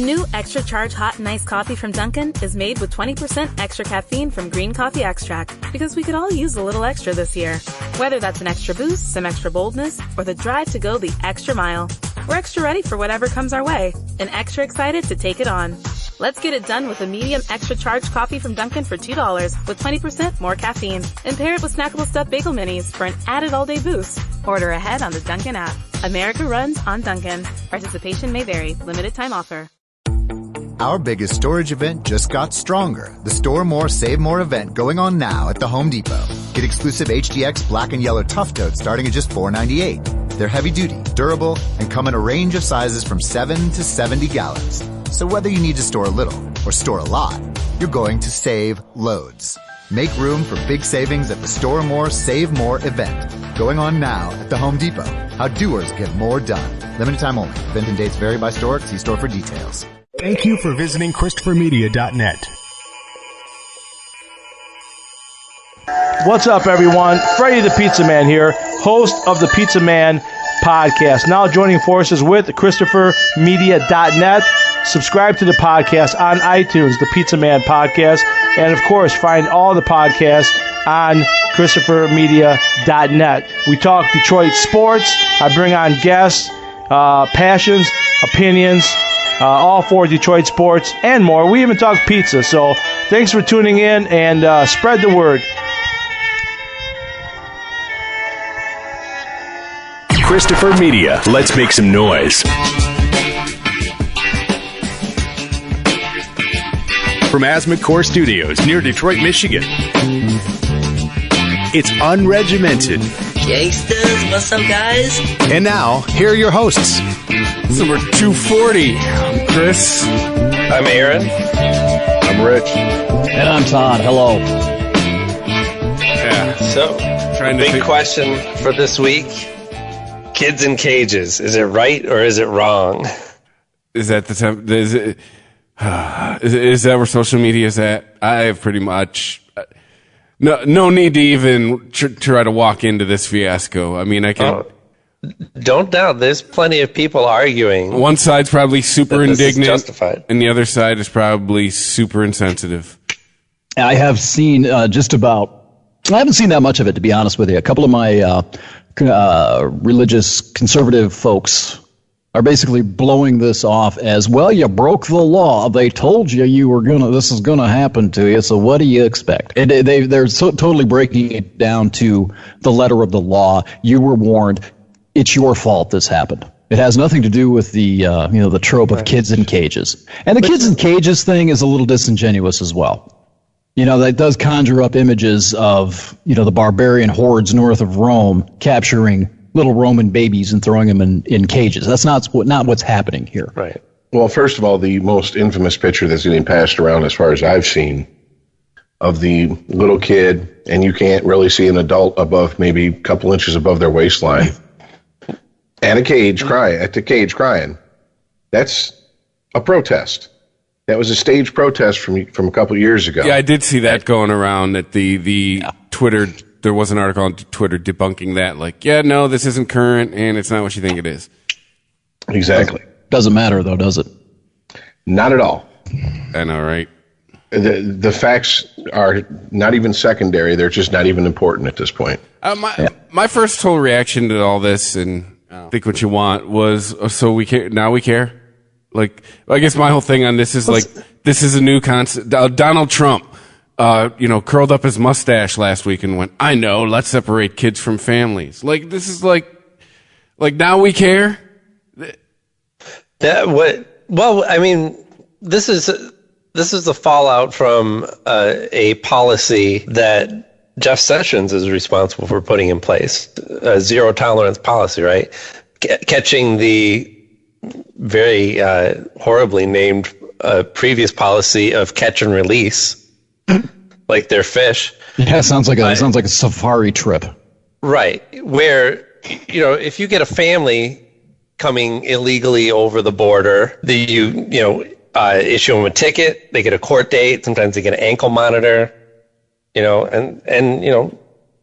New Extra Charge Hot and Iced Coffee from Dunkin' is made with 20% extra caffeine from green coffee extract, because we could all use a little extra this year. Whether that's an extra boost, some extra boldness, or the drive to go the extra mile, we're extra ready for whatever comes our way, and extra excited to take it on. Let's get it done with a medium extra charged coffee from Dunkin' for $2 with 20% more caffeine. And pair it with snackable stuffed bagel minis for an added all-day boost. Order ahead on the Dunkin' app. America runs on Dunkin'. Participation may vary. Limited time offer. Our biggest storage event just got stronger. The Store More, Save More event going on now at the Home Depot. Get exclusive HDX black and yellow Tough Totes starting at just $4.98. They're heavy duty, durable, and come in a range of sizes from 7 to 70 gallons. So whether you need to store a little or store a lot, you're going to save loads. Make room for big savings at the Store More, Save More event going on now at the Home Depot. How doers get more done. Limited time only. Event and dates vary by store. See store for details. Thank you for visiting ChristopherMedia.net. What's up, everyone? Freddie the Pizza Man here, host of the Pizza Man podcast. Now joining forces with ChristopherMedia.net. Subscribe to the podcast on iTunes, the Pizza Man podcast. And, of course, find all the podcasts on ChristopherMedia.net. We talk Detroit sports. I bring on guests, passions, opinions, all for Detroit sports and more. We even talk pizza. So thanks for tuning in and spread the word. Christopher Media. Let's make some noise. From Asthma Core Studios near Detroit, Michigan. It's unregimented. Gangsters, what's up, guys? And now, here are your hosts. Number 240. I'm Chris. I'm Aaron. I'm Rich. And I'm Todd. Hello. Yeah. So, big question for this week. Kids in cages. Is it right or is it wrong? Is that the time? Is that where social media is at? I have pretty much no need to even try to walk into this fiasco. I mean, I can. Don't doubt. There's plenty of people arguing. One side's probably super indignant, justified, and the other side is probably super insensitive. I have seen I haven't seen that much of it, to be honest with you. A couple of my religious conservative folks are basically blowing this off as, well, you broke the law. They told you this is gonna happen to you. So what do you expect? And they're totally breaking it down to the letter of the law. You were warned. It's your fault this happened. It has nothing to do with the the trope of kids in cages. And the kids in cages thing is a little disingenuous as well. That does conjure up images of, the barbarian hordes north of Rome capturing little Roman babies and throwing them in cages. That's not what's happening here. Right. Well, first of all, the most infamous picture that's getting passed around as far as I've seen of the little kid, and you can't really see an adult above maybe a couple inches above their waistline, at the cage crying. That's a protest. That was a staged protest from a couple of years ago. Yeah, I did see that going around at the Twitter. There was an article on Twitter debunking that. Like, yeah, no, this isn't current, and it's not what you think it is. Exactly. Doesn't matter, though, does it? Not at all. I know, right? The facts are not even secondary. They're just not even important at this point. My first whole reaction to all this, and think what you want, was, so we care. Now we care? Like, I guess my whole thing on this is this is a new concept. Donald Trump, curled up his mustache last week and went, I know, let's separate kids from families. Like, this is like now we care? Well, I mean, this is the fallout from a policy that Jeff Sessions is responsible for putting in place, a zero tolerance policy, right? Catching the very horribly named previous policy of catch and release, like their fish. Yeah, sounds like a safari trip. Right, where if you get a family coming illegally over the border, you issue them a ticket, they get a court date, sometimes they get an ankle monitor, and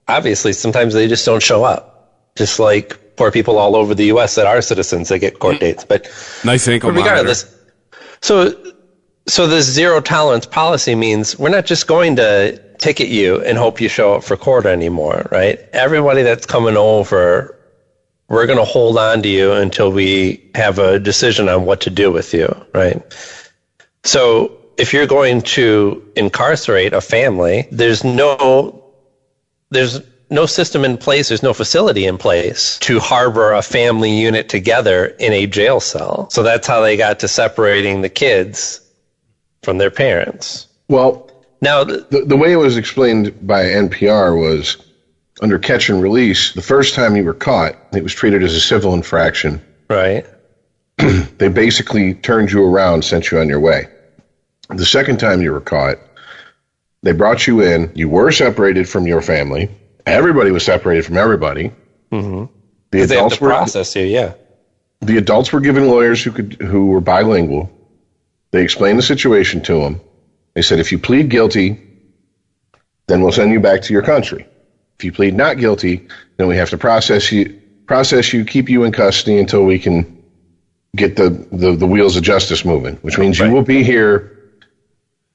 obviously sometimes they just don't show up, just like poor people all over the U.S. that are citizens that get court dates. But nice ankle regardless, So this zero tolerance policy means we're not just going to ticket you and hope you show up for court anymore, right? Everybody that's coming over, we're going to hold on to you until we have a decision on what to do with you, right? So if you're going to incarcerate a family, there's no system in place, there's no facility in place to harbor a family unit together in a jail cell. So that's how they got to separating the kids from their parents. Well, now the way it was explained by NPR was under catch and release, the first time you were caught, it was treated as a civil infraction. Right. They basically turned you around, sent you on your way. The second time you were caught, they brought you in, you were separated from your family. Everybody was separated from everybody. Mm-hmm. The adults were process you, yeah. The adults were given lawyers who were bilingual. They explained the situation to them. They said, if you plead guilty, then we'll send you back to your country. If you plead not guilty, then we have to process you, keep you in custody until we can get the wheels of justice moving, which means you will be here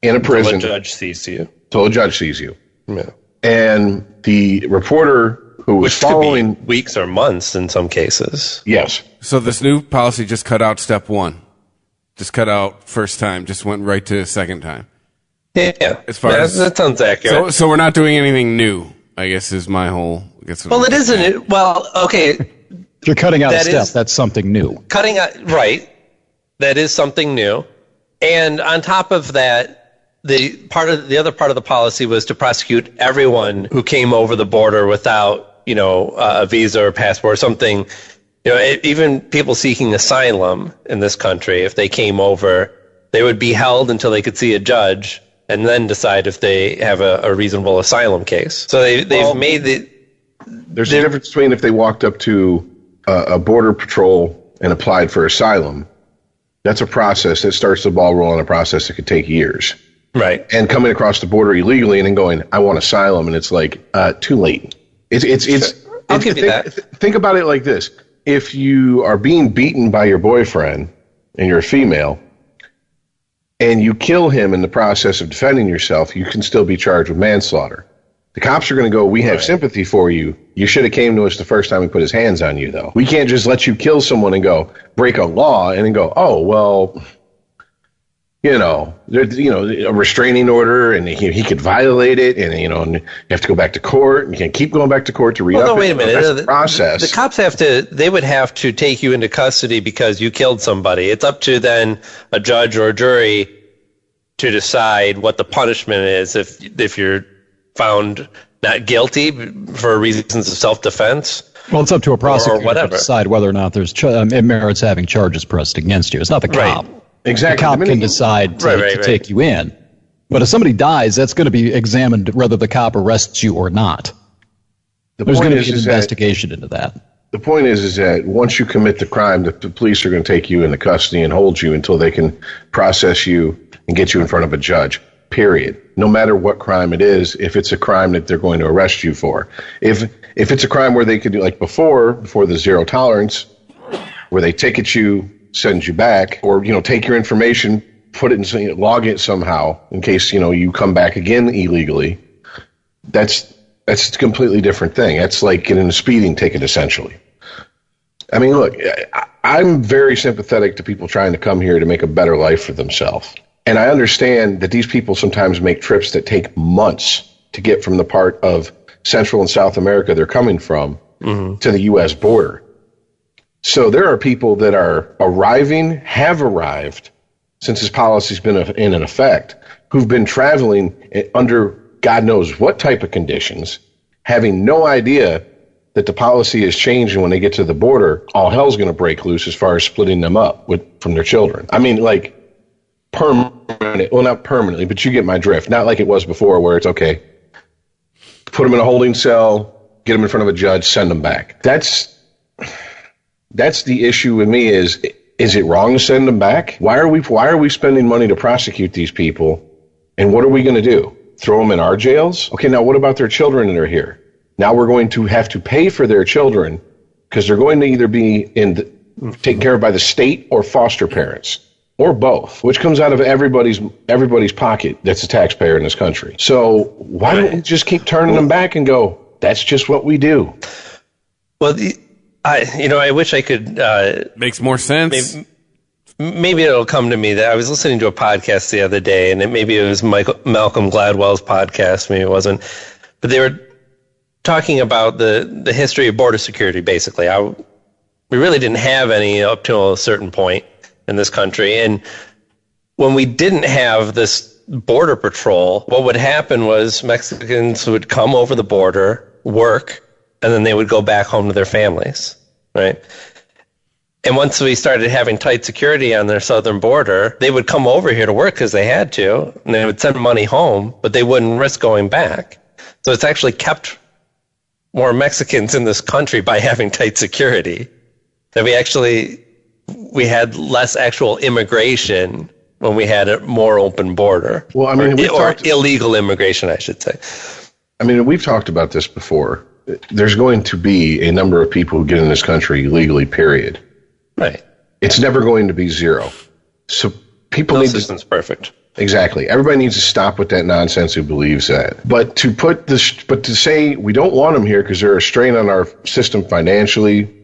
in a prison. Until a judge sees you. Until a judge sees you. Yeah. And the reporter who was following... Could be weeks or months in some cases. Yes. So this new policy just cut out step one. Just cut out first time, just went right to second time. Yeah. As far as, that sounds accurate. So we're not doing anything new, I guess is my whole... Well, it isn't. Well, okay. If you're cutting out a step, that's something new. Cutting out, right. That is something new. And on top of that, the other part of the policy was to prosecute everyone who came over the border without, a visa or passport or something. Even people seeking asylum in this country, if they came over, they would be held until they could see a judge and then decide if they have a reasonable asylum case. So they've made the... There's a difference between if they walked up to a border patrol and applied for asylum. That's a process that starts the ball rolling, a process that could take years. Right. And coming across the border illegally and then going, I want asylum, and it's like, too late. I'll give you that. Think about it like this. If you are being beaten by your boyfriend and you're a female and you kill him in the process of defending yourself, you can still be charged with manslaughter. The cops are going to go, we have sympathy for you. You should have came to us the first time we put his hands on you, though. We can't just let you kill someone and go break a law and then go, oh, well, a restraining order and he could violate it and you have to go back to court and you can't keep going back to court to re-up it. No, wait a minute. That's the process. The cops they would have to take you into custody because you killed somebody. It's up to then a judge or a jury to decide what the punishment is if you're found not guilty for reasons of self-defense. Well, it's up to a prosecutor to decide whether or not it merits having charges pressed against you. It's not the cop. Right. Exactly. The cop can decide to take you in. But if somebody dies, that's going to be examined whether the cop arrests you or not. There's going to be an investigation into that. The point is that once you commit the crime, the police are going to take you into custody and hold you until they can process you and get you in front of a judge. Period. No matter what crime it is, if it's a crime that they're going to arrest you for. If it's a crime where they could do like before the zero tolerance, where they ticket you, send you back, or take your information, put it in, log it somehow in case you come back again illegally. That's a completely different thing. That's like getting a speeding ticket essentially. I mean, look, I'm very sympathetic to people trying to come here to make a better life for themselves. And I understand that these people sometimes make trips that take months to get from the part of Central and South America they're coming from to the U.S. border. So there are people that have arrived since this policy's been in effect, who've been traveling under God knows what type of conditions, having no idea that the policy is changing when they get to the border. All hell's going to break loose as far as splitting them up from their children. I mean, like, permanent, well, not permanently, but you get my drift. Not like it was before where it's okay, put them in a holding cell, get them in front of a judge, send them back. That's the issue with me is it wrong to send them back? Why are we spending money to prosecute these people? And what are we going to do? Throw them in our jails? Okay, now what about their children that are here? Now we're going to have to pay for their children because they're going to either be taken care of by the state or foster parents. or both, which comes out of everybody's pocket that's a taxpayer in this country. So why don't we just keep turning them back and go, that's just what we do? Well, I wish I could. Makes more sense. Maybe it'll come to me that I was listening to a podcast the other day, and maybe it was Malcolm Gladwell's podcast, maybe it wasn't, but they were talking about the history of border security, basically. We really didn't have any up to a certain point in this country. And when we didn't have this border patrol, what would happen was Mexicans would come over the border, work, and then they would go back home to their families, right? And once we started having tight security on their southern border, they would come over here to work because they had to, and they would send money home, but they wouldn't risk going back. So it's actually kept more Mexicans in this country by having tight security. That we had less actual immigration when we had a more open border. Well, I mean, or illegal immigration, I should say. I mean, we've talked about this before. There's going to be a number of people who get in this country illegally, period. Right. It's never going to be zero. So people need system's perfect. Exactly. Everybody needs to stop with that nonsense who believes that. But to say we don't want them here because they're a strain on our system financially,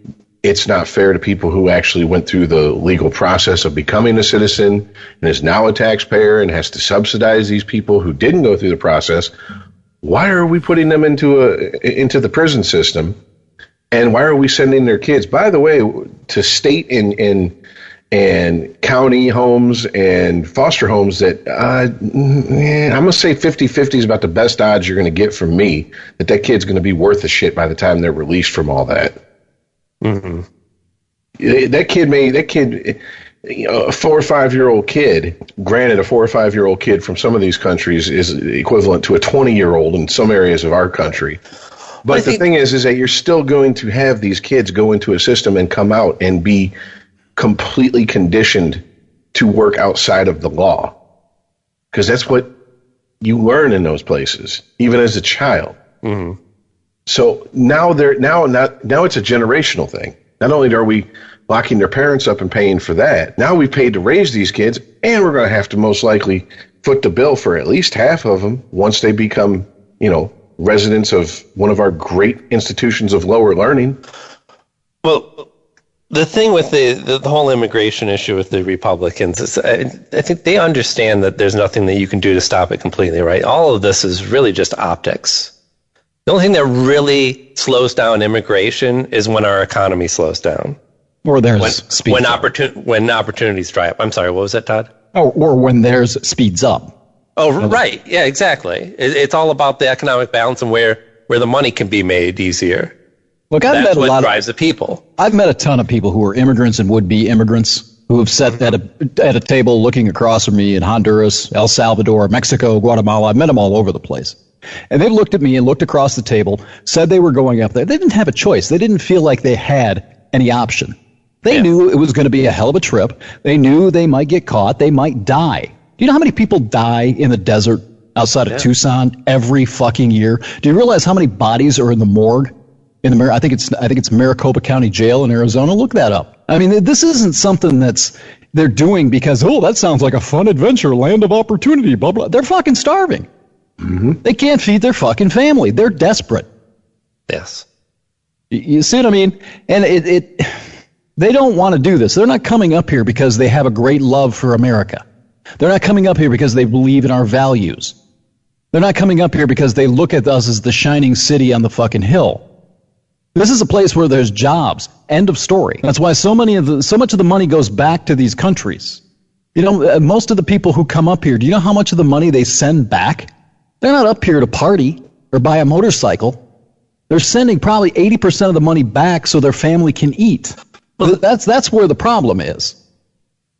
it's not fair to people who actually went through the legal process of becoming a citizen and is now a taxpayer and has to subsidize these people who didn't go through the process. Why are we putting them into the prison system? And why are we sending their kids, by the way, to state and county homes and foster homes that I'm going to say 50-50 is about the best odds you're going to get from me that kid's going to be worth a shit by the time they're released from all that. Mm-hmm. That kid, a 4 or 5 year old kid, granted a 4 or 5 year old kid from some of these countries is equivalent to a 20-year-old in some areas of our country. But the thing is that you're still going to have these kids go into a system and come out and be completely conditioned to work outside of the law. Because that's what you learn in those places, even as a child. Mm-hmm. So now it's a generational thing. Not only are we locking their parents up and paying for that, now we've paid to raise these kids, and we're going to have to most likely foot the bill for at least half of them once they become, residents of one of our great institutions of lower learning. Well, the thing with the whole immigration issue with the Republicans is I think they understand that there's nothing that you can do to stop it completely, right? All of this is really just optics. The only thing that really slows down immigration is when our economy slows down. Or there's when opportunities dry up. I'm sorry, what was that, Todd? Or when theirs speeds up. Oh, right. Yeah, exactly. It's all about the economic balance and where the money can be made easier. Look, That's what drives the people. I've met a ton of people who are immigrants and would-be immigrants who have sat at a table looking across from me in Honduras, El Salvador, Mexico, Guatemala. I've met them all over the place. And they've looked at me and looked across the table, said they were going up there. They didn't have a choice. They didn't feel like they had any option. They knew it was going to be a hell of a trip. They knew they might get caught. They might die. Do you know how many people die in the desert outside of Tucson every fucking year? Do you realize how many bodies are in the morgue? I think it's Maricopa County Jail in Arizona. Look that up. I mean, this isn't something they're doing because, that sounds like a fun adventure, land of opportunity, blah, blah. They're fucking starving. Mm-hmm. They can't feed their fucking family. They're desperate. Yes. You see what I mean? And they don't want to do this. They're not coming up here because they have a great love for America. They're not coming up here because they believe in our values. They're not coming up here because they look at us as the shining city on the fucking hill. This is a place where there's jobs. End of story. That's why so much of the money goes back to these countries. Most of the people who come up here, do you know how much of the money they send back? They're not up here to party or buy a motorcycle. They're sending probably 80% of the money back so their family can eat. Well, that's where the problem is.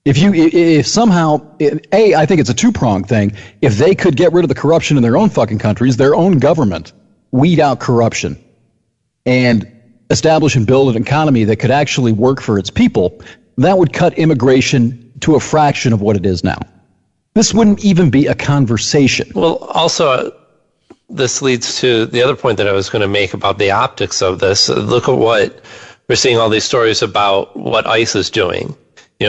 If somehow, I think it's a two-pronged thing. If they could get rid of the corruption in their own fucking countries, their own government, weed out corruption, and establish and build an economy that could actually work for its people, that would cut immigration to a fraction of what it is now. This wouldn't even be a conversation. Well, also, this leads to the other point that I was going to make about the optics of this. Look at what we're seeing, all these stories about what ICE is doing.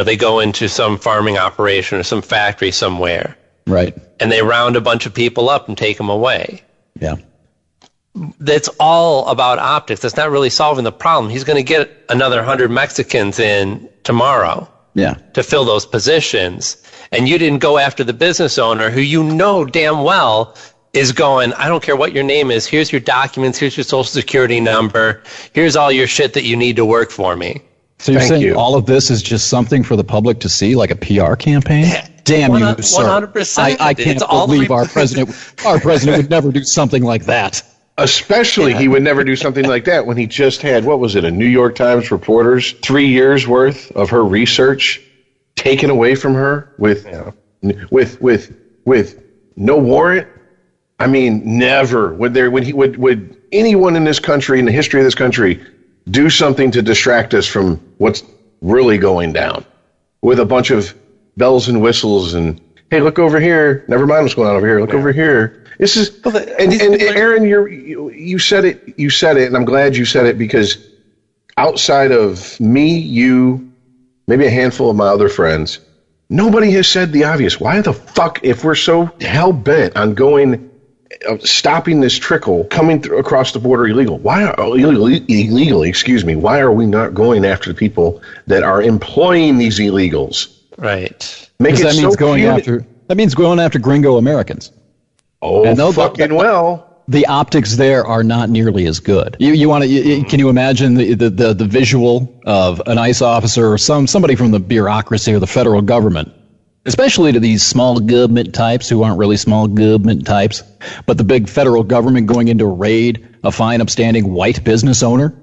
They go into some farming operation or some factory somewhere. Right. And they round a bunch of people up and take them away. Yeah. That's all about optics. That's not really solving the problem. He's going to get another 100 Mexicans in tomorrow. Yeah. To fill those positions. And you didn't go after the business owner who damn well is going, I don't care what your name is. Here's your documents. Here's your social security number. Here's all your shit that you need to work for me. So you're saying all of this is just something for the public to see, like a PR campaign? Damn you, sir. 100%. I can't believe our president would never do something like that. Especially he would never do something like that when he just had, what was it, a New York Times reporter's 3 years worth of her research taken away from her with no warrant. I mean, never would anyone in this country, in the history of this country, do something to distract us from what's really going down with a bunch of bells and whistles and, hey, look over here. Never mind what's going on over here. Look over here. This is, and Aaron, you said it, and I'm glad you said it, because outside of me, you, maybe a handful of my other friends, nobody has said the obvious. Why the fuck, if we're so hell-bent on stopping this trickle coming through across the border illegally, why are we not going after the people that are employing these illegals? Right. That means going after gringo Americans. Oh, and the optics there are not nearly as good. Can you imagine the visual of an ICE officer or somebody from the bureaucracy or the federal government, especially to these small government types who aren't really small government types, but the big federal government going in to raid a fine, upstanding white business owner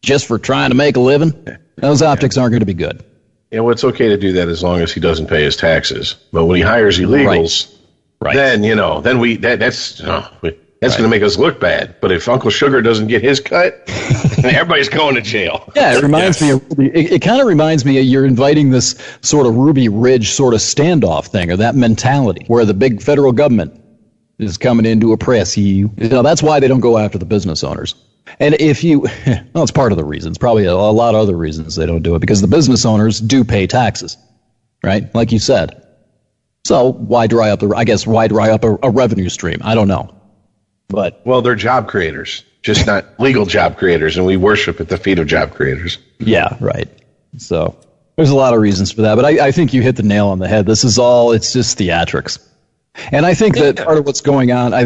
just for trying to make a living? Those optics aren't going to be good. It's okay to do that as long as he doesn't pay his taxes. But when he hires illegals, then that's going to make us look bad. But if Uncle Sugar doesn't get his cut, everybody's going to jail. Yeah, it reminds me. It kind of reminds me you're inviting this sort of Ruby Ridge sort of standoff thing, or that mentality where the big federal government is coming in to oppress you. That's why they don't go after the business owners. And it's part of the reasons. Probably a lot of other reasons they don't do it, because the business owners do pay taxes, right? Like you said. So why dry up a revenue stream? I don't know. But they're job creators, just not legal job creators, and we worship at the feet of job creators. Yeah, right. So there's a lot of reasons for that, but I think you hit the nail on the head. It's just theatrics. And I think that part of what's going on at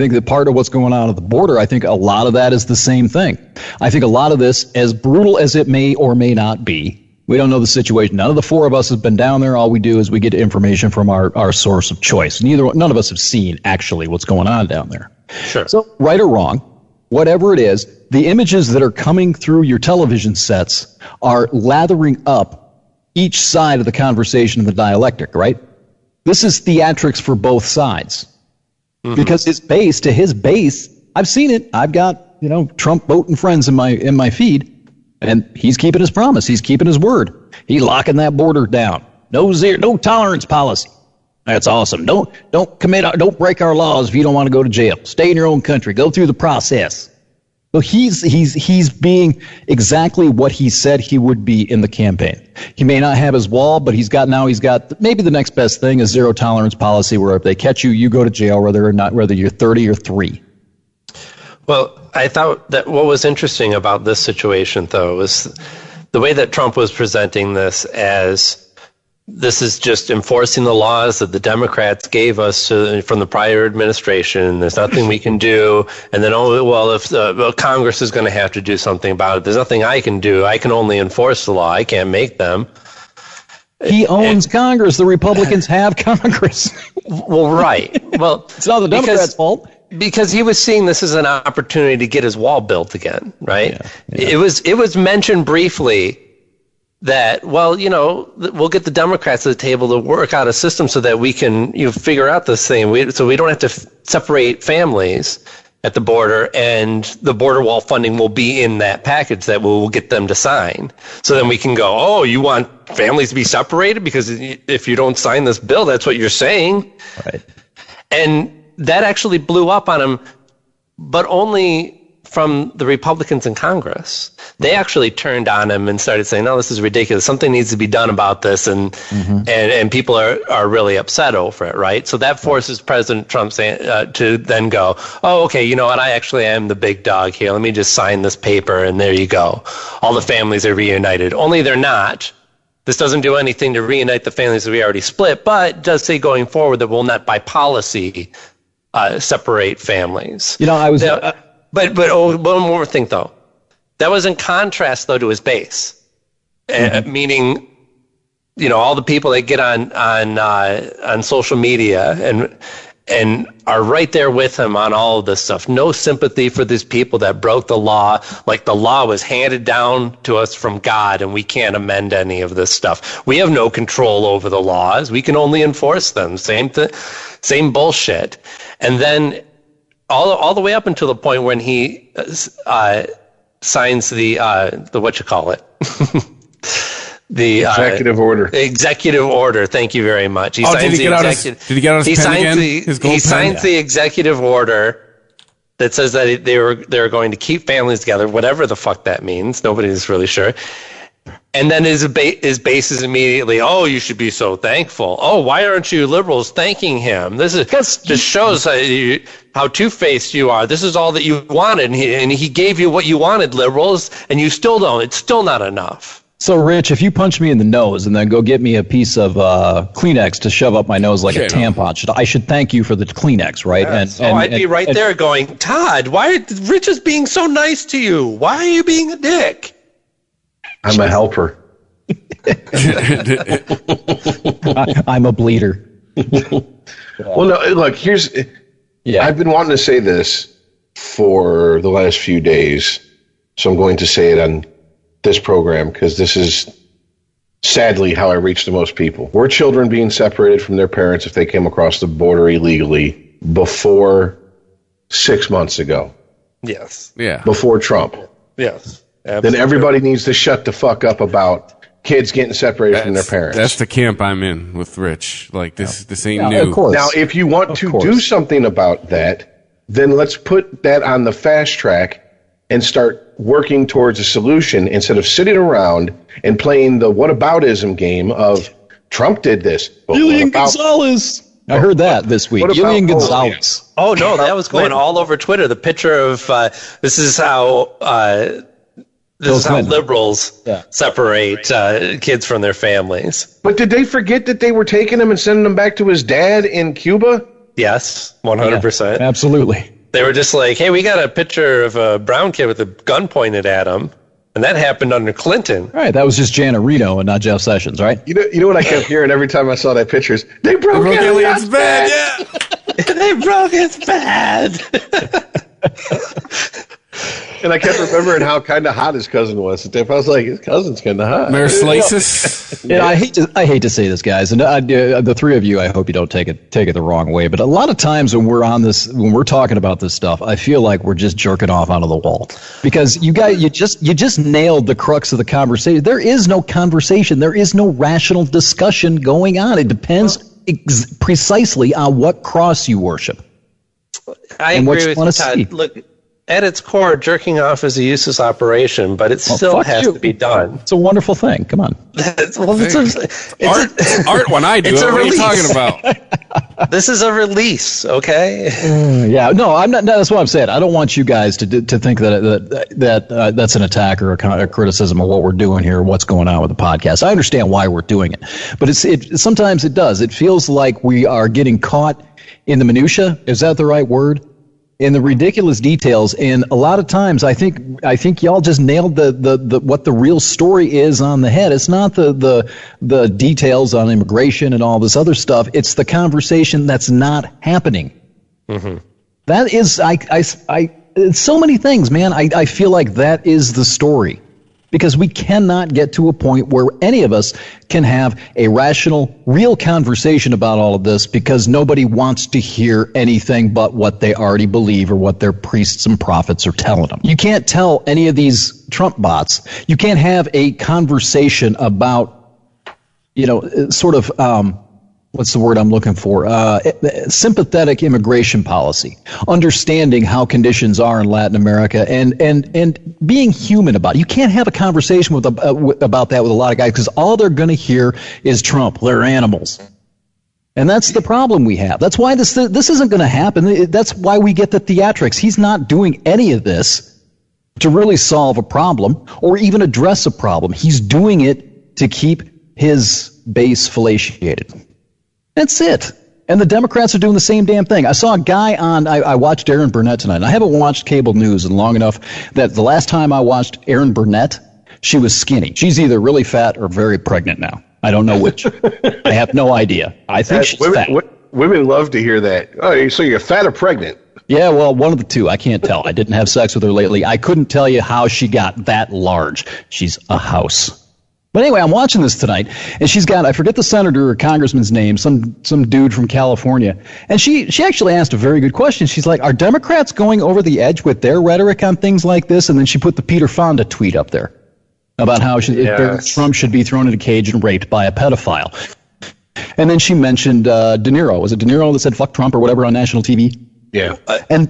the border, I think a lot of that is the same thing. I think a lot of this, as brutal as it may or may not be, we don't know the situation. None of the four of us have been down there. All we do is we get information from our source of choice. None of us have seen actually what's going on down there. Sure. So, right or wrong, whatever it is, the images that are coming through your television sets are lathering up each side of the conversation in the dialectic, right? This is theatrics for both sides. Mm-hmm. Because his base, I've seen it. I've got, Trump voting friends in my feed. And he's keeping his promise. He's keeping his word. He's locking that border down. No tolerance policy. That's awesome. Don't break our laws if you don't want to go to jail. Stay in your own country. Go through the process. So he's being exactly what he said he would be in the campaign. He may not have his wall, but he's got maybe the next best thing is zero tolerance policy, where if they catch you, you go to jail whether you're 30 or 3. Well, I thought that what was interesting about this situation, though, was the way that Trump was presenting this as this is just enforcing the laws that the Democrats gave us from the prior administration. There's nothing we can do. And then, if Congress is going to have to do something about it, there's nothing I can do. I can only enforce the law. I can't make them. He owns Congress. The Republicans have Congress. Well, right. Well, it's not the Democrats' fault. Because he was seeing this as an opportunity to get his wall built again, right? Yeah. It was mentioned briefly that, we'll get the Democrats to the table to work out a system so that we can figure out this thing. So we don't have to separate families at the border, and the border wall funding will be in that package that we'll get them to sign. So then we can go, oh, you want families to be separated? Because if you don't sign this bill, that's what you're saying. Right. And that actually blew up on him, but only from the Republicans in Congress. They actually turned on him and started saying, no, this is ridiculous. Something needs to be done about this. And people are really upset over it, right? So that forces President Trump to then go, oh, okay, you know what? I actually am the big dog here. Let me just sign this paper, and there you go. All the families are reunited. Only they're not. This doesn't do anything to reunite the families that we already split, but it does say going forward that we'll not by policy separate families. You know, I was... But one more thing, though. That was in contrast, though, to his base, meaning, you know, all the people that get on social media and are right there with him on all of this stuff. No sympathy for these people that broke the law. Like the law was handed down to us from God, and we can't amend any of this stuff. We have no control over the laws. We can only enforce them. Same bullshit. And then all the way up until the point when he signs the whatchamacallit. The executive order. Executive order. Thank you very much. Did he get out his pen again? His gold pen? He signs the executive order that says that they're going to keep families together, whatever the fuck that means. Nobody's really sure. And then his base is immediately, oh, you should be so thankful. Oh, why aren't you liberals thanking him? This just shows how two-faced you are. This is all that you wanted, and he gave you what you wanted, liberals, and you still don't. It's still not enough. So, Rich, if you punch me in the nose and then go get me a piece of Kleenex to shove up my nose like a tampon, I should thank you for the Kleenex, right? Yes. I'd be right there going, Todd, why Rich is being so nice to you? Why are you being a dick? I'm a helper. I'm a bleeder. Well, no, look, I've been wanting to say this for the last few days, so I'm going to say it on this program because this is sadly how I reach the most people. Were children being separated from their parents if they came across the border illegally before 6 months ago? Yes. Yeah. Before Trump? Yes. Absolutely. Then everybody needs to shut the fuck up about kids getting separated from their parents. That's the camp I'm in with Rich. Like this ain't new. Of course. Now, if you want to do something about that, then let's put that on the fast track and start working towards a solution instead of sitting around and playing the whataboutism game of Trump did this. Julian Gonzalez. I heard that this week. Julian Gonzalez. Oh, no, that was going all over Twitter. The picture of this is how liberals separate kids from their families. But did they forget that they were taking him and sending him back to his dad in Cuba? Yes, 100%. Yeah, absolutely. They were just like, hey, we got a picture of a brown kid with a gun pointed at him. And that happened under Clinton. Right, that was just Jana Reno and not Jeff Sessions, right? You know what I kept hearing every time I saw that picture is, they broke Elliot's bed! Yeah. They broke his bed! And I kept remembering how kind of hot his cousin was. I was like, his cousin's kind of hot. Marislasis. Yeah, I hate to say this, guys, and the three of you, I hope you don't take it the wrong way. But a lot of times when we're talking about this stuff, I feel like we're just jerking off onto the wall because you just nailed the crux of the conversation. There is no conversation. There is no rational discussion going on. It depends precisely on what cross you worship. I agree with you, Todd. Look. At its core, jerking off is a useless operation, but it still has to be done. It's a wonderful thing. Come on. Art when I do it. What are you talking about? This is a release, okay? Yeah, no, I'm not. That's what I'm saying. I don't want you guys to think that that's an attack or a criticism of what we're doing here, what's going on with the podcast. I understand why we're doing it, but sometimes it does. It feels like we are getting caught in the minutia. Is that the right word? In the ridiculous details, and a lot of times I think y'all just nailed the what the real story is on the head. It's not the details on immigration and all this other stuff. It's the conversation that's not happening. Mm-hmm. That is it's so many things, man. I feel like that is the story. Because we cannot get to a point where any of us can have a rational, real conversation about all of this because nobody wants to hear anything but what they already believe or what their priests and prophets are telling them. You can't tell any of these Trump bots. You can't have a conversation about, what's the word I'm looking for? Sympathetic immigration policy, understanding how conditions are in Latin America, and being human about it. You can't have a conversation about that with a lot of guys because all they're going to hear is Trump. They're animals. And that's the problem we have. That's why this isn't going to happen. That's why we get the theatrics. He's not doing any of this to really solve a problem or even address a problem. He's doing it to keep his base fellatiated. That's it. And the Democrats are doing the same damn thing. I saw a guy I watched Erin Burnett tonight. And I haven't watched cable news in long enough that the last time I watched Erin Burnett, she was skinny. She's either really fat or very pregnant now. I don't know which. I have no idea. I think she's fat. Women love to hear that. Oh, so you're fat or pregnant? Yeah, well, one of the two. I can't tell. I didn't have sex with her lately. I couldn't tell you how she got that large. She's a house. But anyway, I'm watching this tonight, and she's got, I forget the senator or congressman's name, some dude from California. And she actually asked a very good question. She's like, are Democrats going over the edge with their rhetoric on things like this? And then she put the Peter Fonda tweet up there about how Trump should be thrown in a cage and raped by a pedophile. And then she mentioned De Niro. Was it De Niro that said fuck Trump or whatever on national TV? Yeah. And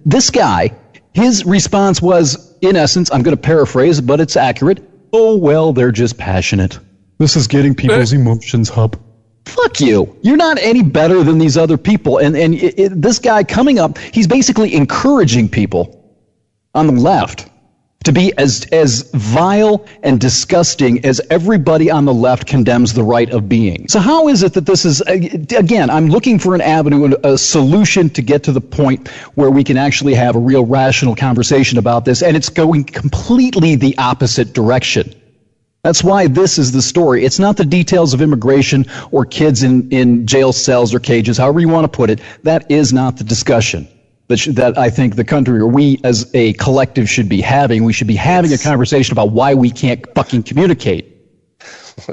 this guy, his response was, in essence, I'm going to paraphrase, but it's accurate. Oh, well, they're just passionate. This is getting people's emotions up. Fuck you. You're not any better than these other people. And this guy coming up, he's basically encouraging people on the left to be as vile and disgusting as everybody on the left condemns the right of being. So how is it that this is, again, I'm looking for an avenue, a solution to get to the point where we can actually have a real rational conversation about this, and it's going completely the opposite direction. That's why this is the story. It's not the details of immigration or kids in jail cells or cages, however you want to put it. That is not the discussion that I think the country or we as a collective should be having. We should be having a conversation about why we can't fucking communicate.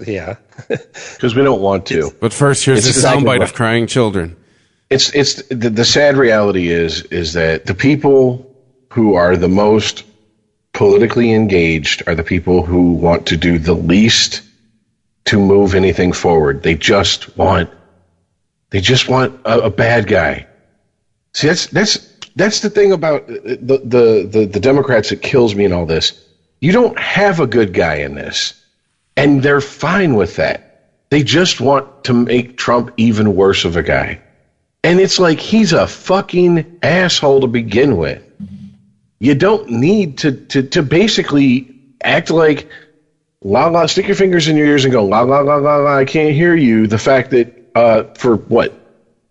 Yeah. Because we don't want to. But first, here's a soundbite of crying children. It's the sad reality is that the people who are the most politically engaged are the people who want to do the least to move anything forward. They just want a bad guy. See, that's the thing about the Democrats that kills me in all this. You don't have a good guy in this, and they're fine with that. They just want to make Trump even worse of a guy. And it's like he's a fucking asshole to begin with. You don't need to basically act like la la, stick your fingers in your ears and go la la la la la, I can't hear you. The fact that for what,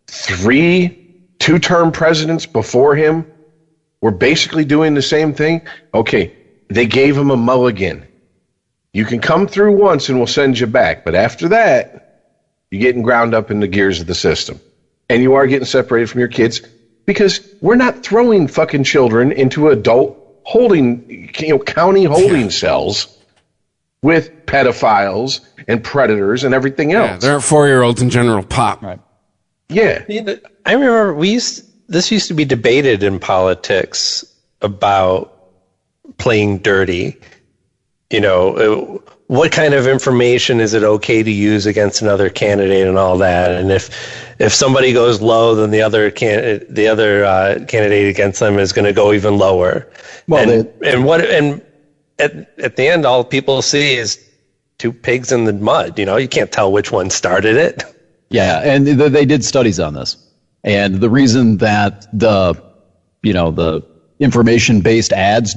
2-term presidents before him were basically doing the same thing. Okay, they gave him a mulligan. You can come through once and we'll send you back. But after that, you're getting ground up in the gears of the system. And you are getting separated from your kids because we're not throwing fucking children into adult county holding cells with pedophiles and predators and everything else. Yeah, they're 4-year-olds in general pop. Right. Yeah. I remember this used to be debated in politics about playing dirty. You know, what kind of information is it okay to use against another candidate and all that? And if somebody goes low, then the other candidate against them is going to go even lower. Well, and at the end, all people see is two pigs in the mud. You know, you can't tell which one started it. Yeah, and they did studies on this. And the reason that the information-based ads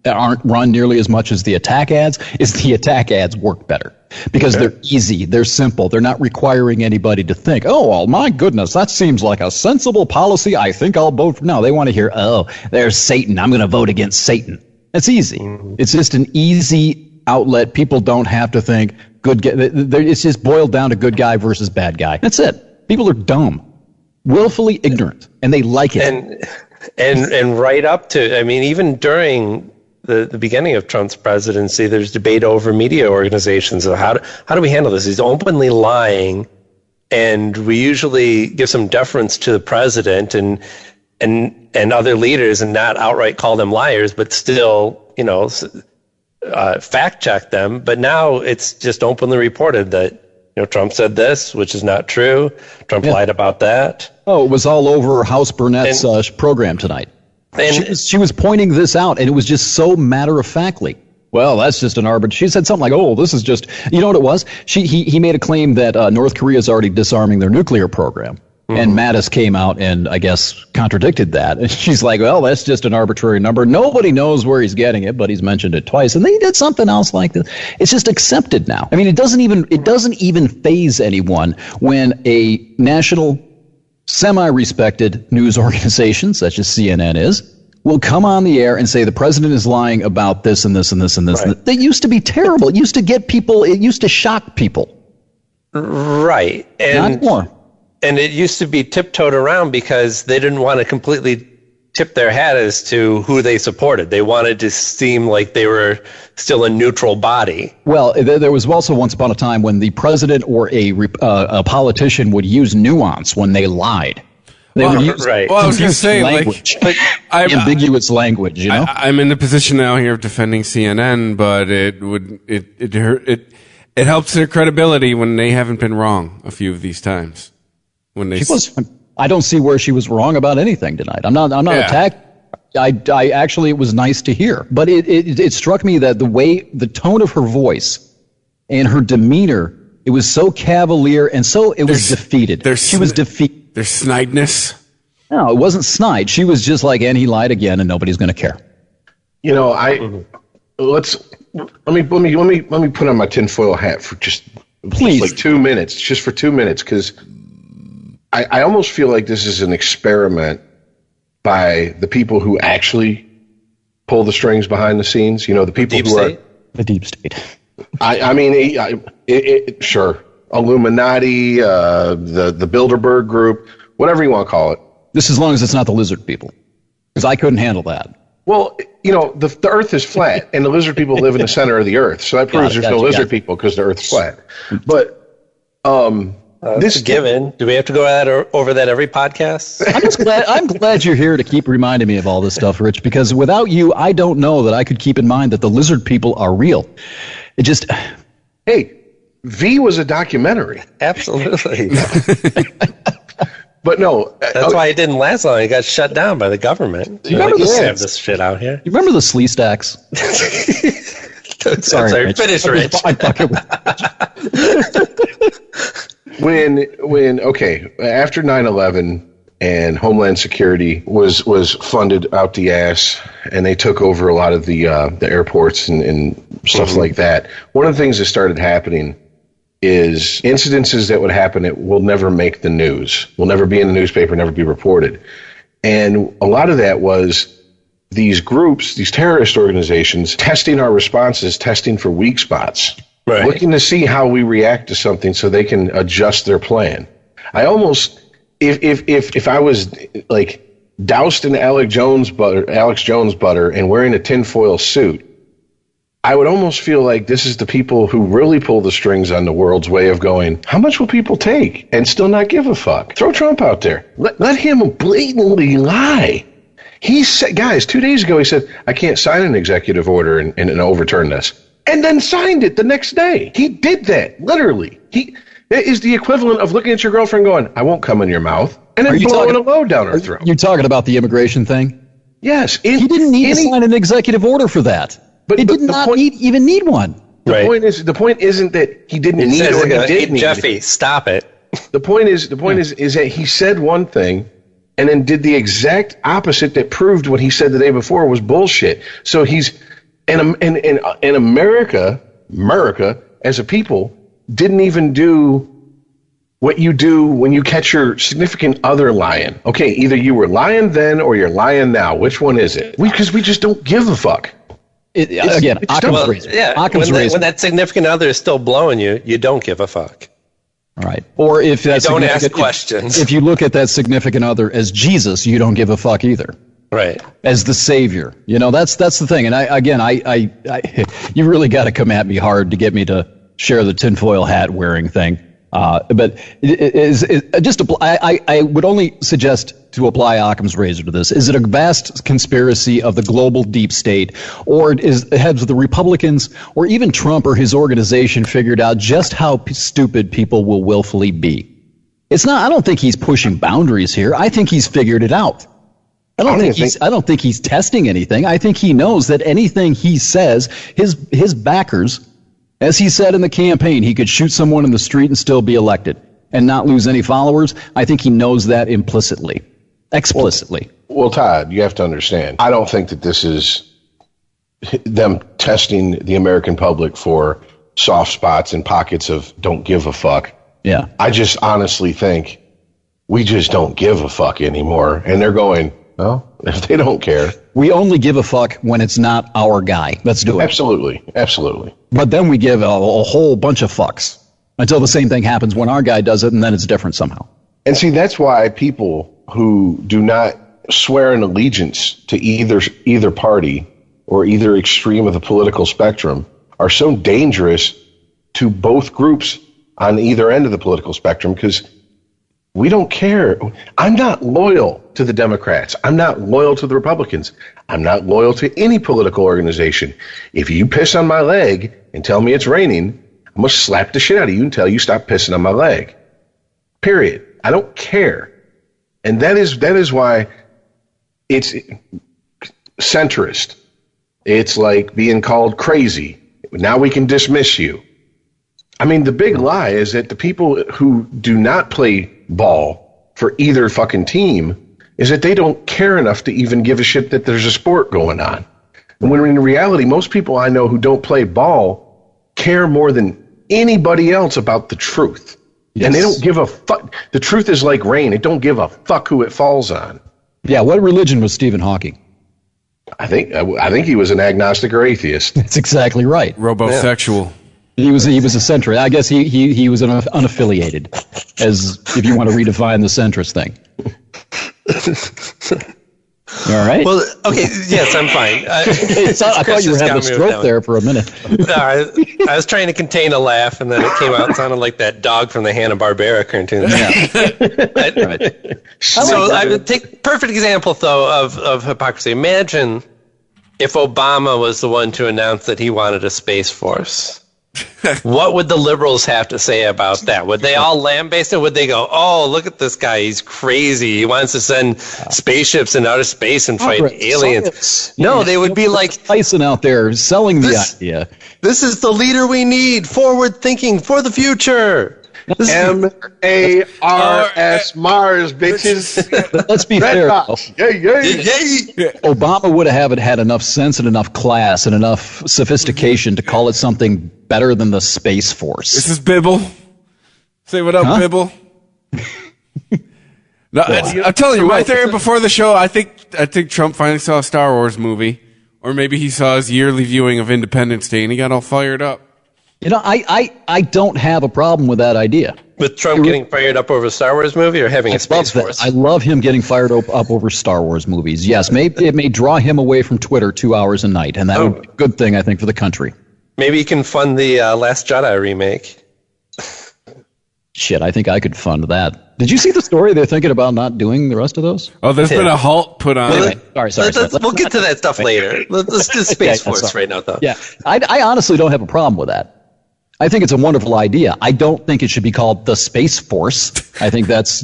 aren't run nearly as much as the attack ads is the attack ads work better because they're easy, they're simple, they're not requiring anybody to think, oh, well, my goodness, that seems like a sensible policy. I think I'll vote. No, they want to hear, oh, there's Satan. I'm going to vote against Satan. It's easy. Mm-hmm. It's just an easy outlet. People don't have to think. It's just boiled down to good guy versus bad guy. That's it. People are dumb, willfully ignorant, and they like it. And right up to, I mean, even during the beginning of Trump's presidency, there's debate over media organizations of how do we handle this? He's openly lying, and we usually give some deference to the president and other leaders and not outright call them liars, but still, fact check them. But now it's just openly reported that Trump said this, which is not true. Trump lied about that. Oh, it was all over House Burnett's program tonight. And she was pointing this out, and it was just so matter-of-factly. Well, that's just an arbitrary. She said something like, "Oh, this is just," you know what it was? He made a claim that North Korea is already disarming their nuclear program, and Mattis came out and I guess contradicted that. And she's like, "Well, that's just an arbitrary number. Nobody knows where he's getting it, but he's mentioned it twice." And then he did something else like this. It's just accepted now. I mean, it doesn't even faze anyone when a national, semi-respected news organization such as CNN will come on the air and say the president is lying about this and this and this and this. Right. That used to be terrible. It used to get people. It used to shock people. Right. Not more. And it used to be tiptoed around because they didn't want to completely tip their hat as to who they supported. They wanted to seem like they were still a neutral body. Well, there was also once upon a time when the president or a politician would use nuance when they lied. They would use I was going to say, language, ambiguous language. You know, I'm in the position now here of defending CNN, but it helps their credibility when they haven't been wrong a few of these times. I don't see where she was wrong about anything tonight. I'm not attacked. I actually, it was nice to hear, but it struck me that the tone of her voice and her demeanor, it was so cavalier and it was defeated. She was defeated. There's snideness. No, it wasn't snide. She was just like, and he lied again, and nobody's going to care. Let me put on my tinfoil hat for just 2 minutes, just for 2 minutes, because I almost feel like this is an experiment by the people who actually pull the strings behind the scenes. The people who are the deep state. I mean, sure. Illuminati, the Bilderberg group, whatever you want to call it. This as long as it's not the lizard people, because I couldn't handle that. Well, the Earth is flat, and the lizard people live in the center of the Earth, so that proves there's no lizard people because the Earth's flat. But this is a given. Do we have to go over that every podcast? I'm glad you're here to keep reminding me of all this stuff, Rich, because without you, I don't know that I could keep in mind that the lizard people are real. It just, hey. V was a documentary. Absolutely. But no. That's why it didn't last long. It got shut down by the government. You remember have this shit out here? You remember the Slee Stacks? Sorry, Rich. Finish, Rich. After 9/11 and Homeland Security was funded out the ass, and they took over a lot of the airports and stuff like that. One of the things that started happening is incidences that would happen that will never make the news, will never be in the newspaper, never be reported. And a lot of that was these groups, these terrorist organizations, testing our responses, testing for weak spots, looking to see how we react to something so they can adjust their plan. I almost, if I was like doused in Alex Jones butter and wearing a tinfoil suit, I would almost feel like this is the people who really pull the strings on the world's way of going, how much will people take and still not give a fuck? Throw Trump out there. Let him blatantly lie. He said, guys, 2 days ago, he said, I can't sign an executive order and overturn this. And then signed it the next day. He did that, literally. It is the equivalent of looking at your girlfriend going, I won't come in your mouth, and then blowing a load down her throat. You're talking about the immigration thing? Yes. He didn't need to sign an executive order for that. But he did not even need one. The point isn't that he didn't need it or he did need Jeffy, stop it. The point is that he said one thing and then did the exact opposite that proved what he said the day before was bullshit. So he's in America as a people didn't even do what you do when you catch your significant other lying. Okay, either you were lying then or you're lying now. Which one is it? Because we just don't give a fuck. Occam's razor. When that significant other is still blowing you, you don't give a fuck. All right. Or if that's don't ask questions. If you look at that significant other as Jesus, you don't give a fuck either. Right. As the savior. That's the thing. And I you really got to come at me hard to get me to share the tinfoil hat wearing thing. But I would only suggest to apply Occam's razor to this. Is it a vast conspiracy of the global deep state, or have the Republicans or even Trump or his organization figured out just how stupid people will willfully be? It's not. I don't think he's pushing boundaries here. I think he's figured it out. I don't think he's testing anything. I think he knows that anything he says, his backers, as he said in the campaign, he could shoot someone in the street and still be elected and not lose any followers. I think he knows that explicitly. Well, Todd, you have to understand. I don't think that this is them testing the American public for soft spots and pockets of don't give a fuck. Yeah. I just honestly think we just don't give a fuck anymore. And they're going, well, if they don't care. We only give a fuck when it's not our guy. Let's do it. Absolutely. But then we give a whole bunch of fucks until the same thing happens when our guy does it, and then it's different somehow. And see, that's why people who do not swear an allegiance to either party or either extreme of the political spectrum are so dangerous to both groups on either end of the political spectrum, because we don't care. I'm not loyal to the Democrats. I'm not loyal to the Republicans. I'm not loyal to any political organization. If you piss on my leg and tell me it's raining, I'm going to slap the shit out of you until you stop pissing on my leg. Period. I don't care. And that is why it's centrist. It's like being called crazy. Now we can dismiss you. I mean, the big lie is that the people who do not play ball for either fucking team is that they don't care enough to even give a shit that there's a sport going on. And when in reality, most people I know who don't play ball care more than anybody else about the truth. Yes. And they don't give a fuck. The truth is like rain. It don't give a fuck who it falls on. Yeah, what religion was Stephen Hawking? I think he was an agnostic or atheist. That's exactly right. Robosexual. Yeah. He was a centrist. I guess he was an unaffiliated, as if you want to redefine the centrist thing. All right. Well, okay. Yes, I'm fine. I thought you were having a stroke there for a minute. I was trying to contain a laugh, and then it came out. It sounded like that dog from the Hanna-Barbera cartoon. Yeah. Right. So I would take perfect example though of hypocrisy. Imagine if Obama was the one to announce that he wanted a space force. What would the liberals have to say about that? Would they all lambaste it? Would they go, "Oh, look at this guy. He's crazy. He wants to send spaceships in outer space and fight aliens." No, they would be like Tyson out there selling the idea. This is the leader we need. Forward thinking for the future. MARS, Mars, bitches. Let's be fair. Obama would have had enough sense and enough class and enough sophistication to call it something better than the Space Force. This is Bibble. Say what up, Bibble. No, I'm telling you, right there before the show, I think Trump finally saw a Star Wars movie, or maybe he saw his yearly viewing of Independence Day and he got all fired up. You know, I don't have a problem with that idea. With Trump getting fired up over a Star Wars movie or having a Space Force? I love him getting fired up over Star Wars movies. Yes, it may draw him away from Twitter 2 hours a night, and that would be a good thing, I think, for the country. Maybe he can fund the Last Jedi remake. Shit, I think I could fund that. Did you see the story? They're thinking about not doing the rest of those? Oh, there's been a halt put on. Anyway, sorry. We'll get to that stuff later. Let's do Space Force right now, though. Yeah, I honestly don't have a problem with that. I think it's a wonderful idea. I don't think it should be called the Space Force. I think that's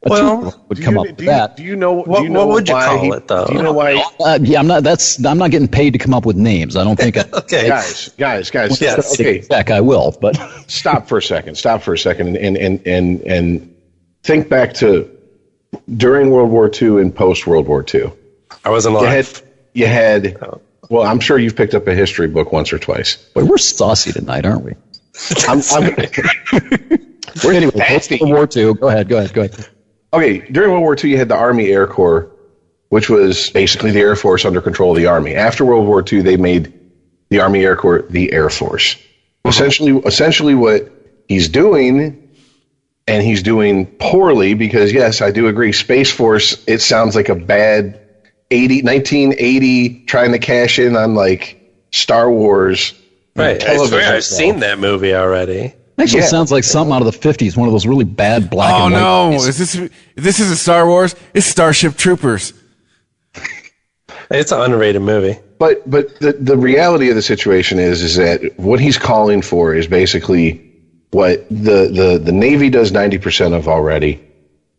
would come up with that. Do you know what would you call it though? Do you know why? Yeah, I'm not getting paid to come up with names. I don't think. Okay, guys. Yes. Okay, back I will. But stop for a second, and think back to during World War II and post World War II. I wasn't alive. You had. Well, I'm sure you've picked up a history book once or twice. Boy, we're saucy tonight, aren't we? We're anyway, World War II. Go ahead. Okay, during World War II, you had the Army Air Corps, which was basically the Air Force under control of the Army. After World War II, they made the Army Air Corps the Air Force. Essentially what he's doing, and he's doing poorly because, yes, I do agree, Space Force, it sounds like a bad 1980 trying to cash in on like Star Wars. Right. I've seen that movie already. Actually, sounds like something out of the 50s, one of those really bad black and white. Oh, no. movies. This is a Star Wars? It's Starship Troopers. It's an underrated movie. But the reality of the situation is that what he's calling for is basically what the Navy does 90% of already,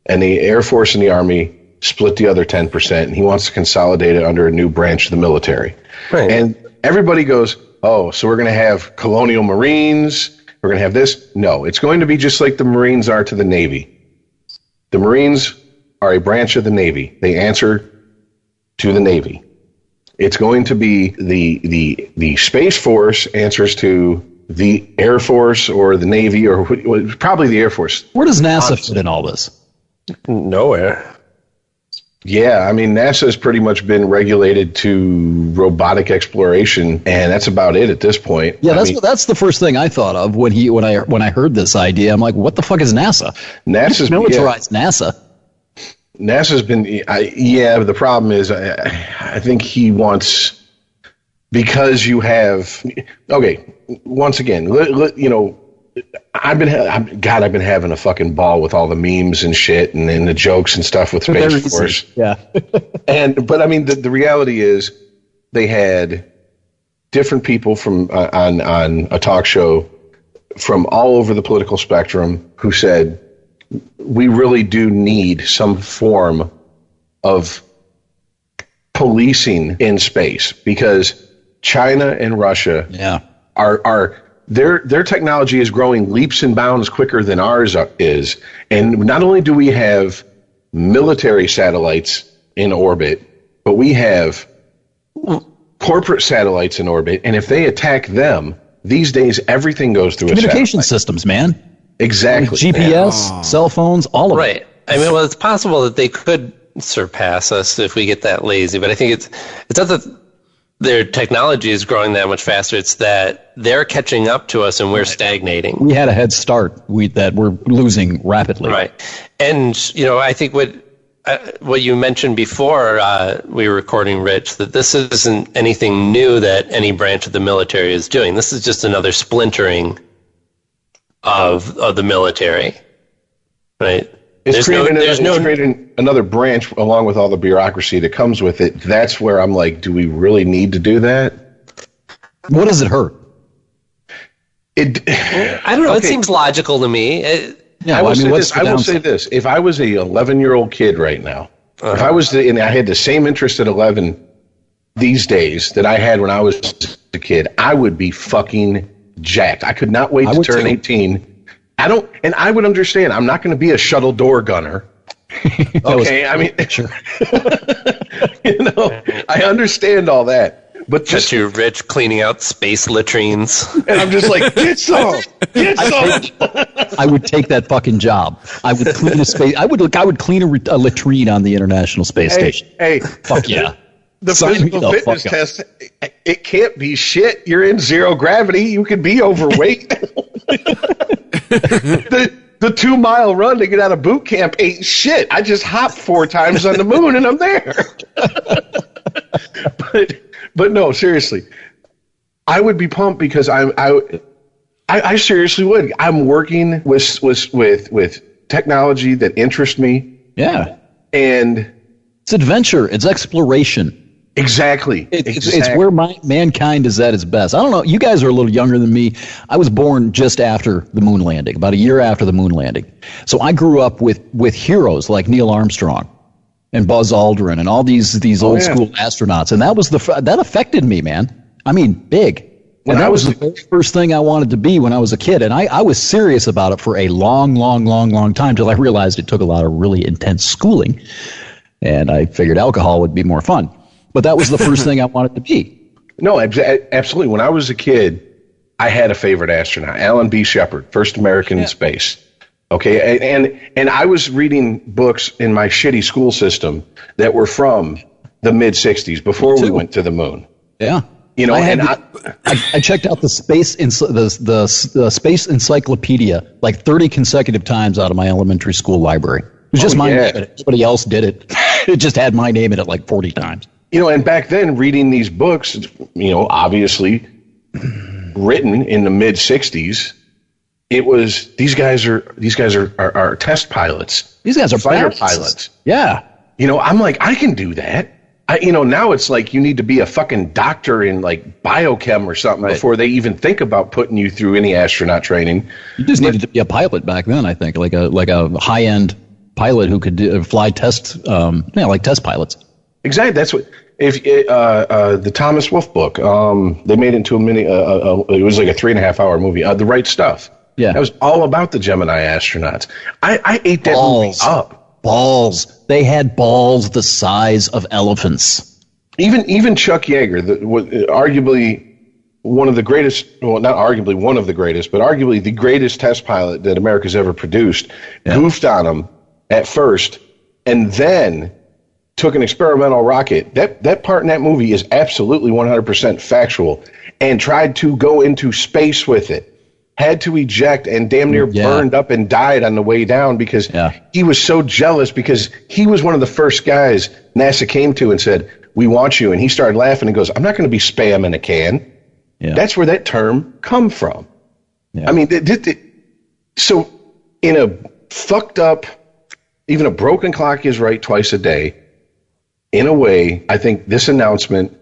and the Air Force and the Army split the other 10%, and he wants to consolidate it under a new branch of the military. Right. And everybody goes, oh, so we're going to have colonial Marines, we're going to have this. No, it's going to be just like the Marines are to the Navy. The Marines are a branch of the Navy. They answer to the Navy. It's going to be the Space Force answers to the Air Force or the Navy, or probably the Air Force. Where does NASA fit in all this? Nowhere. Yeah, I mean, NASA's pretty much been regulated to robotic exploration, and that's about it at this point. Yeah, that's the first thing I thought of when I heard this idea. I'm like, what the fuck is NASA? NASA's militarized NASA. NASA's been, but the problem is, I think he wants, because you have, okay, once again, I've been having a fucking ball with all the memes and shit and the jokes and stuff with Space Force. Yeah. But I mean, the reality is they had different people from on a talk show from all over the political spectrum who said, we really do need some form of policing in space, because China and Russia are their technology is growing leaps and bounds quicker than ours is. And not only do we have military satellites in orbit, but we have corporate satellites in orbit. And if they attack them, these days everything goes through communication systems, man. Exactly. GPS, cell phones, all of it. Right. I mean, well, it's possible that they could surpass us if we get that lazy, but I think it's not that their technology is growing that much faster. It's that they're catching up to us and we're stagnating. We had a head start that we're losing rapidly. Right. And, I think what you mentioned before we were recording, Rich, that this isn't anything new that any branch of the military is doing. This is just another splintering of the military, right? It's creating another branch along with all the bureaucracy that comes with it. That's where I'm like, do we really need to do that? What does it hurt? I don't know. Okay. It seems logical to me. I will say this. If I was a 11-year-old kid right now, if I was and I had the same interest at 11 these days that I had when I was a kid, I would be fucking jacked. I could not wait to turn 18. I would understand. I'm not going to be a shuttle door gunner. Okay, I mean, sure. I understand all that, but just you, Rich, cleaning out space latrines, and I'm just like, get some. I would take that fucking job. I would clean a space. I would clean a latrine on the International Space Station. Hey, fuck yeah. The physical fitness test, it can't be shit. You're in zero gravity. You can be overweight. The 2-mile run to get out of boot camp ain't shit. I just hopped 4 times on the moon and I'm there. But no, seriously, I would be pumped because I seriously would. I'm working with technology that interests me. Yeah, and it's adventure. It's exploration. Exactly. It's where mankind is at its best. I don't know. You guys are a little younger than me. I was born just after the moon landing, about a year after the moon landing. So I grew up with heroes like Neil Armstrong and Buzz Aldrin and all these old school astronauts, and that affected me, man. I mean, big. And that was the very first thing I wanted to be when I was a kid, and I was serious about it for a long time till I realized it took a lot of really intense schooling, and I figured alcohol would be more fun. But that was the first thing I wanted to be. No, absolutely. When I was a kid, I had a favorite astronaut, Alan B. Shepard, first American in space. Okay, and I was reading books in my shitty school system that were from the mid '60s before we went to the moon. Yeah, I checked out the space encyclopedia like 30 consecutive times out of my elementary school library. It was just my name in it. Nobody else did it. It just had my name in it like 40 times. And back then, reading these books, obviously written in the mid '60s, it was these guys are test pilots. These guys are fighter badasses. pilots. Yeah. I'm like, I can do that. Now it's like you need to be a fucking doctor in like biochem or something before they even think about putting you through any astronaut training. You just needed to be a pilot back then, I think, like a high-end pilot who could fly test, like test pilots. Exactly. That's what. If the Thomas Wolfe book, they made it into a mini. It was like a 3.5-hour movie. The Right Stuff. Yeah, that was all about the Gemini astronauts. I ate that movie up. Balls. They had balls the size of elephants. Even Chuck Yeager, arguably one of the greatest. Well, not arguably one of the greatest, but arguably the greatest test pilot that America's ever produced, goofed on him at first, and then took an experimental rocket. That part in that movie is absolutely 100% factual, and tried to go into space with it. Had to eject and damn near burned up and died on the way down because he was so jealous because he was one of the first guys NASA came to and said, "We want you." And he started laughing and goes, "I'm not going to be spam in a can." Yeah. That's where that term come from. Yeah. I mean, so in a fucked up, even a broken clock is right twice a day. In a way, I think this announcement,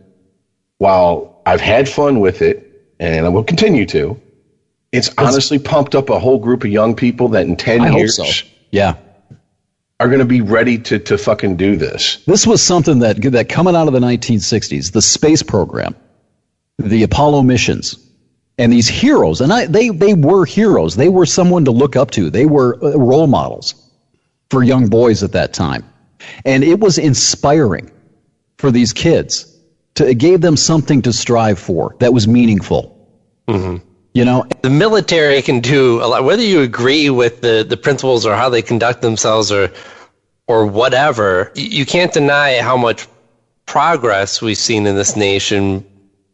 while I've had fun with it, and I will continue to, it's honestly pumped up a whole group of young people that in 10 years are going to be ready to fucking do this. This was something that coming out of the 1960s, the space program, the Apollo missions, and these heroes, and they were heroes. They were someone to look up to. They were role models for young boys at that time. And it was inspiring for these kids. It gave them something to strive for that was meaningful. Mm-hmm. The military can do a lot, whether you agree with the principles or how they conduct themselves or whatever. You can't deny how much progress we've seen in this nation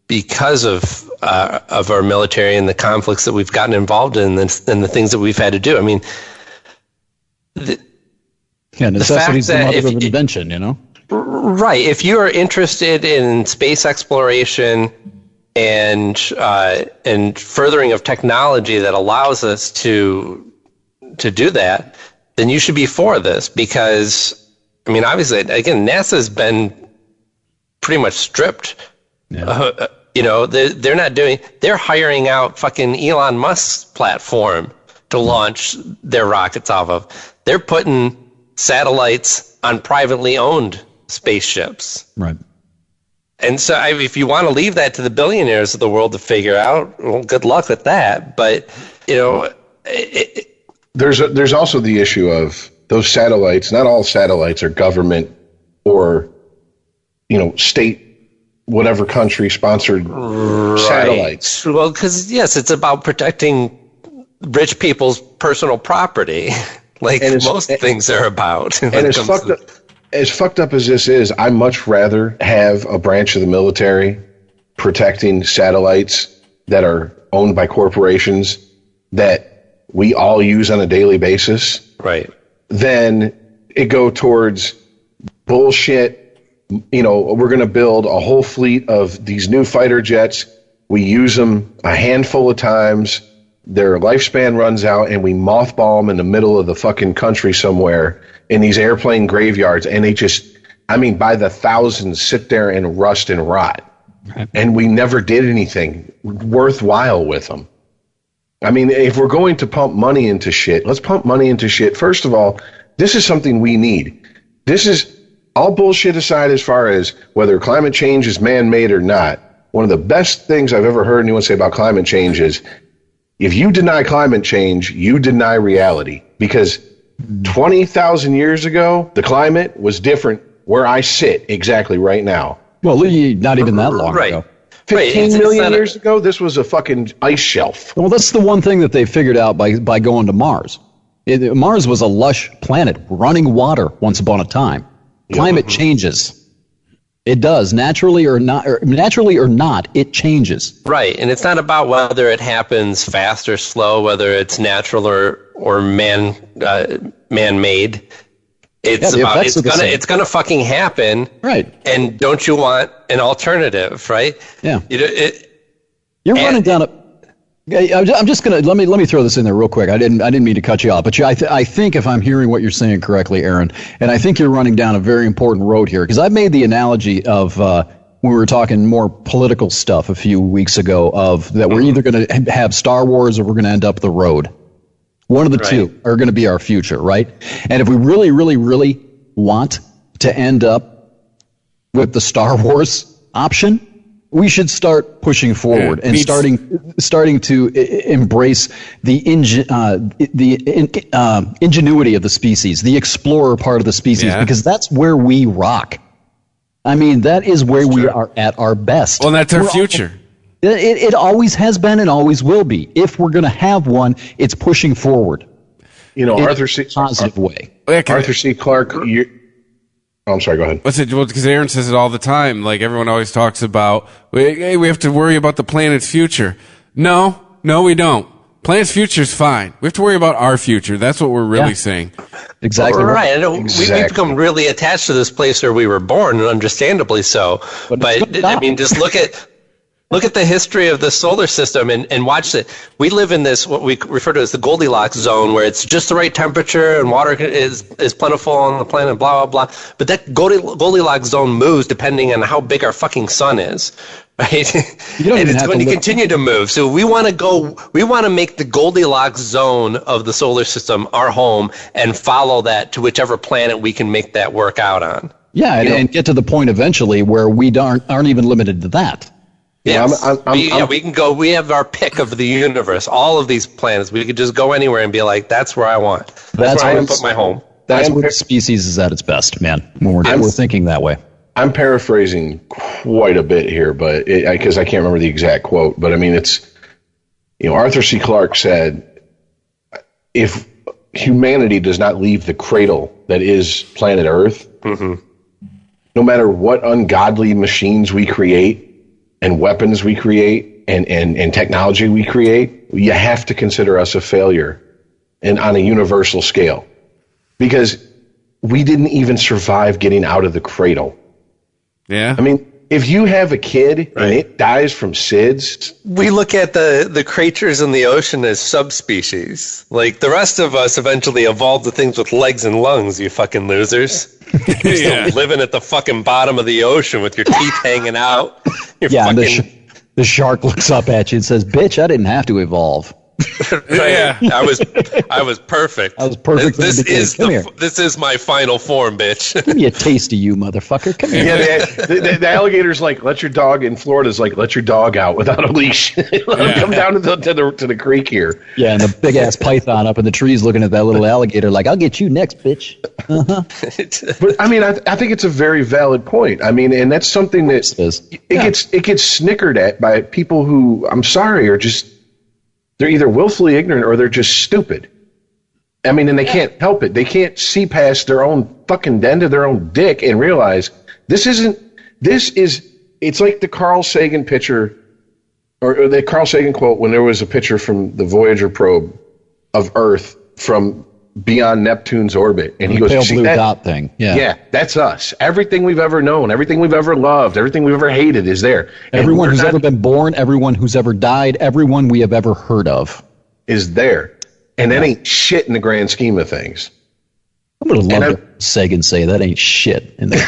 because of our military and the conflicts that we've gotten involved in and the things that we've had to do. I mean, necessity is the mother of invention, Right. If you are interested in space exploration and furthering of technology that allows us to do that, then you should be for this because, I mean, obviously, again, NASA's been pretty much stripped. Yeah. They're hiring out fucking Elon Musk's platform to launch their rockets off of. They're putting satellites on privately owned spaceships. Right. And so if you want to leave that to the billionaires of the world to figure out, well, good luck with that. But, there's also the issue of those satellites. Not all satellites are government or, state, whatever country sponsored satellites. Well, because, yes, it's about protecting rich people's personal property, like most things are about. And as fucked up as this is, I much rather have a branch of the military protecting satellites that are owned by corporations that we all use on a daily basis. Right. Than it go towards bullshit. We're going to build a whole fleet of these new fighter jets. We use them a handful of times. Their lifespan runs out, and we mothball them in the middle of the fucking country somewhere in these airplane graveyards, and they just, by the thousands sit there and rust and rot. Right. And we never did anything worthwhile with them. If we're going to pump money into shit, let's pump money into shit. First of all, this is something we need. This is, all bullshit aside as far as whether climate change is man-made or not, one of the best things I've ever heard anyone say about climate change is, if you deny climate change, you deny reality. Because 20,000 years ago, the climate was different where I sit exactly right now. Well, not even that long ago. 15 million years ago, this was a fucking ice shelf. Well, that's the one thing that they figured out by going to Mars. Mars was a lush planet, running water once upon a time. Climate changes. It does, naturally or not, it changes. Right, and it's not about whether it happens fast or slow, whether it's natural or man-made. It's gonna fucking happen. Right. And don't you want an alternative, right? Yeah. You're running down I'm just gonna let me throw this in there real quick. I didn't mean to cut you off, but I think if I'm hearing what you're saying correctly, Aaron, and I think you're running down a very important road here, because I made the analogy of when we were talking more political stuff a few weeks ago of that we're either going to have Star Wars or we're going to end up the road. One of the two are going to be our future, right? And if we really, really, really want to end up with the Star Wars option, we should start pushing forward and starting to embrace the ingenuity of the species, the explorer part of the species, because that's where we rock. I mean, that is where we are at our best. Well, that's our future. It always has been and always will be. If we're going to have one, it's pushing forward. You know, Arthur C. Positive way. Arthur C. Clarke. I'm sorry, go ahead. Well, because Aaron says it all the time. Like, everyone always talks about, hey, we have to worry about the planet's future. No, we don't. Planet's future is fine. We have to worry about our future. That's what we're really saying. Exactly. Right. I know we've become really attached to this place where we were born, and understandably so. But I mean, just look at the history of the solar system and watch it. We live in this, what we refer to as the Goldilocks zone, where it's just the right temperature and water is plentiful on the planet, blah, blah, blah. But that Goldilocks zone moves depending on how big our fucking sun is, right? And it's going to continue to move. So we want to make the Goldilocks zone of the solar system our home and follow that to whichever planet we can make that work out on. Yeah, and get to the point eventually where we aren't even limited to that. Yes. We can go. We have our pick of the universe. All of these planets, we could just go anywhere and be like, "That's where I want. That's where I want to put my home." That's where the species is at its best, man. When we're thinking that way. I'm paraphrasing quite a bit here, but because I can't remember the exact quote, but I mean it's, Arthur C. Clarke said, "If humanity does not leave the cradle that is planet Earth, no matter what ungodly machines we create." And weapons we create and technology we create, you have to consider us a failure and on a universal scale. Because we didn't even survive getting out of the cradle. Yeah. I mean, if you have a kid and it dies from SIDS. We look at the creatures in the ocean as subspecies. Like the rest of us eventually evolved to things with legs and lungs, you fucking losers. You're still living at the fucking bottom of the ocean with your teeth hanging out. And the shark looks up at you and says, "Bitch, I didn't have to evolve." Yeah, I was perfect. I was perfect. This is my final form, bitch. Give me a taste of you, motherfucker. Come here. Yeah, the alligator's like, let your dog in Florida's like, let your dog out without a leash. Let him come down to the creek here. Yeah, and the big ass python up in the trees looking at that little alligator like, "I'll get you next, bitch." But I mean, I think it's a very valid point. I mean, and that's something that it gets snickered at by people who, I'm sorry, are just. They're either willfully ignorant or they're just stupid. I mean, and they can't help it. They can't see past their own fucking dent of their own dick and realize it's like the Carl Sagan picture or the Carl Sagan quote when there was a picture from the Voyager probe of Earth from beyond Neptune's orbit. And he goes, pale blue dot thing. Yeah, that's us. Everything we've ever known, everything we've ever loved, everything we've ever hated is there. Everyone who's ever been born, everyone who's ever died, everyone we have ever heard of is there. And that ain't shit in the grand scheme of things. I'm going to love Sagan say that ain't shit in there.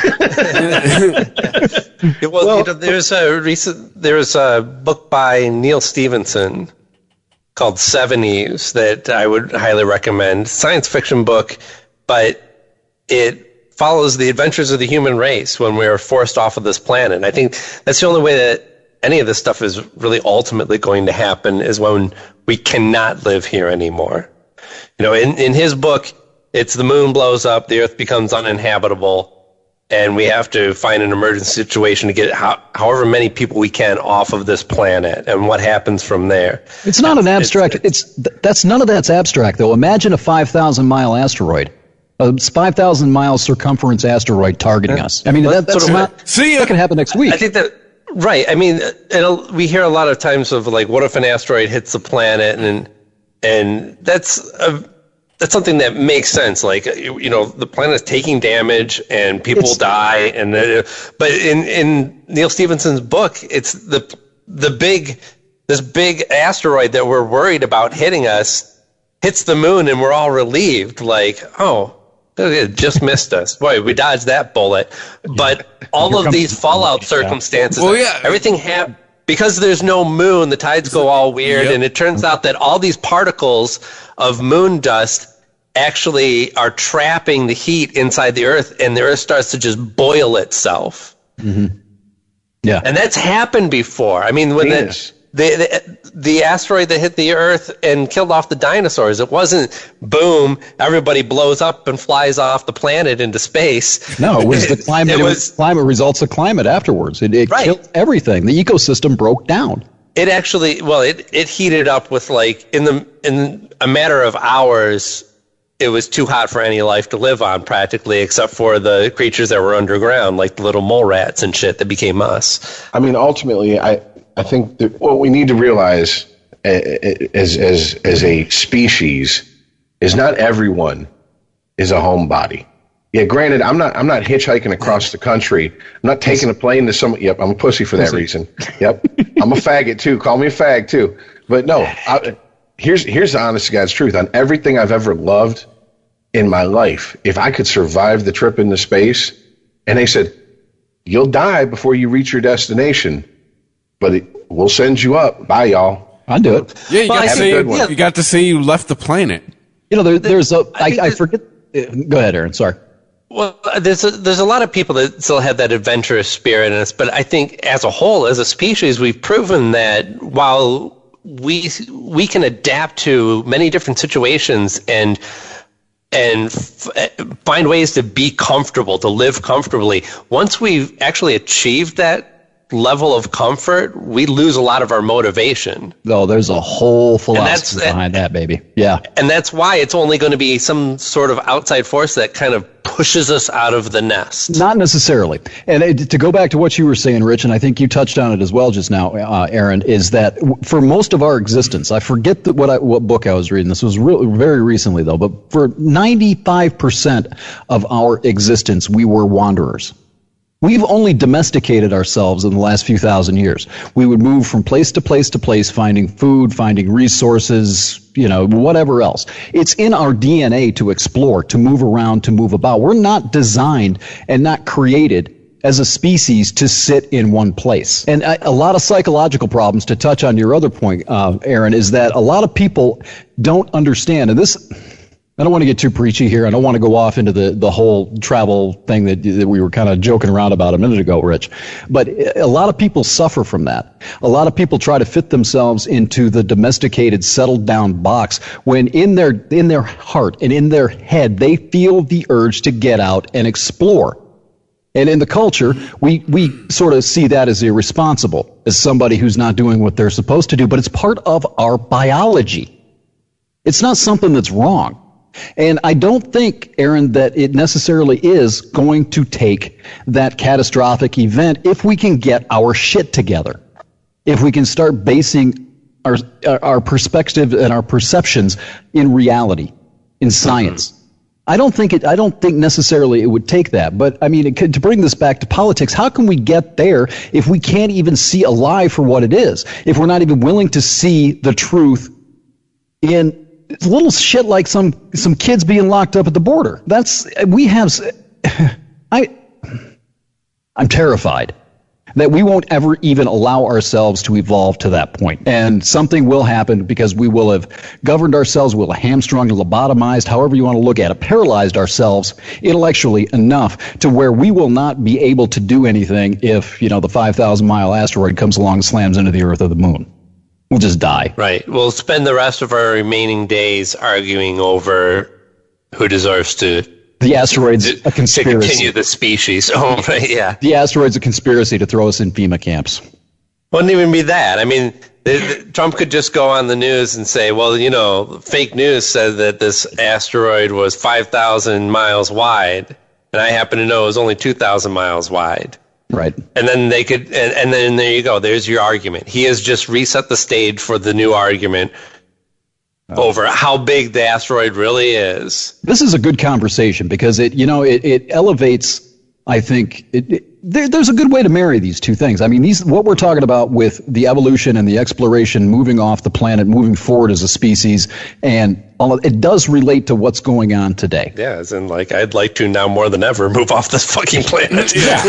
There's a book by Neil Stephenson called 7 Eves that I would highly recommend. Science fiction book, but it follows the adventures of the human race when we are forced off of this planet. And I think that's the only way that any of this stuff is really ultimately going to happen is when we cannot live here anymore. In his book, it's the moon blows up, the earth becomes uninhabitable, and we have to find an emergency situation to get however many people we can off of this planet, and what happens from there. It's not an abstract. That's none of that's abstract though. Imagine a 5,000-mile asteroid, a 5,000 mile circumference asteroid targeting us. I mean, that's not. That can happen next week. I think that. Right. I mean, we hear a lot of times of like, what if an asteroid hits the planet, and that's something that makes sense. Like, the planet is taking damage and people die. But in Neil Stephenson's book, it's the big this big asteroid that we're worried about hitting us hits the moon, and we're all relieved, like, oh, it just missed us. Boy, we dodged that bullet. But all of these fallout circumstances, everything happened. Because there's no moon, the tides go all weird, and it turns out that all these particles of moon dust actually are trapping the heat inside the Earth, and the Earth starts to just boil itself. Mm-hmm. Yeah. And that's happened before. I mean, when the asteroid that hit the Earth and killed off the dinosaurs, it wasn't, boom, everybody blows up and flies off the planet into space. No, it was the climate. It was climate results of climate afterwards. It killed everything. The ecosystem broke down. It actually, it heated up with, like, in a matter of hours, it was too hot for any life to live on, practically, except for the creatures that were underground, like the little mole rats and shit that became us. I mean, ultimately, I think that what we need to realize as a species is not everyone is a homebody. Yeah, granted, I'm not hitchhiking across the country. I'm not taking a plane to some. Yep, I'm a pussy for that reason. Yep, I'm a faggot too. Call me a fag too. But no, here's the honest to God's truth. On everything I've ever loved in my life, if I could survive the trip into space, and they said, you'll die before you reach your destination, but we'll send you up. Bye, y'all. I'll do it. Yeah, you got to say you left the planet. You know, there's I forget. Go ahead, Aaron. Sorry. Well, there's a lot of people that still have that adventurous spirit in us, but I think as a whole, as a species, we've proven that while we can adapt to many different situations and find ways to be comfortable, to live comfortably, once we've actually achieved that level of comfort, we lose a lot of our motivation. Oh, there's a whole philosophy behind that, baby. Yeah. And that's why it's only going to be some sort of outside force that kind of pushes us out of the nest. Not necessarily. And to go back to what you were saying, Rich, and I think you touched on it as well just now, Aaron, is that for most of our existence, I forget what book I was reading. This was very recently, though, but for 95% of our existence, we were wanderers. We've only domesticated ourselves in the last few thousand years. We would move from place to place to place, finding food, finding resources, whatever else. It's in our DNA to explore, to move around, to move about. We're not designed and not created as a species to sit in one place. And a lot of psychological problems, to touch on your other point, Aaron, is that a lot of people don't understand, and this, I don't want to get too preachy here. I don't want to go off into the whole travel thing that we were kind of joking around about a minute ago, Rich. But a lot of people suffer from that. A lot of people try to fit themselves into the domesticated, settled down box when in their heart and in their head, they feel the urge to get out and explore. And in the culture, we sort of see that as irresponsible, as somebody who's not doing what they're supposed to do. But it's part of our biology. It's not something that's wrong. And I don't think, Aaron, that it necessarily is going to take that catastrophic event if we can get our shit together. If we can start basing our perspective and our perceptions in reality, in science. I don't think necessarily it would take that. But I mean, to bring this back to politics, how can we get there if we can't even see a lie for what it is? If we're not even willing to see the truth in little shit like some kids being locked up at the border. I'm terrified that we won't ever even allow ourselves to evolve to that point. And something will happen because we will have governed ourselves, we'll have hamstrung, lobotomized, however you want to look at it, paralyzed ourselves intellectually enough to where we will not be able to do anything if, the 5,000-mile asteroid comes along and slams into the Earth or the moon. We'll just die. Right. We'll spend the rest of our remaining days arguing over who deserves to... The asteroid's a conspiracy. To continue the species. Oh, right, yeah. The asteroid's a conspiracy to throw us in FEMA camps. Wouldn't even be that. I mean, Trump could just go on the news and say, well, fake news said that this asteroid was 5,000 miles wide, and I happen to know it was only 2,000 miles wide. Right. And then they could, and then there you go. There's your argument. He has just reset the stage for the new argument over how big the asteroid really is. This is a good conversation because it elevates, I think, there's a good way to marry these two things. I mean, what we're talking about with the evolution and the exploration, moving off the planet, moving forward as a species, and all of, it does relate to what's going on today. Yeah, as in, like, I'd like to now more than ever move off this fucking planet. Yeah,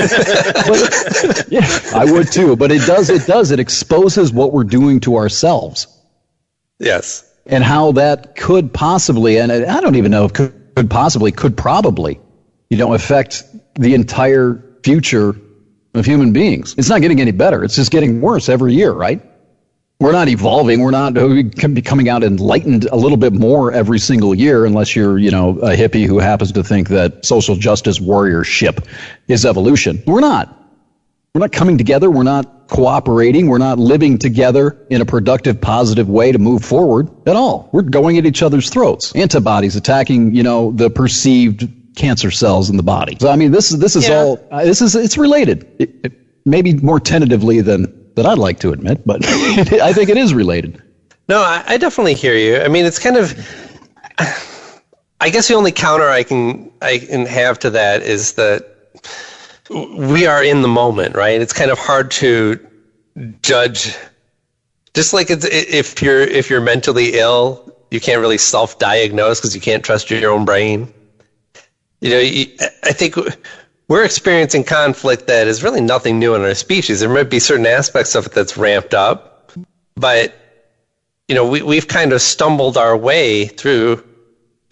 I would too. But it exposes what we're doing to ourselves. Yes. And how that could possibly, and I don't even know if could probably, affect the entire future of human beings. It's not getting any better. It's just getting worse every year, right? We're not evolving. We can be coming out enlightened a little bit more every single year, unless you're, a hippie who happens to think that social justice warriorship is evolution. We're not. We're not coming together. We're not cooperating. We're not living together in a productive, positive way to move forward at all. We're going at each other's throats. Antibodies attacking, the perceived cancer cells in the body. So I mean, this is all. It's related. Maybe more tentatively than I'd like to admit, but I think it is related. No, I definitely hear you. I mean, it's kind of. I guess the only counter I can have to that is that we are in the moment, right? It's kind of hard to judge. Just like if you're mentally ill, you can't really self-diagnose because you can't trust your own brain. I think we're experiencing conflict that is really nothing new in our species. There might be certain aspects of it that's ramped up, but we've kind of stumbled our way through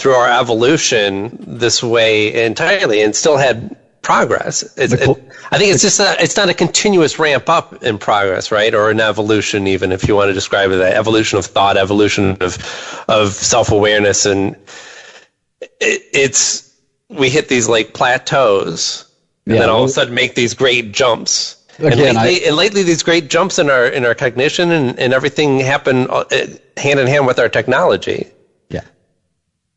our evolution this way entirely, and still had progress. I think it's just it's not a continuous ramp up in progress, right? Or an evolution, even if you want to describe it, that evolution of thought, evolution of self-awareness, and we hit these like plateaus, and then all of a sudden make these great jumps. Again, and lately these great jumps in our cognition and everything happen hand in hand with our technology. Yeah,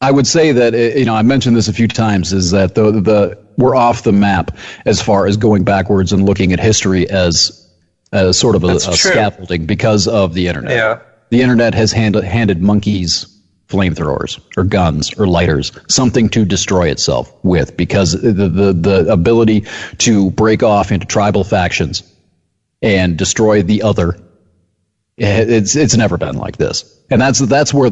I would say that I mentioned this a few times, is that we're off the map as far as going backwards and looking at history as sort of a scaffolding because of the internet. Yeah, the internet has handed monkeys flamethrowers or guns or lighters, something to destroy itself with, because the ability to break off into tribal factions and destroy the other, it's never been like this. And that's where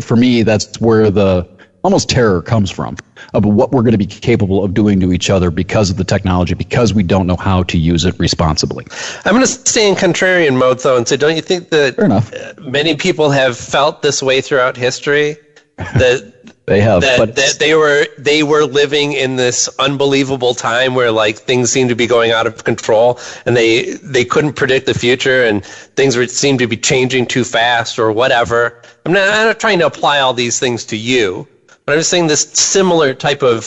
for me, that's where the almost terror comes from, of what we're going to be capable of doing to each other because of the technology, because we don't know how to use it responsibly. I'm going to stay in contrarian mode, though, and say, don't you think that many people have felt this way throughout history? That they have, that they were living in this unbelievable time where like things seemed to be going out of control, and they couldn't predict the future, and things seemed to be changing too fast or whatever. I'm not trying to apply all these things to you, but I'm just saying this similar type of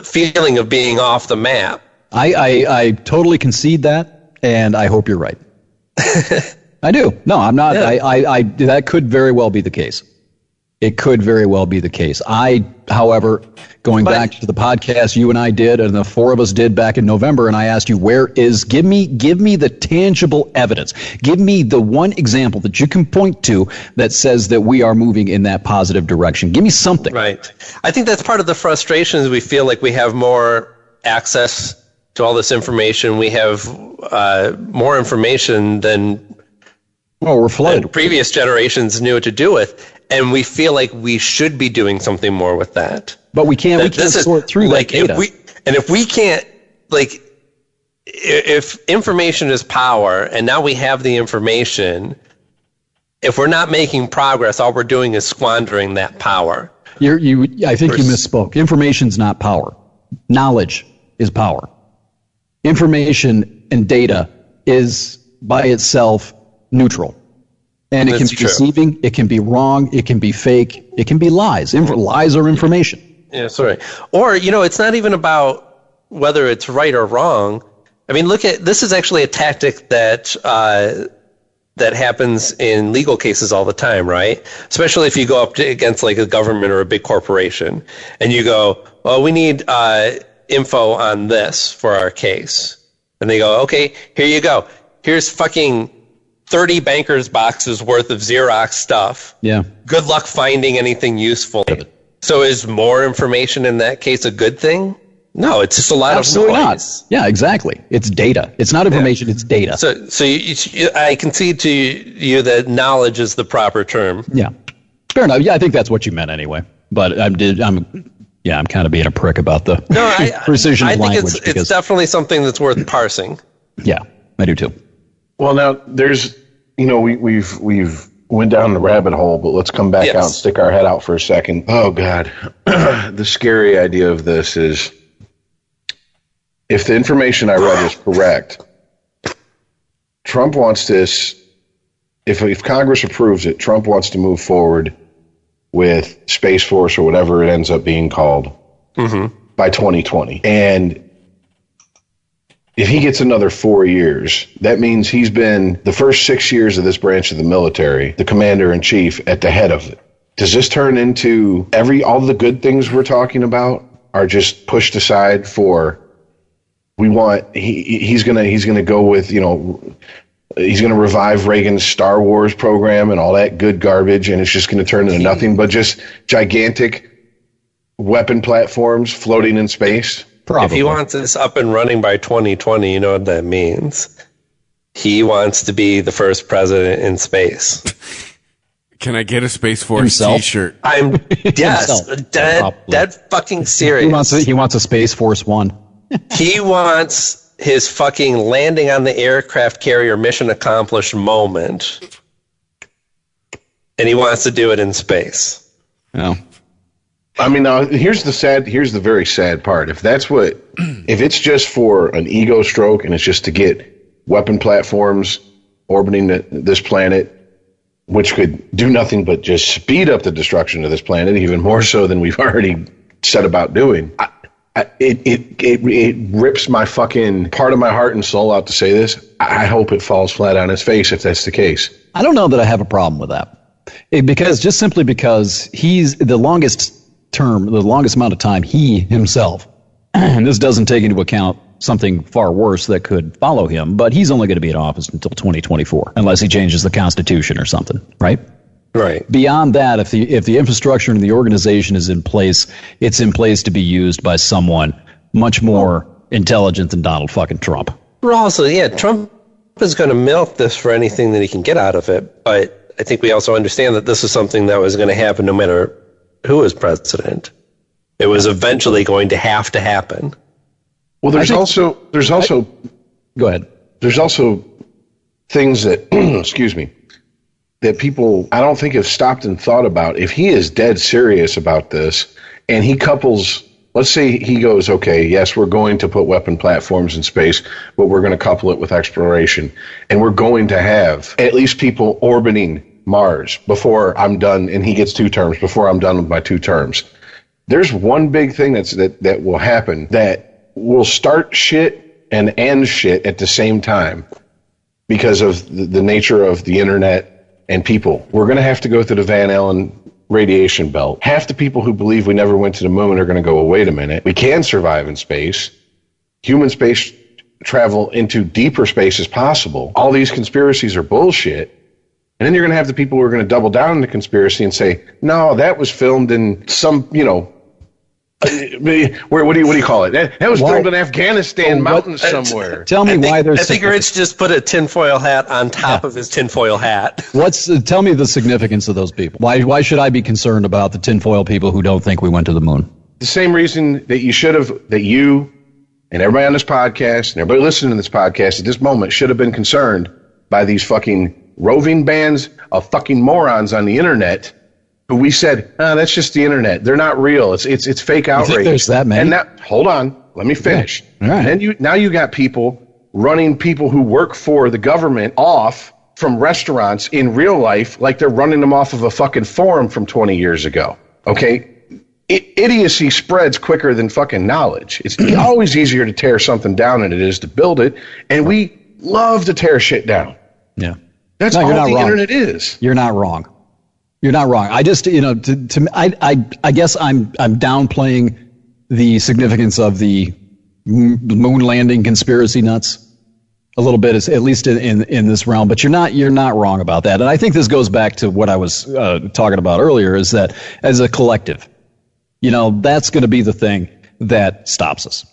feeling of being off the map. I totally concede that, and I hope you're right. I do. No, I'm not. Yeah. That could very well be the case. It could very well be the case. However, going back to the podcast you and I did, and the four of us did back in November, and I asked you, give me the tangible evidence. Give me the one example that you can point to that says that we are moving in that positive direction. Give me something. Right. I think that's part of the frustration, is we feel like we have more access to all this information. We have more information than we're flooded. Previous generations knew what to do with. And we feel like we should be doing something more with that. But we can't. We can't sort through that data. If we can't, if information is power, and now we have the information, if we're not making progress, all we're doing is squandering that power. I think you misspoke. Information's not power. Knowledge is power. Information and data is by itself neutral. And it can be deceiving, it can be wrong, it can be fake, it can be lies. Lies are information. Yeah, sorry. Or, it's not even about whether it's right or wrong. I mean, this is actually a tactic that happens in legal cases all the time, right? Especially if you go up against like a government or a big corporation, and you go, well, we need info on this for our case. And they go, okay, here you go. Here's fucking 30 bankers' boxes worth of Xerox stuff. Yeah. Good luck finding anything useful. So is more information in that case a good thing? No, it's just a lot Absolutely of noise. not. Yeah, exactly. It's data. It's not information. It's data. So I concede to you that knowledge is the proper term. Yeah, fair enough. Yeah, I think that's what you meant anyway. But I'm kind of being a prick about the precision of language. I think it's definitely something that's worth parsing. Yeah, I do too. Well, now there's, we've went down the rabbit hole, but let's come back out and stick our head out for a second. Oh God, the scary idea of this is, if the information I read is correct, Trump wants this. If Congress approves it, Trump wants to move forward with Space Force or whatever it ends up being called by 2020. And if he gets another 4 years, that means he's been the first 6 years of this branch of the military, the commander in chief at the head of it. Does this turn into all the good things we're talking about are just pushed aside for, he's gonna go with, he's going to revive Reagan's Star Wars program and all that good garbage, and it's just going to turn into nothing but just gigantic weapon platforms floating in space? Probably. If he wants this up and running by 2020, you know what that means. He wants to be the first president in space. Can I get a Space Force t-shirt? I'm dead fucking serious. He wants a Space Force One. He wants his fucking landing on the aircraft carrier mission accomplished moment. And he wants to do it in space. Yeah. I mean, now here's the very sad part. If it's just for an ego stroke and it's just to get weapon platforms orbiting this planet, which could do nothing but just speed up the destruction of this planet, even more so than we've already set about doing. It rips my fucking part of my heart and soul out to say this. I hope it falls flat on its face if that's the case. I don't know that I have a problem with that, because he's the longest amount of time he himself, and this doesn't take into account something far worse that could follow him, but he's only going to be in office until 2024 unless he changes the Constitution or something, right? Right. Beyond that, if the infrastructure and the organization is in place, it's in place to be used by someone much more intelligent than Donald fucking Trump. Well, also, Trump is going to milk this for anything that he can get out of it. But I think we also understand that this is something that was going to happen no matter who is president. It was eventually going to have to happen. Well, there's also go ahead. There's also things that excuse me, that people I don't think have stopped and thought about. If he is dead serious about this and he couples, let's say he goes, okay, yes, we're going to put weapon platforms in space, but we're going to couple it with exploration, and we're going to have at least people orbiting Mars before I'm done, and he gets 2 terms before I'm done with my 2 terms. There's one big thing that will happen that will start shit and end shit at the same time because of the nature of the internet and people. We're going to have to go through the Van Allen radiation belt. Half the people who believe we never went to the moon are going to go, well, wait a minute, we can survive in space. Human space travel into deeper space is possible. All these conspiracies are bullshit. And then you're going to have the people who are going to double down on the conspiracy and say, no, that was filmed in some, what do you call it? That was filmed in Afghanistan mountains somewhere. Tell me why there's. I think Rich just put a tinfoil hat on top of his tinfoil hat. Tell me the significance of those people. Why should I be concerned about the tinfoil people who don't think we went to the moon? The same reason that you and everybody on this podcast and everybody listening to this podcast at this moment should have been concerned by these fucking roving bands of fucking morons on the internet who we said, that's just the internet. They're not real. It's fake outrage. You think there's that many? And now, hold on, let me finish. Yeah. All right. And then you got people running people who work for the government off from restaurants in real life like they're running them off of a fucking forum from 20 years ago. Okay? Idiocy spreads quicker than fucking knowledge. It's always easier to tear something down than it is to build it, and we love to tear shit down. Yeah. That's all the internet is. You're not wrong. You're not wrong. I just, I guess I'm downplaying the significance of the moon landing conspiracy nuts a little bit, at least in this realm. But you're not wrong about that. And I think this goes back to what I was talking about earlier, is that as a collective, that's going to be the thing that stops us.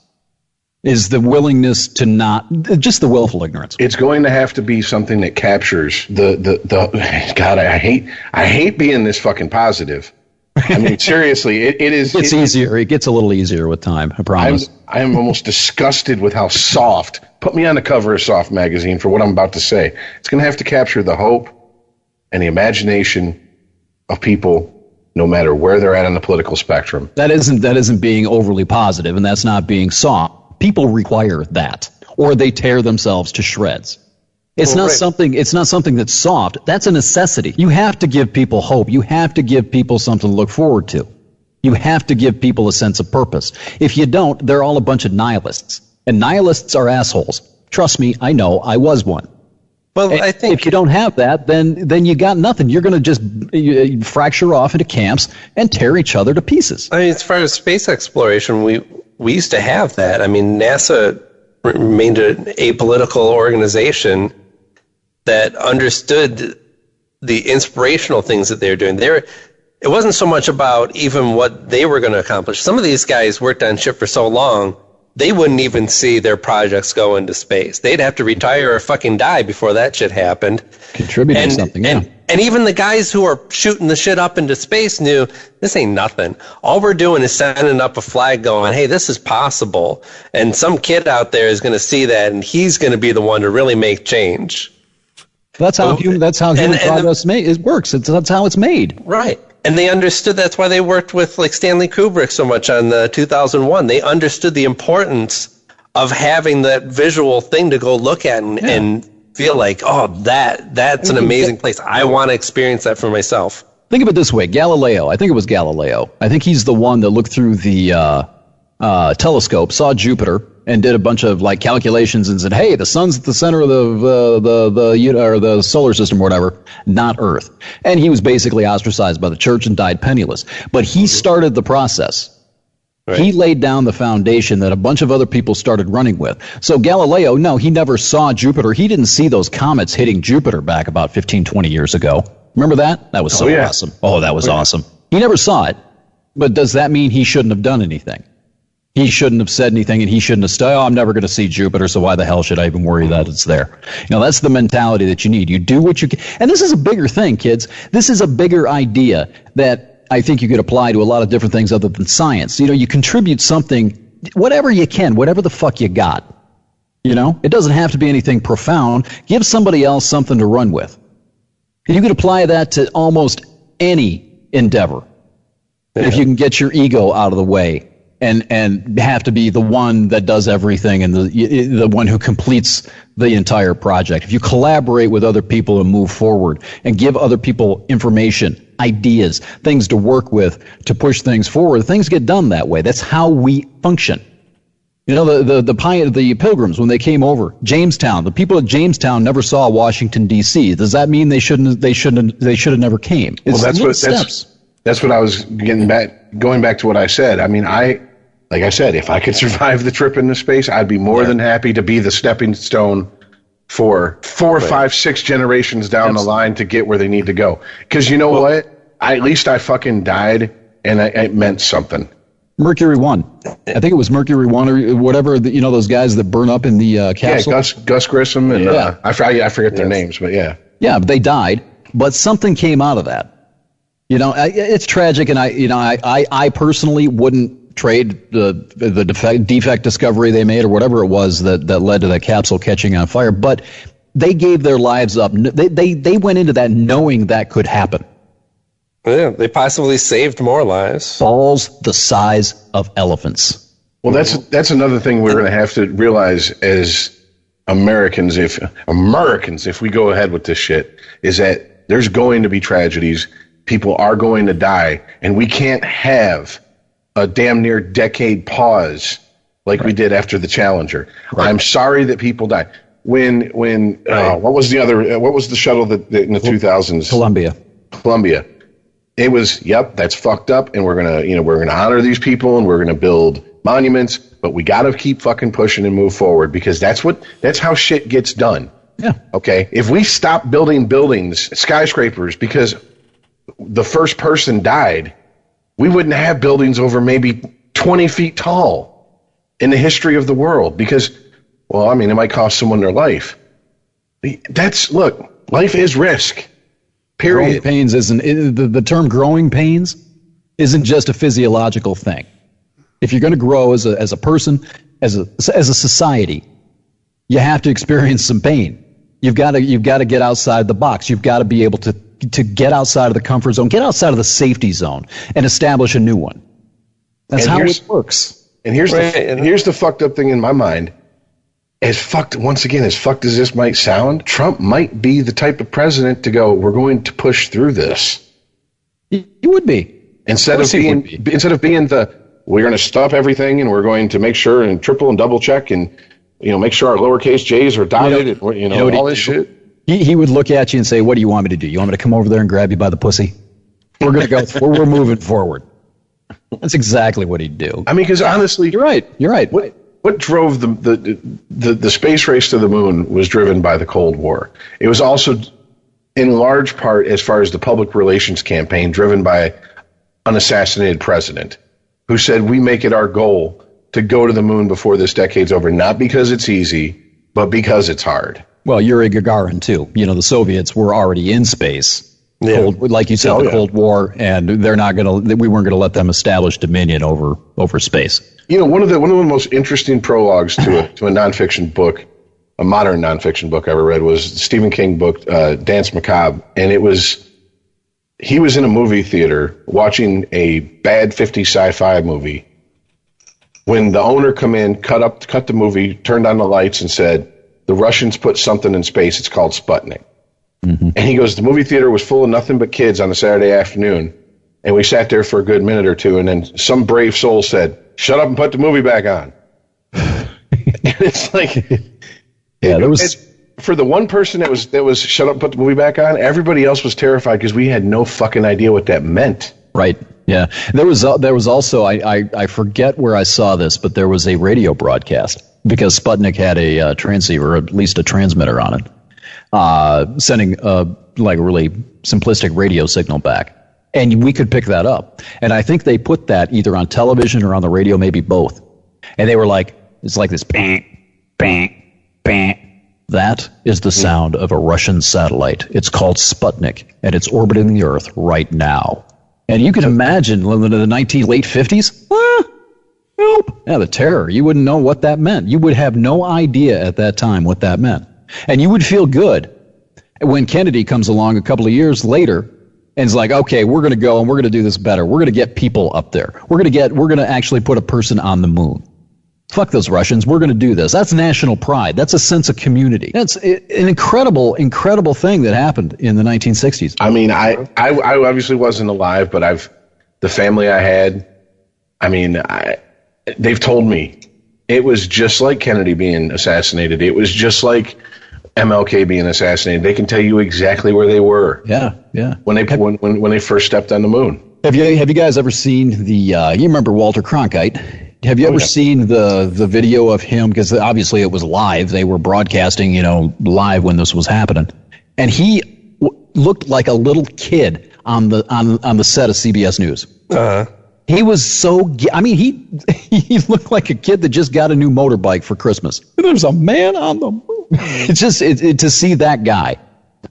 is the willingness to not, just the willful ignorance. It's going to have to be something that captures the God, I hate being this fucking positive. I mean, seriously, it is. It's easier. It gets a little easier with time, I promise. I'm almost disgusted with how soft. Put me on the cover of Soft magazine for what I'm about to say. It's going to have to capture the hope and the imagination of people, no matter where they're at on the political spectrum. That isn't being overly positive, and that's not being soft. People require that, or they tear themselves to shreds. It's not something that's soft. That's a necessity. You have to give people hope. You have to give people something to look forward to. You have to give people a sense of purpose. If you don't, they're all a bunch of nihilists. And nihilists are assholes. Trust me, I know. I was one. Well, I think if you don't have that, then you got nothing. You're going to just fracture off into camps and tear each other to pieces. I mean, as far as space exploration, we used to have that. I mean, NASA remained an apolitical organization that understood the inspirational things that they were doing. It wasn't so much about even what they were going to accomplish. Some of these guys worked on ship for so long, they wouldn't even see their projects go into space. They'd have to retire or fucking die before that shit happened. Contributing something, yeah. And even the guys who are shooting the shit up into space knew this ain't nothing. All we're doing is sending up a flag going, hey, this is possible. And some kid out there is going to see that, and he's going to be the one to really make change. That's how human progress works. That's how it's made. Right. And they understood that's why they worked with like Stanley Kubrick so much on the 2001. They understood the importance of having that visual thing to go look at and feel like, oh, that's an amazing place. I want to experience that for myself. Think of it this way. Galileo, I think it was Galileo. I think he's the one that looked through the telescope, saw Jupiter, and did a bunch of like calculations and said, hey, the sun's at the center of the solar system or whatever, not Earth. And he was basically ostracized by the church and died penniless. But he started the process. Right. He laid down the foundation that a bunch of other people started running with. So Galileo, no, he never saw Jupiter. He didn't see those comets hitting Jupiter back about 15, 20 years ago. Remember that? That was so awesome. Oh, that was awesome. He never saw it. But does that mean he shouldn't have done anything? He shouldn't have said anything, and he shouldn't have said, I'm never going to see Jupiter, so why the hell should I even worry that it's there? That's the mentality that you need. You do what you can. And this is a bigger thing, kids. This is a bigger idea that I think you could apply to a lot of different things other than science. You contribute something, whatever you can, whatever the fuck you got. It doesn't have to be anything profound. Give somebody else something to run with. And you could apply that to almost any endeavor. Yeah. If you can get your ego out of the way. And have to be the one that does everything and the one who completes the entire project. If you collaborate with other people and move forward and give other people information, ideas, things to work with to push things forward, things get done that way. That's how we function. The Pilgrims, when they came over, Jamestown, the people at Jamestown never saw Washington D.C. Does that mean they should have never came? Well, that's what I was going back to what I said. I mean, like I said, if I could survive the trip into space, I'd be more than happy to be the stepping stone for 4, 5, 6 generations down the line to get where they need to go. Because what? At least I fucking died, and it meant something. Mercury 1. I think it was Mercury 1 or whatever, those guys that burn up in the capsule. Yeah, Gus Grissom, and I forget their names, but yeah. Yeah, but they died, but something came out of that. It's tragic, and I personally wouldn't trade the defect discovery they made or whatever it was that led to that capsule catching on fire. But they gave their lives up. They went into that knowing that could happen. Yeah, they possibly saved more lives. Balls the size of elephants. Well, that's another thing we're going to have to realize as Americans, if we go ahead with this shit, is that there's going to be tragedies. People are going to die, and we can't have a damn near decade pause like we did after the Challenger. Right. I'm sorry that people died. When what was the shuttle that in the 2000s? Columbia. It was, that's fucked up, and we're gonna honor these people, and we're gonna build monuments, but we gotta keep fucking pushing and move forward, because that's how shit gets done. Yeah. Okay. If we stop building buildings, skyscrapers, because the first person died, we wouldn't have buildings over maybe 20 feet tall. in the history of the world because, well, I mean, it might cost someone their life. Life is risk. Period. Growing pains the term growing pains isn't just a physiological thing. If you're going to grow as a person, as a society, you have to experience some pain. You've got to get outside the box. You've got to be able to get outside of the comfort zone, get outside of the safety zone, and establish a new one. That's how it works. And here's the fucked up thing in my mind. As fucked as this might sound, Trump might be the type of president to go, we're going to push through this. He would be. Instead of being we're going to stop everything and we're going to make sure and triple and double check and, make sure our lowercase J's are dotted and, all this shit. He would look at you and say, what do you want me to do? You want me to come over there and grab you by the pussy? We're going to go, we're moving forward. That's exactly what he'd do. I mean, because honestly, you're right. What drove the space race to the moon was driven by the Cold War. It was also, in large part, as far as the public relations campaign, driven by an assassinated president who said, we make it our goal to go to the moon before this decade's over, not because it's easy, but because it's hard. Well, Yuri Gagarin, too. The Soviets were already in space. Yeah. Like you said, Cold War, and we weren't going to let them establish dominion over space. One of the most interesting prologues to a nonfiction book, a modern nonfiction book I ever read, was the Stephen King book, Danse Macabre, and he was in a movie theater watching a bad 50s sci-fi movie when the owner come in, cut the movie, turned on the lights, and said, the Russians put something in space, it's called Sputnik. Mm-hmm. And he goes, the movie theater was full of nothing but kids on a Saturday afternoon, and we sat there for a good minute or two, and then some brave soul said, shut up and put the movie back on. And it's like, there was for the one person that was shut up and put the movie back on, everybody else was terrified because we had no fucking idea what that meant. Right. Yeah. There was also, I forget where I saw this, but there was a radio broadcast because Sputnik had a transceiver, or at least a transmitter on it, sending a really simplistic radio signal back. And we could pick that up. And I think they put that either on television or on the radio, maybe both. And they were like, it's like this bang, bang, bang. That is the sound of a Russian satellite. It's called Sputnik, and it's orbiting the Earth right now. And you can imagine in the late 50s, nope. Yeah, the terror. You wouldn't know what that meant. You would have no idea at that time what that meant. And you would feel good when Kennedy comes along a couple of years later and is like, okay, we're going to go and we're going to do this better. We're going to get people up there. We're going to actually put a person on the moon. Fuck those Russians. We're going to do this. That's national pride. That's a sense of community. That's an incredible, incredible thing that happened in the 1960s. I mean, I obviously wasn't alive, but the family I had, they've told me it was just like Kennedy being assassinated. It was just like MLK being assassinated. They can tell you exactly where they were. Yeah. When they first stepped on the moon. Have you guys ever seen you remember Walter Cronkite? Have you ever seen the video of him? Because obviously it was live. They were broadcasting, live when this was happening. And he looked like a little kid on the set of CBS News. Uh-huh. He was he looked like a kid that just got a new motorbike for Christmas. And there's a man on the moon. It's just to see that guy,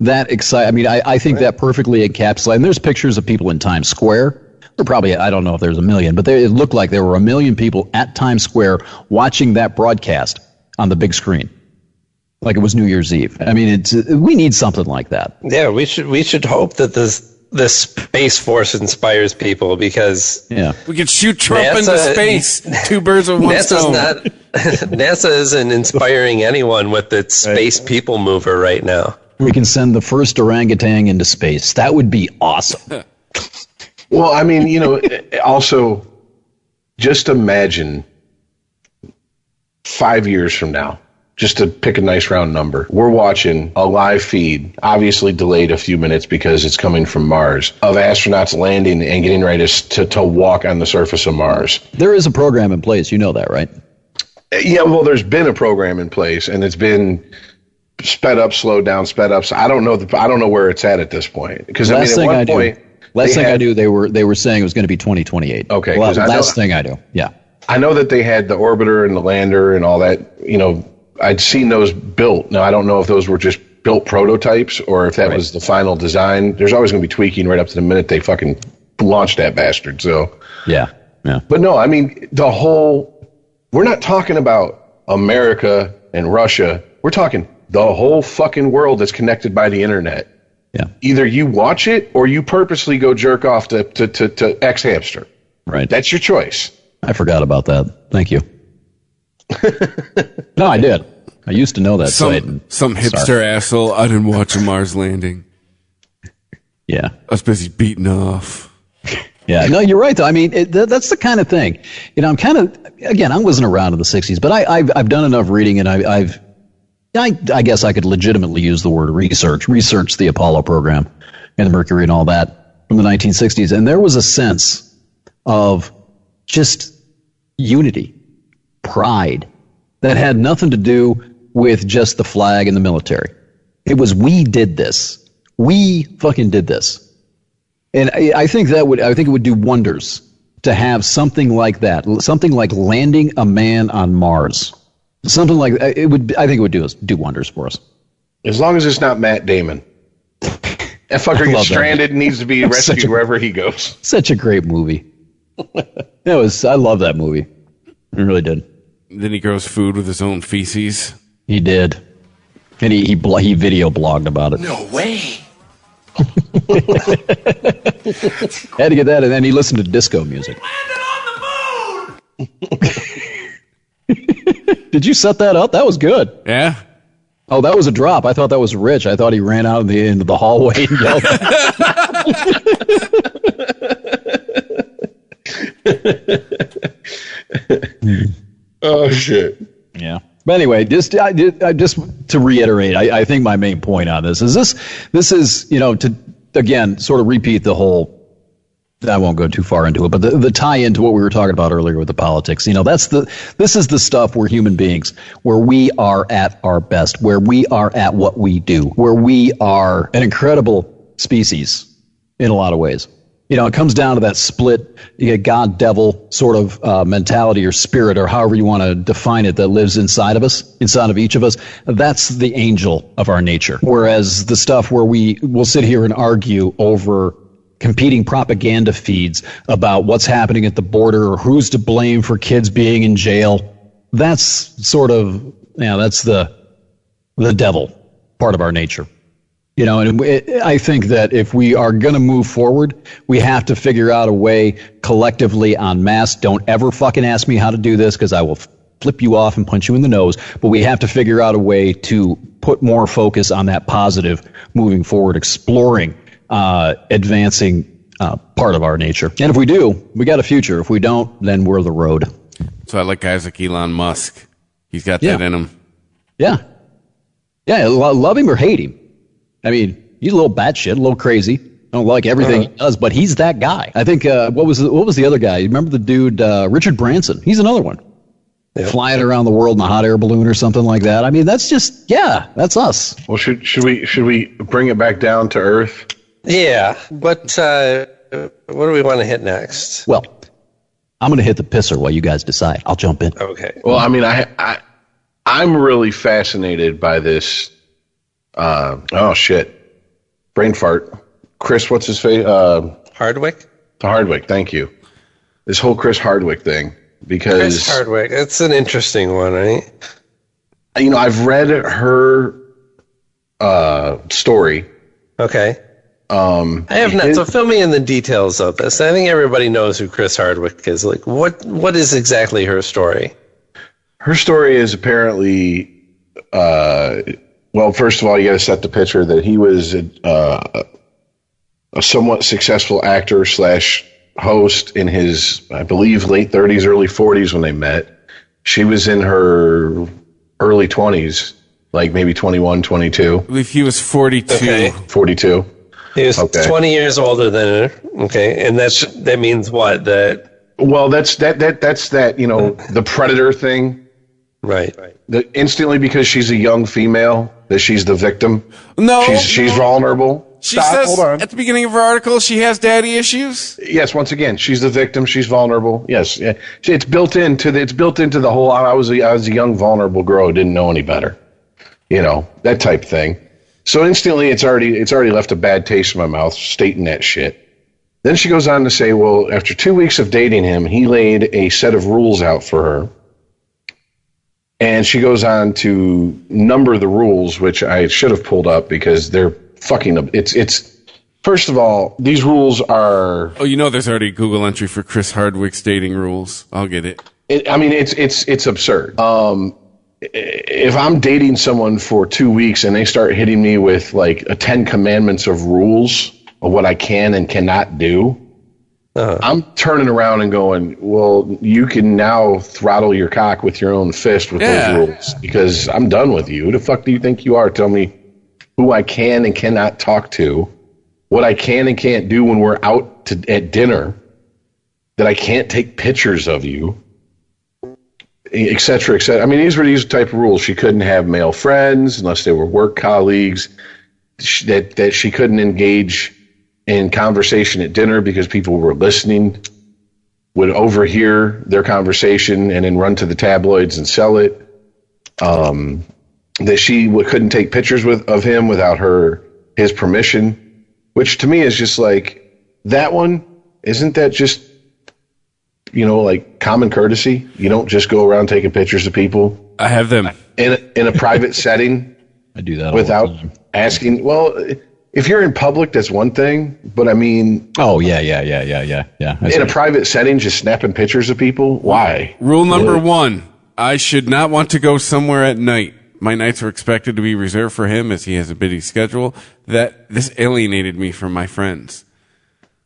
that excited. I think that perfectly encapsulates. And there's pictures of people in Times Square. Or probably, I don't know if there's a million, but it looked like there were 1 million people at Times Square watching that broadcast on the big screen, like it was New Year's Eve. We need something like that. Yeah, we should hope that this Space Force inspires people because we could shoot Trump into space. 2 birds with one stone. NASA isn't inspiring anyone with its Space People Mover right now. We can send the first orangutan into space. That would be awesome. Well, also, just imagine 5 years from now, just to pick a nice round number, we're watching a live feed, obviously delayed a few minutes because it's coming from Mars, of astronauts landing and getting ready to walk on the surface of Mars. There is a program in place. You know that, right? Yeah, well, there's been a program in place, and it's been sped up, slowed down, sped up. So I don't know where it's at this point. Because at one point... Last thing I knew, they were saying it was going to be 2028. Okay. Last thing I knew, yeah. I know that they had the orbiter and the lander and all that. You know, I'd seen those built. Now, I don't know if those were just built prototypes or if that was the final design. There's always going to be tweaking right up to the minute they fucking launch that bastard. So yeah. But no, I mean, we're not talking about America and Russia. We're talking the whole fucking world that's connected by the internet. Yeah. Either you watch it or you purposely go jerk off to X Hamster. Right. That's your choice. I forgot about that. Thank you. No, I did. I used to know that site. Some hipster asshole. I didn't watch a Mars landing. Yeah. I was busy beating off. Yeah, no, you're right, though. I mean, that's the kind of thing. You know, I wasn't around in the 60s, but I've done enough reading, and I guess I could legitimately use the word research the Apollo program and the Mercury and all that from the 1960s. And there was a sense of just unity, pride, that had nothing to do with just the flag and the military. It was, we did this. We fucking did this. And I think it would do wonders to have something like that, something like landing a man on Mars. Something like it would. I think it would do wonders for us. As long as it's not Matt Damon. That fucker gets stranded and needs to be rescued wherever he goes. Such a great movie. I love that movie. I really did. Then he grows food with his own feces. He did. And he video blogged about it. No way. Had to get that, and then he listened to disco music. Landed on the moon! Did you set that up? That was good. Yeah. Oh, that was a drop. I thought that was Rich. I thought he ran out into the hallway and yelled. Oh, shit. Yeah. But anyway, just to reiterate, I think my main point on this is, you know, to, again, sort of repeat the whole, I won't go too far into it, but the tie into what we were talking about earlier with the politics. You know, this is the stuff where human beings, where we are at our best, where we are at what we do, where we are an incredible species in a lot of ways. You know, it comes down to that split God-devil sort of mentality or spirit, or however you want to define it, that lives inside of us, inside of each of us. That's the angel of our nature. Whereas the stuff where we will sit here and argue over competing propaganda feeds about what's happening at the border or who's to blame for kids being in jail, that's sort of, that's the devil part of our nature. You know, and I think that if we are going to move forward, we have to figure out a way collectively en masse. Don't ever fucking ask me how to do this, because I will flip you off and punch you in the nose. But we have to figure out a way to put more focus on that positive, moving forward, exploring, advancing part of our nature. And if we do, we got a future. If we don't, then we're the road. So I like guys like Elon Musk. He's got that in him. Yeah. Yeah, love him or hate him. I mean, he's a little batshit, a little crazy. I don't like everything he does, but he's that guy. I think, what was the other guy? You remember the dude, Richard Branson? He's another one. Yep. Flying around the world in a hot air balloon or something like that. I mean, that's just, that's us. Well, should we bring it back down to earth? Yeah. What do we want to hit next? Well, I'm going to hit the pisser while you guys decide. I'll jump in. Okay. Well, I mean, I'm really fascinated by this. Oh shit! Brain fart. Chris, what's his face? Hardwick. Hardwick. Thank you. This whole Chris Hardwick thing, because Chris Hardwick. It's an interesting one, right? You know, I've read her story. Okay. I have not. So fill me in the details of this. I think everybody knows who Chris Hardwick is. Like, what is exactly her story? Her story is apparently. Well, first of all, you got to set the picture that he was a somewhat successful actor / host in his, I believe, late 30s, early 40s when they met. She was in her early 20s, like maybe 21, 22. I believe he was 42. Okay. 42. He was 20 years older than her. Okay, and that means what? Well, that's that. You know, the predator thing. Right. Instantly, because she's a young female, that she's the victim. No, she's vulnerable. She Stop, says hold on. at the beginning of her article she has daddy issues. Yes, once again, she's the victim. She's vulnerable. Yes, yeah. It's built into the whole. I was a young vulnerable girl who didn't know any better. You know, that type thing. So instantly, it's already left a bad taste in my mouth stating that shit. Then she goes on to say, well, after 2 weeks of dating him, he laid a set of rules out for her. And she goes on to number the rules, which I should have pulled up because they're fucking up. It's first of all, these rules are. Oh, you know, there's already a Google entry for Chris Hardwick's dating rules. I'll get it. It's absurd. If I'm dating someone for 2 weeks and they start hitting me with like a 10 commandments of rules of what I can and cannot do, I'm turning around and going, well, you can now throttle your cock with your own fist with those rules because I'm done with you. Who the fuck do you think you are? Tell me who I can and cannot talk to, what I can and can't do when we're out at dinner, that I can't take pictures of you, et cetera, et cetera. I mean, these were these type of rules. She couldn't have male friends unless they were work colleagues, that she couldn't engage in conversation at dinner because people were listening, would overhear their conversation and then run to the tabloids and sell it. That she couldn't take pictures of him without his permission, which to me is just like, that one, isn't that just, you know, like common courtesy? You don't just go around taking pictures of people. I have them in a private setting. I do that without all the time. asking. Well, if you're in public, that's one thing. But I mean, oh yeah. In a private setting, just snapping pictures of people. Why? Rule number 1: I should not want to go somewhere at night. My nights are expected to be reserved for him as he has a busy schedule. That this alienated me from my friends.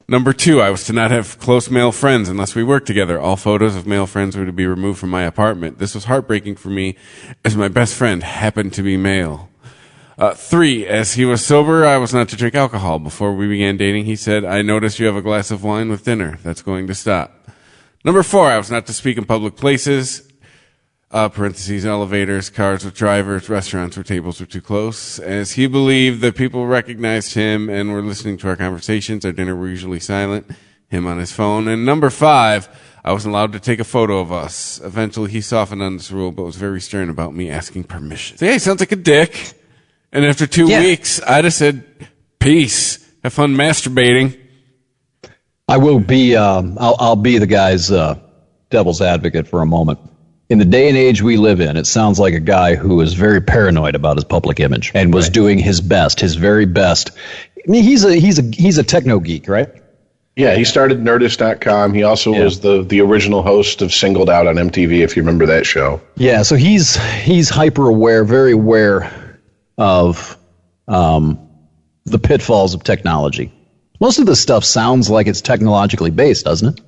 Number 2, I was to not have close male friends unless we worked together. All photos of male friends were to be removed from my apartment. This was heartbreaking for me as my best friend happened to be male. 3, as he was sober, I was not to drink alcohol. Before we began dating, he said, I noticed you have a glass of wine with dinner. That's going to stop. Number 4, I was not to speak in public places, parentheses, elevators, cars with drivers, restaurants where tables were too close, as he believed that people recognized him and were listening to our conversations. Our dinner were usually silent, him on his phone. And number 5, I wasn't allowed to take a photo of us. Eventually, he softened on this rule, but was very stern about me asking permission. So, yeah, he sounds like a dick. And after 2 weeks, I'd have said, peace. Have fun masturbating. I will be, I'll be the guy's devil's advocate for a moment. In the day and age we live in, it sounds like a guy who is very paranoid about his public image and was doing his best, his very best. I mean, he's a techno geek, right? Yeah, he started Nerdist.com. He also was the original host of Singled Out on MTV, if you remember that show. Yeah, so he's hyper aware, very aware of the pitfalls of technology. Most of this stuff sounds like it's technologically based, doesn't it?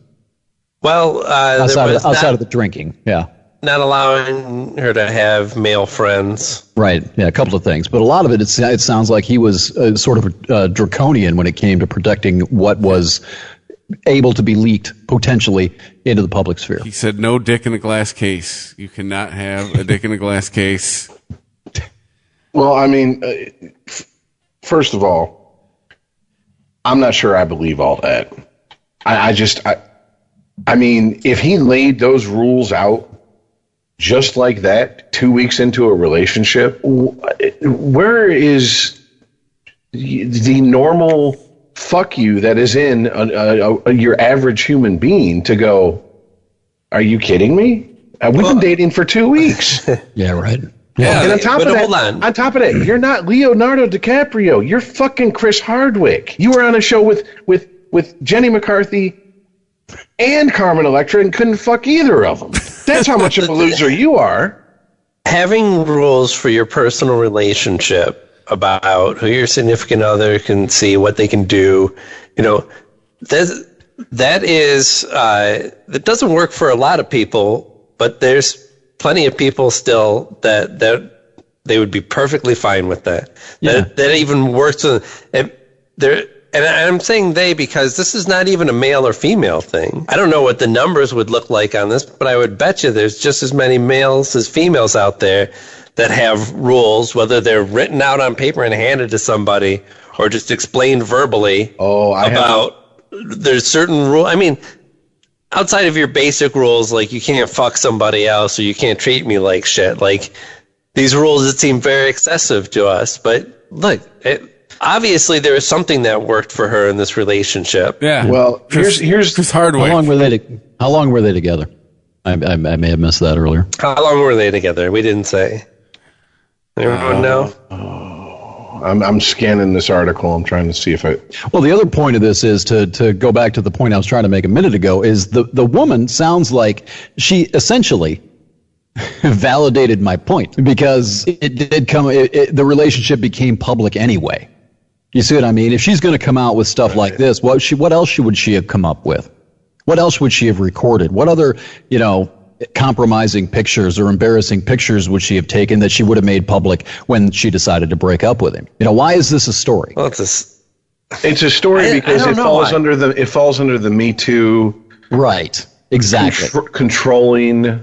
Well, outside of the drinking, yeah. Not allowing her to have male friends. Right, yeah, a couple of things. But a lot of it sounds like he was sort of draconian when it came to protecting what was able to be leaked potentially into the public sphere. He said, no dick in a glass case. You cannot have a dick in a glass case. Well, I mean, first of all, I'm not sure I believe all that. I mean, if he laid those rules out just like that 2 weeks into a relationship, where is the normal fuck you that is in your average human being to go, are you kidding me? We've been dating for 2 weeks. Yeah, right. Yeah, and on top of that, you're not Leonardo DiCaprio. You're fucking Chris Hardwick. You were on a show with Jenny McCarthy and Carmen Electra and couldn't fuck either of them. That's how much of a loser you are. Having rules for your personal relationship about who your significant other can see, what they can do, you know, that doesn't work for a lot of people, but there's plenty of people still that they would be perfectly fine with that. Yeah. That even works. And I'm saying they because this is not even a male or female thing. I don't know what the numbers would look like on this, but I would bet you there's just as many males as females out there that have rules, whether they're written out on paper and handed to somebody or just explained verbally there's certain rules. I mean, outside of your basic rules, like you can't fuck somebody else or you can't treat me like shit, like these rules that seem very excessive to us. But look, obviously there was something that worked for her in this relationship. Yeah. Well, here's Chris Hardwick. How long were they together? I may have missed that earlier. How long were they together? We didn't say. Everyone know? I'm scanning this article. I'm trying to see if I. Well, the other point of this is to go back to the point I was trying to make a minute ago. Is the woman sounds like she essentially validated my point, because it did come. The relationship became public anyway. You see what I mean? If she's going to come out with stuff like this, what else would she have come up with? What else would she have recorded? What other, compromising pictures or embarrassing pictures would she have taken that she would have made public when she decided to break up with him? Why is this a story? Well, it's a story because it falls under the Me Too. Right. Exactly. Controlling,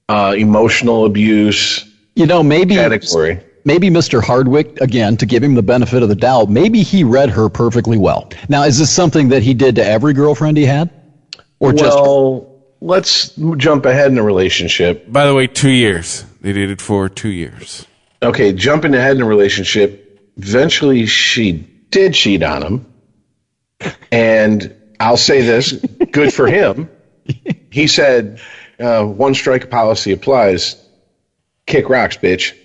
emotional abuse. Maybe category. Maybe Mr. Hardwick, again, to give him the benefit of the doubt, maybe he read her perfectly well. Now, is this something that he did to every girlfriend he had? Let's jump ahead in a relationship. By the way, 2 years. They dated for 2 years. Okay, jumping ahead in a relationship. Eventually, she did cheat on him. And I'll say this, good for him. He said, one strike policy applies. Kick rocks, bitch.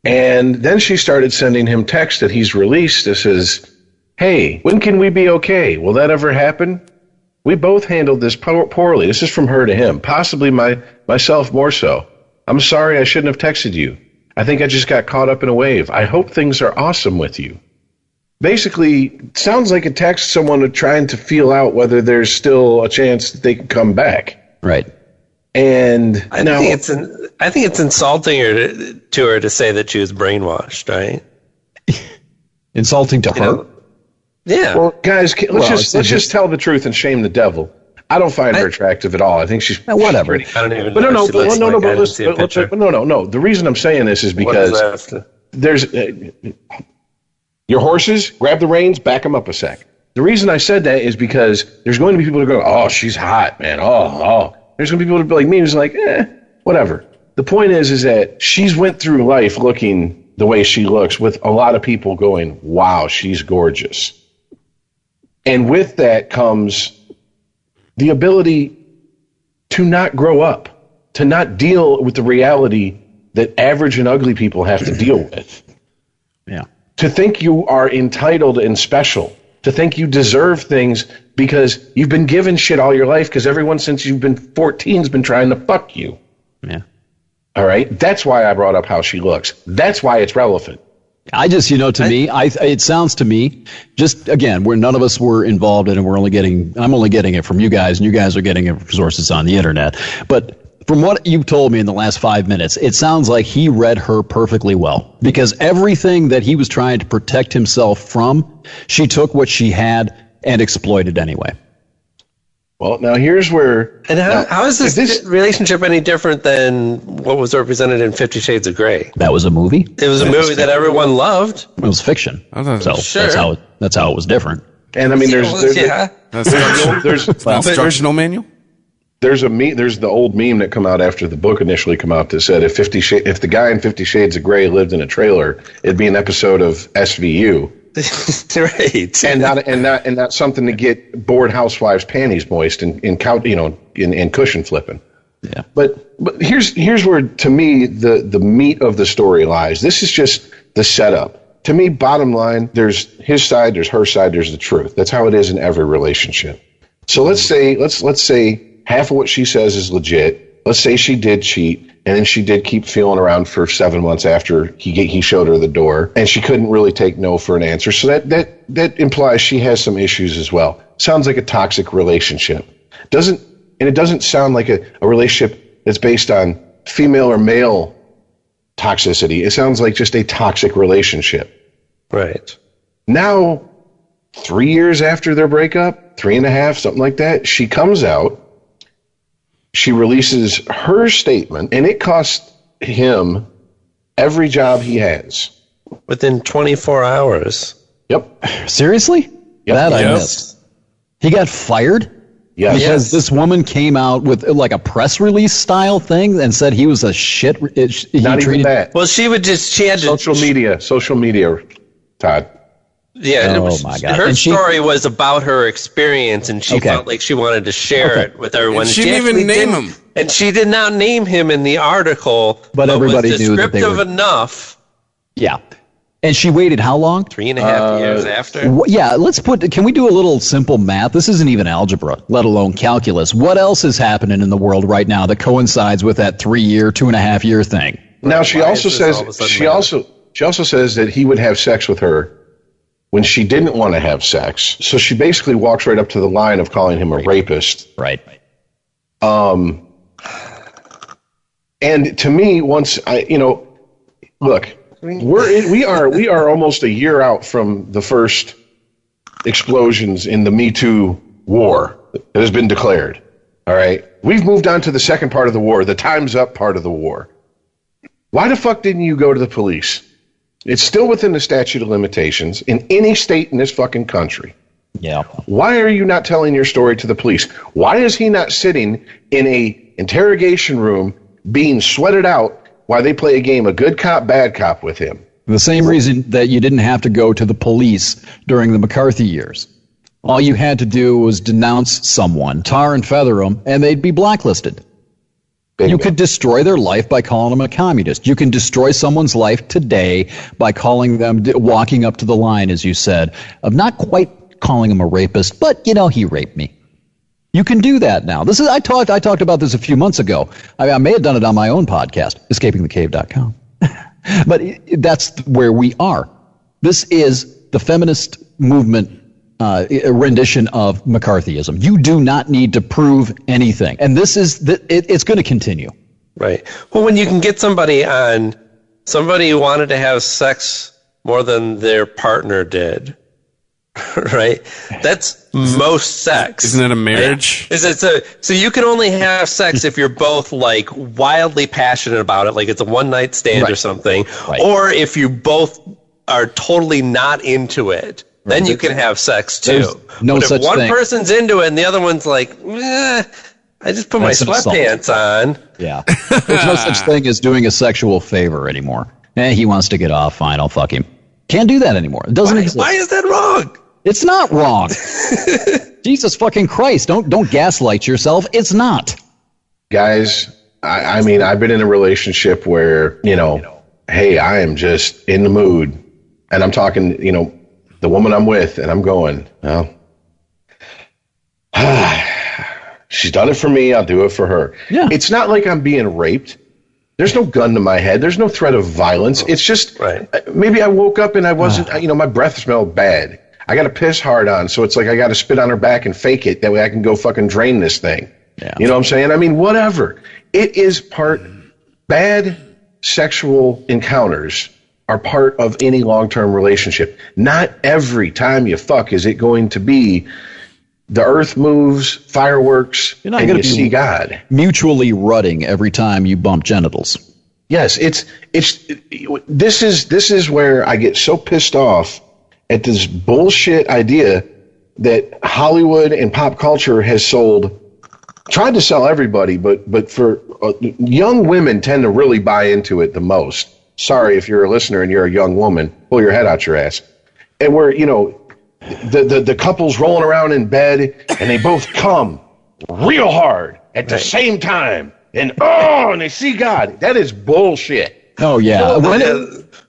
And then she started sending him texts that he's released that says, hey, when can we be okay? Will that ever happen? We both handled this poorly. This is from her to him, possibly myself more so. I'm sorry I shouldn't have texted you. I think I just got caught up in a wave. I hope things are awesome with you. Basically, sounds like a text someone trying to feel out whether there's still a chance that they can come back. Right. And I think it's insulting to her to say that she was brainwashed, right? Insulting to her? Yeah. Well, guys, let's just tell the truth and shame the devil. I don't find her attractive at all. I think she's whatever. I don't even. But no. The reason I'm saying this is because there's your horses. Grab the reins, back them up a sec. The reason I said that is because there's going to be people who go, "Oh, she's hot, man." Oh. There's going to be people who be like me who's like, whatever. The point is that she's went through life looking the way she looks, with a lot of people going, "Wow, she's gorgeous." And with that comes the ability to not grow up, to not deal with the reality that average and ugly people have to deal with. Yeah. To think you are entitled and special, to think you deserve things because you've been given shit all your life because everyone since you've been 14 has been trying to fuck you. Yeah. All right? That's why I brought up how she looks. That's why it's relevant. I just, it sounds to me, just again, where none of us were involved in it, I'm only getting it from you guys, and you guys are getting it from sources on the internet. But from what you've told me in the last 5 minutes, it sounds like he read her perfectly well, because everything that he was trying to protect himself from, she took what she had and exploited anyway. Well, now here's where... And how is this relationship any different than what was represented in 50 Shades of Grey? That was a movie? It was a movie that everyone loved. It was fiction. So sure. That's how it was different. And I mean, there's instructional manual? There's the old meme that come out after the book initially come out that said if the guy in 50 Shades of Grey lived in a trailer, it'd be an episode of SVU. Right. and not something to get bored housewives' panties moist and cushion flipping. Yeah. But here's where, to me, the meat of the story lies. This is just the setup. To me, bottom line, there's his side, there's her side, there's the truth. That's how it is in every relationship. So let's say half of what she says is legit. Let's say she did cheat, and then she did keep feeling around for 7 months after he showed her the door, and she couldn't really take no for an answer. So that implies she has some issues as well. Sounds like a toxic relationship. It doesn't sound like a relationship that's based on female or male toxicity. It sounds like just a toxic relationship. Right. Now, 3 years after their breakup, 3.5, something like that, she comes out. She releases her statement, and it cost him every job he has. Within 24 hours. Yep. Seriously? Yep. That I Yes. missed. He got fired? Yes. Because this woman came out with like a press release style thing and said he was a shit. Not even that. Well, she had Social media, Todd. Yeah, Oh, my God. Her And she- story was about her experience, and she felt like she wanted to share it with everyone. And she didn't even actually name didn't- him. And she did not name him in the article, But everybody was knew that they descriptive were- enough. Yeah. And she waited how long? 3.5 years after. Yeah, can we do a little simple math? This isn't even algebra, let alone calculus. What else is happening in the world right now that coincides with that 2.5 year thing? Now she Why also is this all says of a sudden she matter? also says that he would have sex with her when she didn't want to have sex. So she basically walks right up to the line of calling him a rapist. Right. And to me, look, we are almost a year out from the first explosions in the Me Too war that has been declared. All right, we've moved on to the second part of the war, the time's up part of the war. Why the fuck didn't you go to the police? It's still within the statute of limitations in any state in this fucking country. Yeah. Why are you not telling your story to the police? Why is he not sitting in a interrogation room being sweated out while they play a game of good cop, bad cop with him? The same reason that you didn't have to go to the police during the McCarthy years. All you had to do was denounce someone, tar and feather them, and they'd be blacklisted. Bingo. You could destroy their life by calling them a communist. You can destroy someone's life today by calling them, walking up to the line, as you said, of not quite calling him a rapist, but, he raped me. You can do that now. I talked about this a few months ago. I may have done it on my own podcast, escapingthecave.com. But that's where we are. This is the feminist movement rendition of McCarthyism. You do not need to prove anything. And it's going to continue. Right. Well, when you can get somebody who wanted to have sex more than their partner did, right? That's most sex. Isn't it a marriage? So you can only have sex if you're both like wildly passionate about it, like it's a one night stand or something, or if you both are totally not into it. Then you can have sex too. No but such if one thing. person's into it and the other one's like, I just put That's my an assault. sweatpants on. Yeah. There's no such thing as doing a sexual favor anymore. He wants to get off. Fine, I'll fuck him. Can't do that anymore. It doesn't exist. Why is that wrong? It's not wrong. Jesus fucking Christ. Don't gaslight yourself. It's not. Guys, I mean, I've been in a relationship where, hey, I am just in the mood. And I'm talking, the woman I'm with, and I'm going, well, she's done it for me. I'll do it for her. Yeah. It's not like I'm being raped. There's no gun to my head. There's no threat of violence. It's just maybe I woke up and I wasn't, my breath smelled bad. I got to piss hard on. So it's like I got to spit on her back and fake it. That way I can go fucking drain this thing. Yeah. You know what I'm saying? I mean, whatever. It is bad sexual encounters are part of any long-term relationship. Not every time you fuck is it going to be the earth moves, fireworks, You're not and gonna you be see God. Mutually rutting every time you bump genitals. Yes, this is where I get so pissed off at this bullshit idea that Hollywood and pop culture has tried to sell everybody, but for young women tend to really buy into it the most. Sorry if you're a listener and you're a young woman, pull your head out your ass. And where, the couple's rolling around in bed and they both come real hard at the same time. And they see God. That is bullshit. Oh, yeah.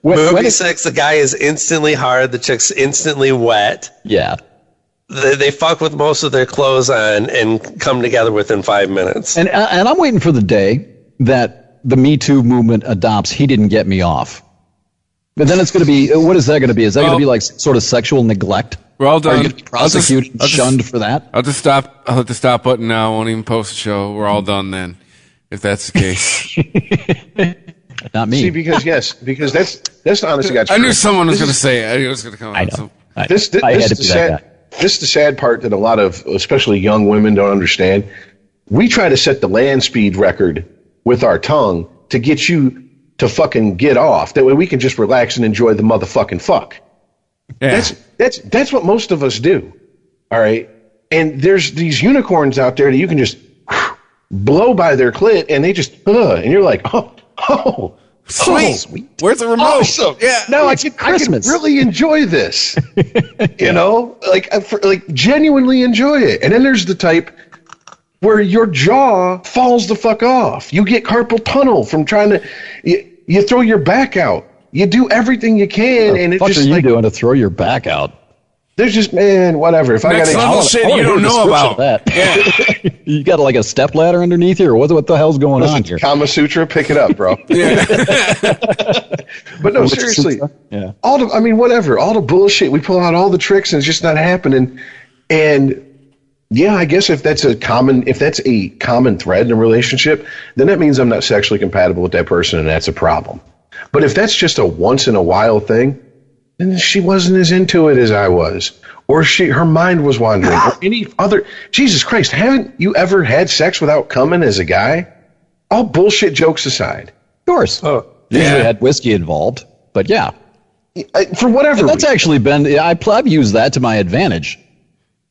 Movie sex, the guy is instantly hard, the chick's instantly wet. Yeah. They fuck with most of their clothes on and come together within 5 minutes. And I'm waiting for the day that the Me Too movement adopts "he didn't get me off." But then it's going to be, what is that going to be? Is that going to be like sort of sexual neglect? We're all done. Are you going to be prosecuted and shunned for that? I'll hit the stop button now. I won't even post the show. We're all done then, if that's the case. Not me. See, because that's the honest to God I knew truth. someone was going to say it. I knew it was going to come out. I know. So. This is the sad part that a lot of, especially young women, don't understand. We try to set the land speed record with our tongue to get you to fucking get off. That way we can just relax and enjoy the motherfucking fuck. Yeah. That's what most of us do. All right. And there's these unicorns out there that you can just blow by their clit and they just, and you're like, oh, sweet. Where's the remote? Awesome. Yeah. Now I can really enjoy this. You know, like genuinely enjoy it. And then there's the type where your jaw falls the fuck off. You get carpal tunnel from trying to, you throw your back out. You do everything you can, and it's just what are you doing to throw your back out? There's just, man, whatever. If Next level shit you don't know about. Yeah. You got like a step ladder underneath you, or what the hell's going on here? Kama Sutra, pick it up, bro. But no, seriously. Yeah. Whatever. All the bullshit. We pull out all the tricks, and it's just not happening. And yeah, I guess if that's a common thread in a relationship, then that means I'm not sexually compatible with that person, and that's a problem. But if that's just a once in a while thing, then she wasn't as into it as I was, or her mind was wandering, or any other. Jesus Christ, haven't you ever had sex without coming as a guy? All bullshit jokes aside. Of course. Usually had whiskey involved, but yeah. For whatever that's actually been, I've used that to my advantage.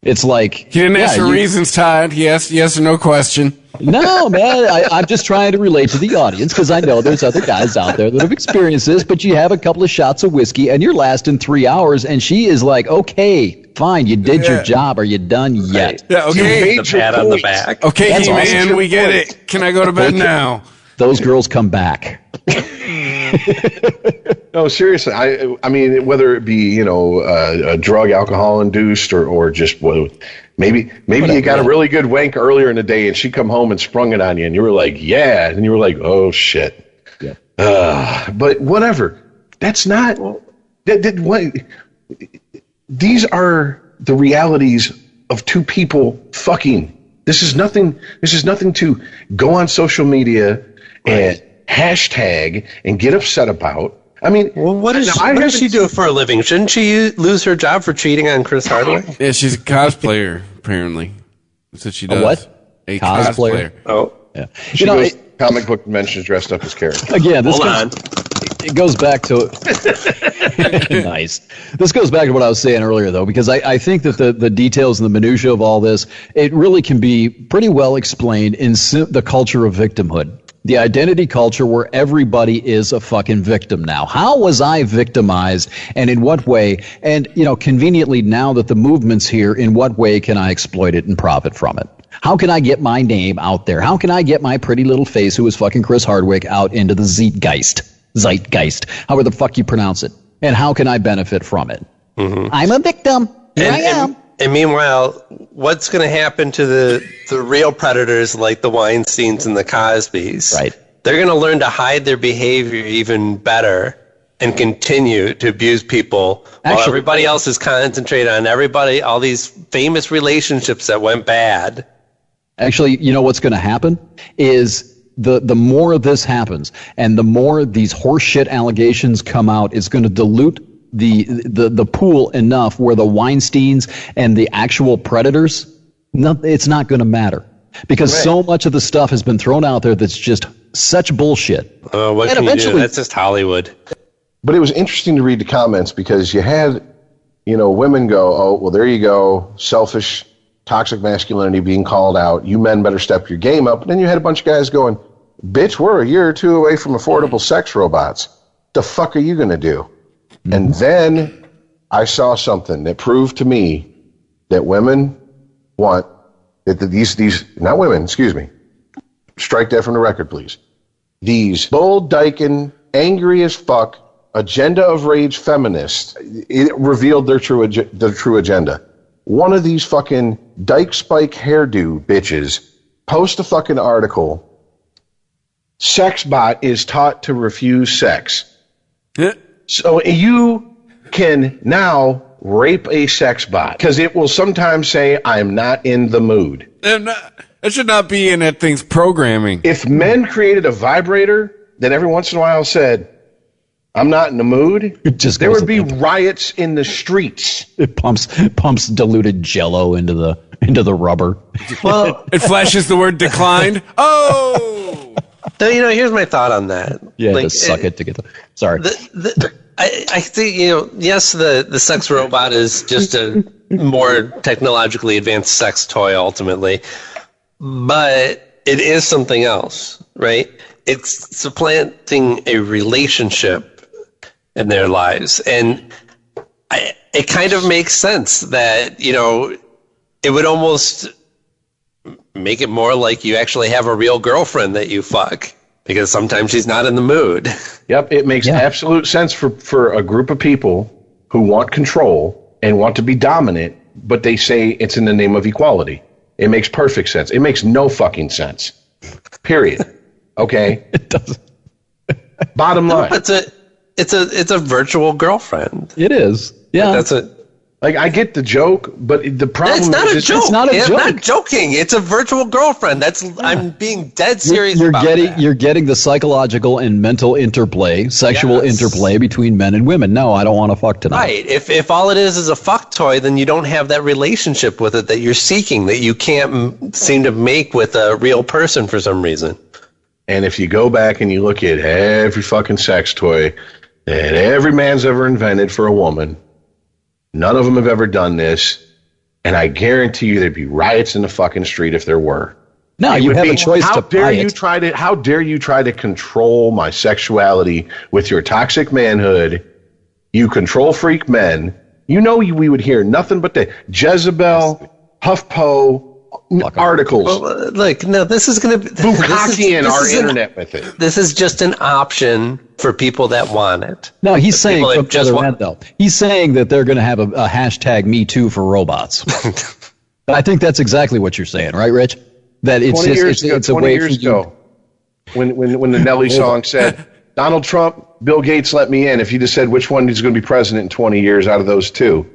It's like... He didn't ask for reasons, Todd. He asked yes or no question. No, man, I'm just trying to relate to the audience because I know there's other guys out there that have experienced this, but you have a couple of shots of whiskey and you're lasting 3 hours and she is like, okay, fine, you did your job. Are you done yet? Yeah, okay. You made the pat on the back. Okay, man, we get it. Can I go to bed now? Those girls come back. No, seriously. I mean, whether it be a drug, alcohol induced, or just maybe you got a really good wank earlier in the day, and she come home and sprung it on you, and you were like, yeah, and you were like, oh shit. Yeah. But whatever. That's not. These are the realities of two people fucking. This is nothing. This is nothing to go on social media and hashtag and get upset about. I mean, well, what does she do for a living? Shouldn't she lose her job for cheating on Chris Hardwick? Yeah, she's a cosplayer, apparently. That's what she does. A what? A cosplayer. Oh. Yeah. She goes comic book conventions dressed up as characters. Again, it goes back to... Nice. This goes back to what I was saying earlier, though, because I think that the details and the minutia of all this, it really can be pretty well explained in the culture of victimhood. The identity culture where everybody is a fucking victim now. How was I victimized and in what way? And, conveniently now that the movement's here, in what way can I exploit it and profit from it? How can I get my name out there? How can I get my pretty little face, who is fucking Chris Hardwick, out into the zeitgeist, however the fuck you pronounce it? And how can I benefit from it? Mm-hmm. I'm a victim. Here I am. And meanwhile, what's going to happen to the real predators like the Weinsteins and the Cosbys? Right. They're going to learn to hide their behavior even better and continue to abuse people while everybody else is concentrated on all these famous relationships that went bad. Actually, what's going to happen is the more of this happens and the more these horseshit allegations come out, it's going to dilute the pool enough where the Weinsteins and the actual predators, it's not going to matter because so much of the stuff has been thrown out there that's just such bullshit. What can you do? That's just Hollywood. But it was interesting to read the comments because you had, women go, oh, well, there you go, selfish, toxic masculinity being called out. You men better step your game up. And then you had a bunch of guys going, bitch, we're a year or two away from affordable sex robots. The fuck are you going to do? And then I saw something that proved to me that women want, that these not women, excuse me, strike that from the record, please. These bull-dyking, angry as fuck, agenda of rage feminists, it revealed their true agenda. One of these fucking dyke spike hairdo bitches post a fucking article, sex bot is taught to refuse sex. So you can now rape a sex bot because it will sometimes say, I'm not in the mood. That should not be in that thing's programming. If men created a vibrator that every once in a while said, I'm not in the mood, there would be riots in the streets. It pumps diluted Jello into the rubber. Well, it flashes the word declined. Oh! No, here's my thought on that. Yeah, like, suck it to get the. Sorry. I think, yes, the sex robot is just a more technologically advanced sex toy ultimately, but it is something else, right? It's supplanting a relationship in their lives. And it kind of makes sense that, it would almost make it more like you actually have a real girlfriend that you fuck. Because sometimes she's not in the mood. Yep, it makes absolute sense for a group of people who want control and want to be dominant, but they say it's in the name of equality. It makes perfect sense. It makes no fucking sense. Period. Okay? It doesn't. Bottom line. It's a virtual girlfriend. It is. Yeah. That's it. Like, I get the joke, but the problem is it's not a joke. It's not a joke. I'm not joking. It's a virtual girlfriend. I'm being dead serious about that. You're getting the psychological and mental interplay, sexual interplay between men and women. No, I don't want to fuck tonight. Right. If all it is a fuck toy, then you don't have that relationship with it that you're seeking, that you can't seem to make with a real person for some reason. And if you go back and you look at every fucking sex toy that every man's ever invented for a woman, none of them have ever done this, and I guarantee you there'd be riots in the fucking street if there were. No, you have a choice to buy it. How dare you try to control my sexuality with your toxic manhood? You control freak men. We would hear nothing but the Jezebel, HuffPo articles. Well, look, no, this is going to be Bukaki our internet with it. This is just an option for people that want it. No, he's saying from the other end, though. He's saying that they're going to have a hashtag Me Too for robots. I think that's exactly what you're saying, right, Rich? That it's a way for you. When the Nelly song said, Donald Trump, Bill Gates let me in. If you just said which one is going to be president in 20 years out of those two,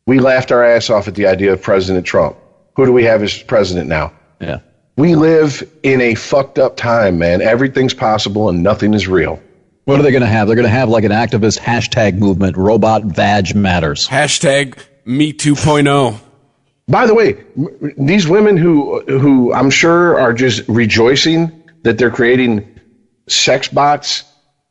we laughed our ass off at the idea of President Trump. Who do we have as president now? Yeah. We live in a fucked up time, man. Everything's possible and nothing is real. What are they going to have? They're going to have like an activist hashtag movement, robot vag matters. Hashtag Me 2.0. By the way, these women who I'm sure are just rejoicing that they're creating sex bots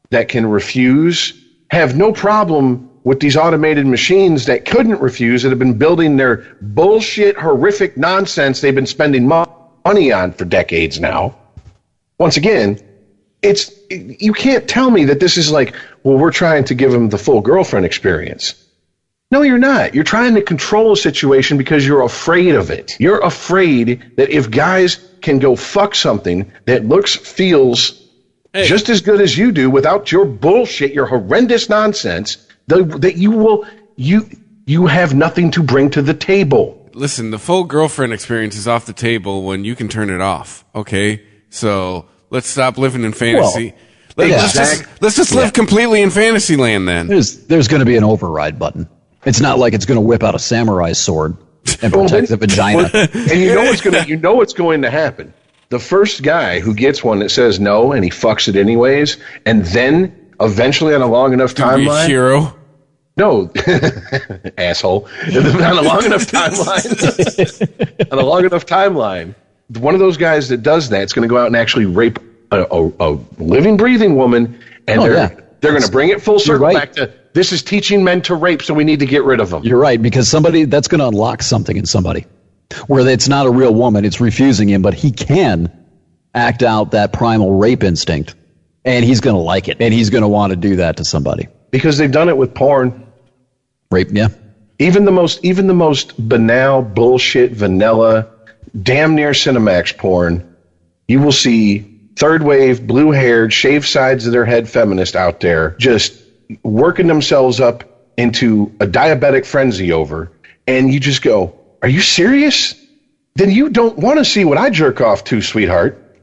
that can refuse have no problem with these automated machines that couldn't refuse, that have been building their bullshit, horrific nonsense they've been spending money on for decades now. Once again, you can't tell me that this is like, well, we're trying to give them the full girlfriend experience. No, you're not. You're trying to control a situation because you're afraid of it. You're afraid that if guys can go fuck something that feels just as good as you do without your bullshit, your horrendous nonsense, that you have nothing to bring to the table. Listen, the full girlfriend experience is off the table when you can turn it off. Okay, so let's stop living in fantasy. Let's just live completely in fantasy land. Then there's going to be an override button. It's not like it's going to whip out a samurai sword and protect the vagina. And you know what's going to happen. The first guy who gets one that says no and he fucks it anyways, and then eventually on a long enough timeline, hero. No, asshole. On a long enough timeline, one of those guys that does that is going to go out and actually rape a living, breathing woman, and they're going to bring it full circle back to this is teaching men to rape, so we need to get rid of them. You're right, because that's going to unlock something in somebody where it's not a real woman, it's refusing him, but he can act out that primal rape instinct, and he's going to like it, and he's going to want to do that to somebody. Because they've done it with porn. Rape, yeah. Even the most banal, bullshit, vanilla, damn near Cinemax porn, you will see third wave, blue-haired, shaved sides of their head feminists out there just working themselves up into a diabetic frenzy over, and you just go, are you serious? Then you don't want to see what I jerk off to, sweetheart.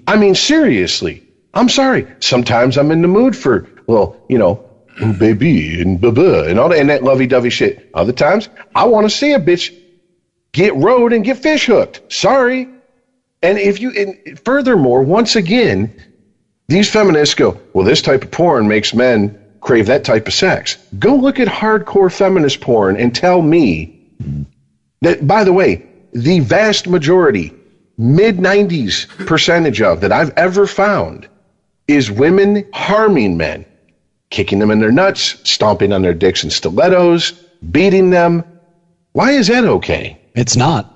I mean, seriously. I'm sorry. Sometimes I'm in the mood for, ooh, baby, and blah, and all that, and that lovey-dovey shit. Other times, I want to see a bitch get rode and get fish hooked. Sorry. And furthermore, once again, these feminists go, well, this type of porn makes men crave that type of sex. Go look at hardcore feminist porn and tell me that, by the way, the vast majority mid-90s percentage of that I've ever found is women harming men, kicking them in their nuts, stomping on their dicks in stilettos, beating them. Why is that okay? It's not.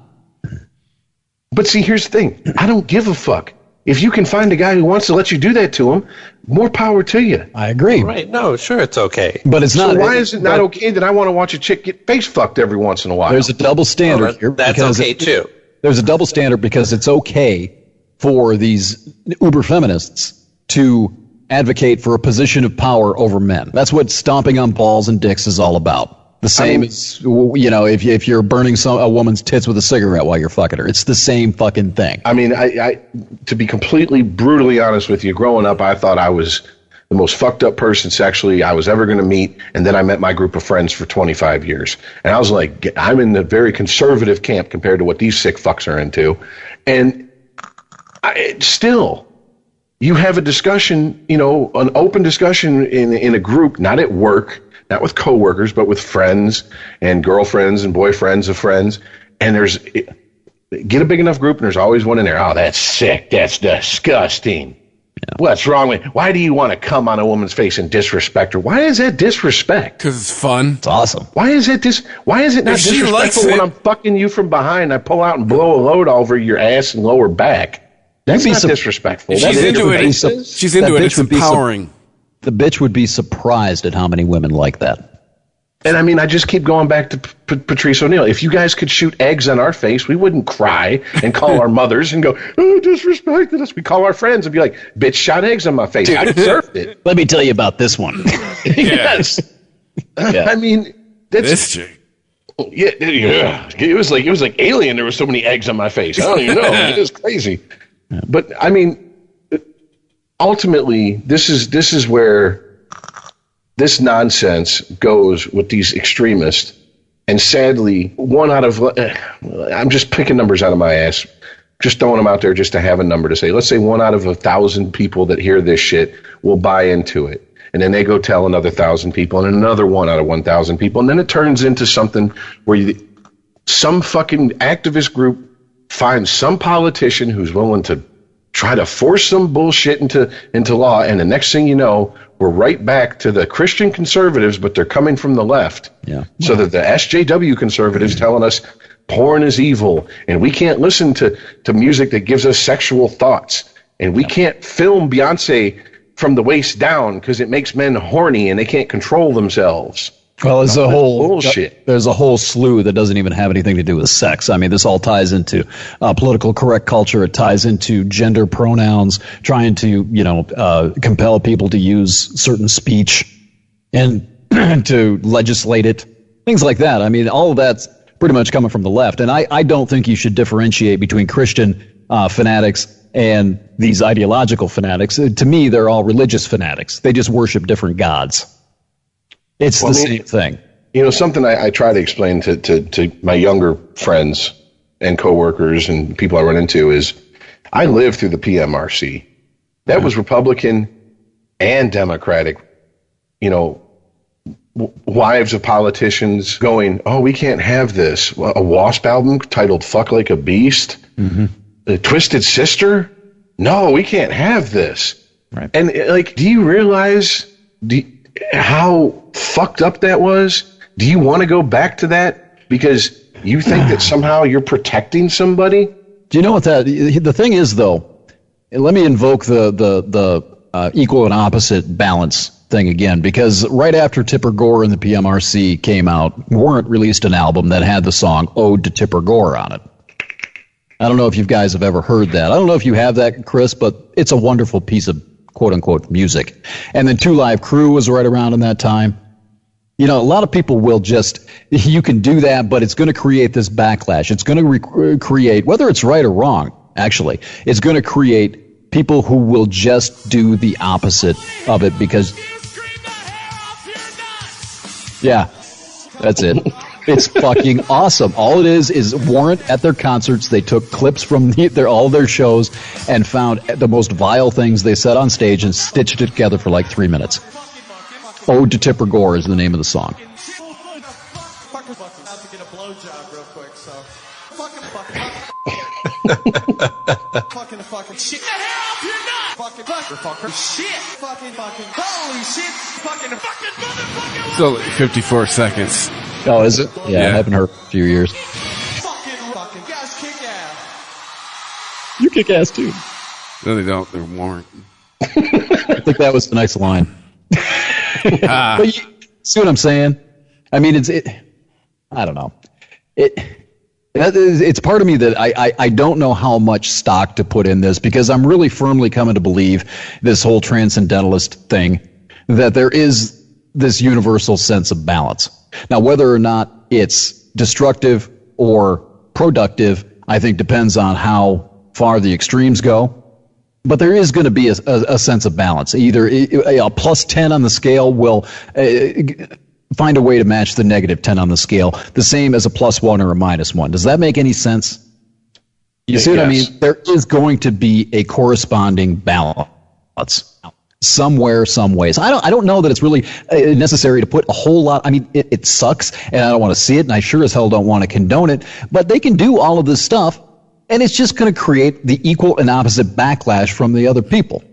But see, here's the thing. I don't give a fuck. If you can find a guy who wants to let you do that to him, more power to you. I agree. Right. No, sure, it's okay. But it's not. So why is it not okay that I want to watch a chick get face fucked every once in a while? There's a double standard here. That's okay, too. There's a double standard because it's okay for these uber feminists to advocate for a position of power over men. That's what stomping on balls and dicks is all about. The same as, if you're burning a woman's tits with a cigarette while you're fucking her. It's the same fucking thing. I mean, I to be completely brutally honest with you, growing up, I thought I was the most fucked up person sexually I was ever going to meet. And then I met my group of friends for 25 years. And I was like, I'm in the very conservative camp compared to what these sick fucks are into. And still, you have a discussion, an open discussion in a group, not at work, not with coworkers, but with friends and girlfriends and boyfriends of friends. And get a big enough group, and there's always one in there. Oh, that's sick. That's disgusting. Yeah. What's wrong with? Why do you want to come on a woman's face and disrespect her? Why is that disrespect? Because it's fun. It's awesome. Why is it not disrespectful when I'm fucking you from behind? I pull out and blow a load over your ass and lower back. That's not disrespectful. She's into it. She's into it. It's empowering. The bitch would be surprised at how many women like that. And I mean, I just keep going back to Patrice O'Neal. If you guys could shoot eggs on our face, we wouldn't cry and call our mothers and go, oh, disrespected us. We call our friends and be like, bitch shot eggs on my face. I deserved it. Let me tell you about this one. Yes. Yeah. I mean, that's... This chick. Yeah. It was like Alien. There were so many eggs on my face. I don't even know. It is crazy. Yeah. But, I mean... Ultimately, this is where this nonsense goes with these extremists. And sadly, I'm just picking numbers out of my ass, just throwing them out there just to have a number to say. Let's say 1 out of 1,000 people that hear this shit will buy into it. And then they go tell another 1,000 people and another 1 out of 1,000 people. And then it turns into something where some fucking activist group finds some politician who's willing to try to force some bullshit into law, and the next thing you know, we're right back to the Christian conservatives, but they're coming from the left. Yeah. So that the SJW conservatives telling us porn is evil, and we can't listen to music that gives us sexual thoughts, and we can't film Beyonce from the waist down because it makes men horny and they can't control themselves. Well, there's bullshit. There's a whole slew that doesn't even have anything to do with sex. I mean, this all ties into political correct culture. It ties into gender pronouns, trying to, compel people to use certain speech and to legislate it, things like that. I mean, all of that's pretty much coming from the left. And I don't think you should differentiate between Christian fanatics and these ideological fanatics. To me, they're all religious fanatics. They just worship different gods. It's the same thing. Something I try to explain to my younger friends and coworkers and people I run into is I lived through the PMRC. That was Republican and Democratic, wives of politicians going, oh, we can't have this. A Wasp album titled Fuck Like a Beast? Mm-hmm. The Twisted Sister? No, we can't have this. Right. And do you realize how fucked up that was? Do you want to go back to that because you think that somehow you're protecting somebody? Do you know what the thing is, though? Let me invoke the equal and opposite balance thing again, because right after Tipper Gore and the PMRC came out, Warrant released an album that had the song Ode to Tipper Gore on it. I don't know if you guys have ever heard that. I don't know if you have that, Chris, but it's a wonderful piece of quote-unquote music. And then 2 Live Crew was right around in that time. A lot of people will you can do that, but it's going to create this backlash. It's going to create, whether it's right or wrong, actually, it's going to create people who will just do the opposite of it because, yeah, that's it. It's fucking awesome. All it is Warrant at their concerts. They took clips from all their shows and found the most vile things they said on stage and stitched it together for like 3 minutes. Ode to Tipper Gore is the name of the song. Fucking shit. The hell if you're not. Fucking shit. Fucking holy shit. Fucking motherfucking. Still like 54 seconds. Oh, is it? Yeah, I haven't heard a few years. Fucking guys kick ass. You kick ass too. No, they don't. They're warrant. I think that was the nice line. But you see what I'm saying? I mean, I don't know. It's part of me that I don't know how much stock to put in this, because I'm really firmly coming to believe this whole transcendentalist thing, that there is this universal sense of balance. Now, whether or not it's destructive or productive, I think depends on how far the extremes go. But there is going to be a sense of balance. Either a plus 10 on the scale will find a way to match the negative 10 on the scale, the same as a plus 1 or a minus 1. Does that make any sense? You see what I mean? There is going to be a corresponding balance somewhere, some ways. I don't know that it's really necessary to put a whole lot. I mean, it sucks, and I don't want to see it, and I sure as hell don't want to condone it. But they can do all of this stuff, and it's just going to create the equal and opposite backlash from the other people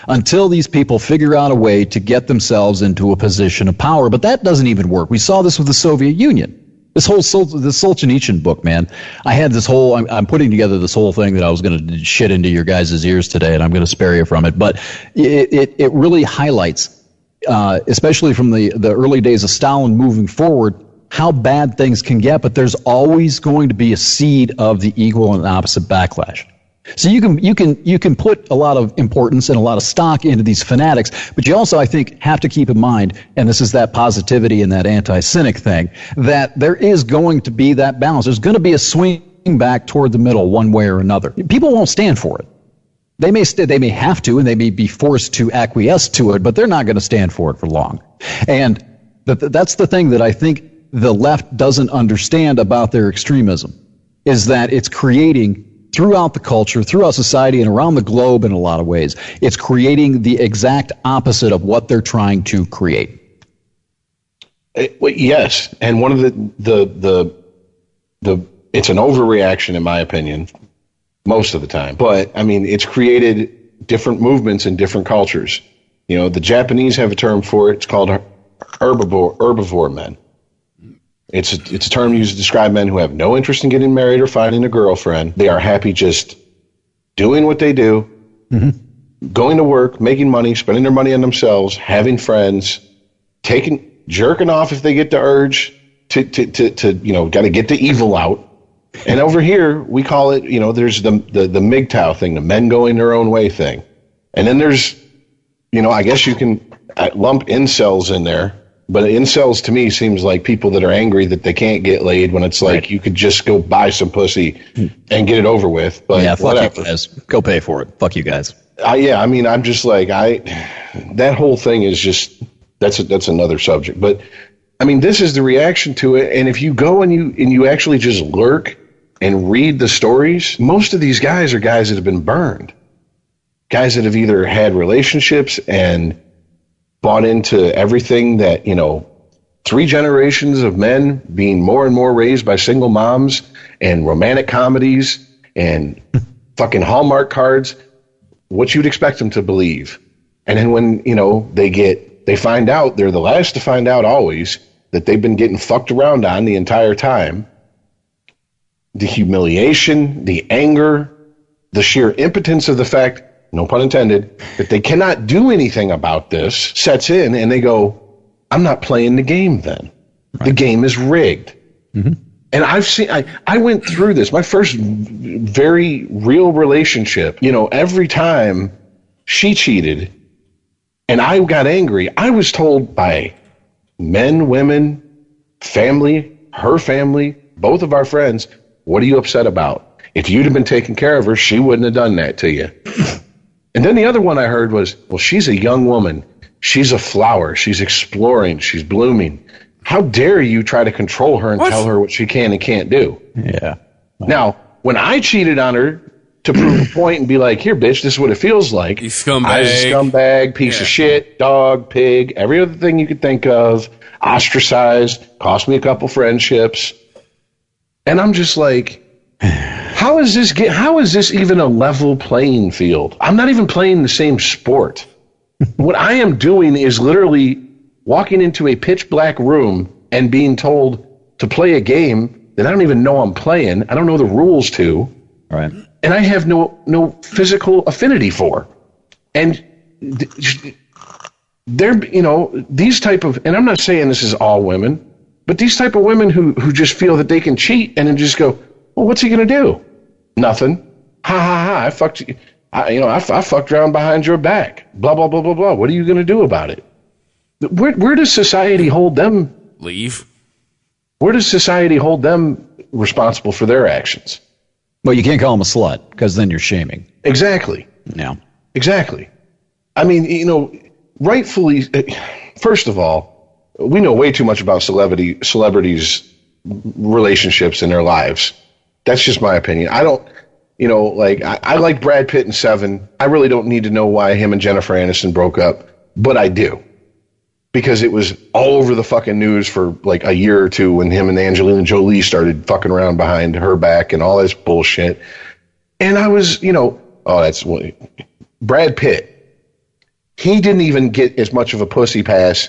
until these people figure out a way to get themselves into a position of power. But that doesn't even work. We saw this with the Soviet Union. This whole the Solzhenitsyn book, man. I had this whole. I'm putting together this whole thing that I was going to shit into your guys' ears today, and I'm going to spare you from it. But it really highlights, especially from the early days of Stalin moving forward, how bad things can get. But there's always going to be a seed of the equal and opposite backlash. So you can put a lot of importance and a lot of stock into these fanatics, but you also, I think, have to keep in mind, and this is that positivity and that anti-cynic thing, that there is going to be that balance. There's going to be a swing back toward the middle one way or another. People won't stand for it. They may have to, and they may be forced to acquiesce to it, but they're not going to stand for it for long. And that's the thing that I think the left doesn't understand about their extremism, is that it's creating, throughout the culture, throughout society, and around the globe in a lot of ways, it's creating the exact opposite of what they're trying to create. Yes, and one of the it's an overreaction in my opinion, most of the time. But I mean, it's created different movements in different cultures. You know, the Japanese have a term for it. It's called herbivore men. It's a term used to describe men who have no interest in getting married or finding a girlfriend. They are happy just doing what they do, going to work, making money, spending their money on themselves, having friends, jerking off if they get the urge to got to get the evil out. And over here, we call it, there's the MGTOW thing, the men going their own way thing. And then there's, I guess you can lump incels in there. But incels to me seems like people that are angry that they can't get laid, when it's like you could just go buy some pussy and get it over with. But yeah, fuck you guys. Go pay for it. Fuck you guys. I'm just like, that whole thing is just, that's another subject. But I mean, this is the reaction to it. And if you go and you actually just lurk and read the stories, most of these guys are guys that have been burned. Guys that have either had relationships and bought into everything that, 3 generations of men being more and more raised by single moms and romantic comedies and fucking Hallmark cards, what you'd expect them to believe. And then when, they find out, they're the last to find out always, that they've been getting fucked around on the entire time. The humiliation, the anger, the sheer impotence of the fact, no pun intended, that they cannot do anything about this sets in, and they go, I'm not playing the game then. Right. The game is rigged. Mm-hmm. And I went through this, my first very real relationship, every time she cheated and I got angry, I was told by men, women, family, her family, both of our friends, what are you upset about? If you'd have been taking care of her, she wouldn't have done that to you. And then the other one I heard was, well, she's a young woman. She's a flower. She's exploring. She's blooming. How dare you try to control her and tell her what she can and can't do? Yeah. Now, when I cheated on her to prove a point and be like, here, bitch, this is what it feels like. You scumbag. I was a scumbag, piece of shit, dog, pig, every other thing you could think of, ostracized, cost me a couple friendships. And I'm just like, how How is this even a level playing field? I'm not even playing the same sport. What I am doing is literally walking into a pitch black room and being told to play a game that I don't even know I'm playing. I don't know the rules to. All right. And I have no physical affinity for. And they're, these type of, and I'm not saying this is all women, but these type of women who just feel that they can cheat and then just go, well, what's he going to do? Nothing. Ha ha ha. I fucked you. I fucked around behind your back. Blah, blah, blah, blah, blah. What are you going to do about it? Where does society hold them? Leave. Where does society hold them responsible for their actions? Well, you can't call them a slut because then you're shaming. Exactly. Yeah. Exactly. I mean, rightfully, first of all, we know way too much about celebrities' relationships in their lives. That's just my opinion. I don't, I like Brad Pitt in Seven. I really don't need to know why him and Jennifer Aniston broke up, but I do. Because it was all over the fucking news for like a year or two when him and Angelina Jolie started fucking around behind her back and all this bullshit. And I was, Brad Pitt. He didn't even get as much of a pussy pass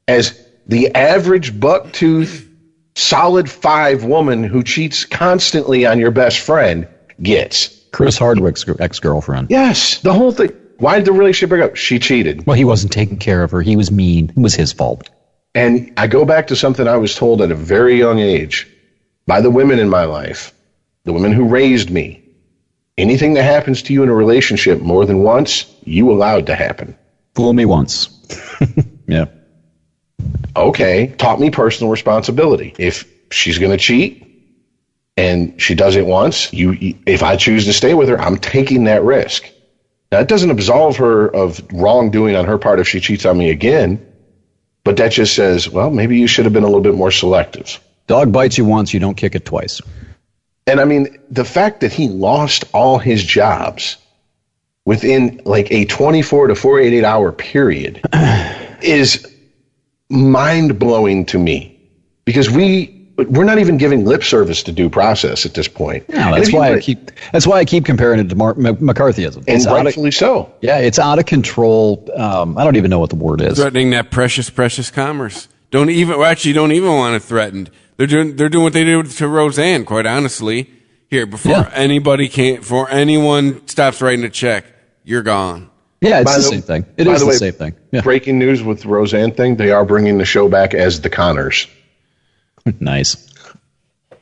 as the average buck-tooth, solid 5 woman who cheats constantly on your best friend gets. Chris Hardwick's ex-girlfriend. Yes, the whole thing. Why did the relationship break up? She cheated. Well, he wasn't taking care of her. He was mean. It was his fault. And I go back to something I was told at a very young age by the women in my life, the women who raised me. Anything that happens to you in a relationship more than once, you allowed to happen. Fool me once. Yeah. Okay. Taught me personal responsibility. If she's going to cheat and she does it once, if I choose to stay with her, I'm taking that risk. Now, that doesn't absolve her of wrongdoing on her part if she cheats on me again, but that just says, well, maybe you should have been a little bit more selective. Dog bites you once, you don't kick it twice. And I mean, the fact that he lost all his jobs within like a 24 to 48 hour period is mind-blowing to me, because we're not even giving lip service to due process at this point. No, that's why I keep comparing it to McCarthyism. And rightfully so. Yeah, it's out of control. I don't even know what the word is. Threatening that precious commerce. Don't even want it threatened. They're doing what they did to Roseanne, quite honestly. Here, before anyone stops writing a check, you're gone. Yeah, it's the same thing. It is the same thing. Yeah. Breaking news with the Roseanne thing, they are bringing the show back as The Connors. Nice.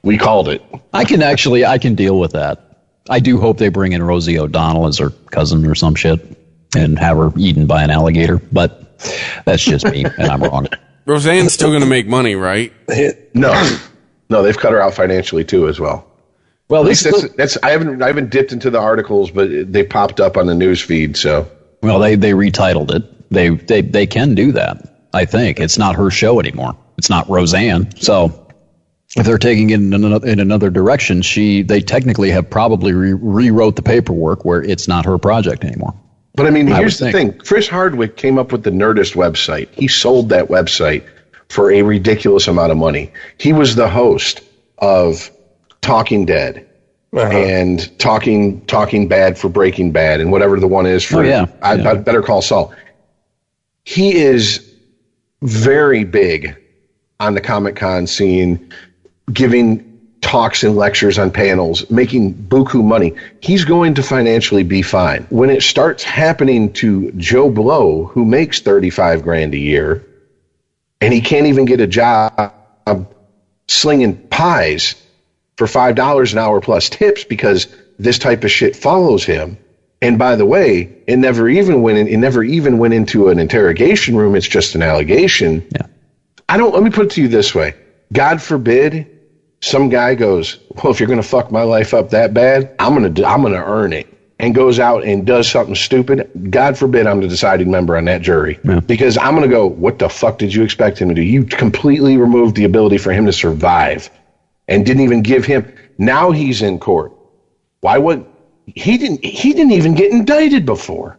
We called it. I can deal with that. I do hope they bring in Rosie O'Donnell as her cousin or some shit and have her eaten by an alligator, but that's just me, and I'm wrong. Roseanne's still going to make money, right? No, they've cut her out financially too as well. Well, that's I haven't dipped into the articles, but they popped up on the news feed. So, well, they retitled it. They can do that. I think it's not her show anymore. It's not Roseanne. So, if they're taking it in another direction, they technically have probably rewrote the paperwork where it's not her project anymore. But I mean, here's the thing. Chris Hardwick came up with the Nerdist website. He sold that website for a ridiculous amount of money. He was the host of Talking Dead and talking bad for Breaking Bad and whatever the one is for Better Call Saul. He is very big on the Comic-Con scene, giving talks and lectures on panels, making buku money. He's going to financially be fine. When it starts happening to Joe Blow, who makes $35,000 a year, and he can't even get a job slinging pies for $5 an hour plus tips because this type of shit follows him. And by the way, it never even went into an interrogation room. It's just an allegation. Yeah. Let me put it to you this way. God forbid some guy goes, well, if you're going to fuck my life up that bad, I'm going to earn it, and goes out and does something stupid. God forbid I'm the deciding member on that jury, because I'm going to go, what the fuck did you expect him to do? You completely removed the ability for him to survive and didn't even give him. Now he's in court. Why would he didn't even get indicted before.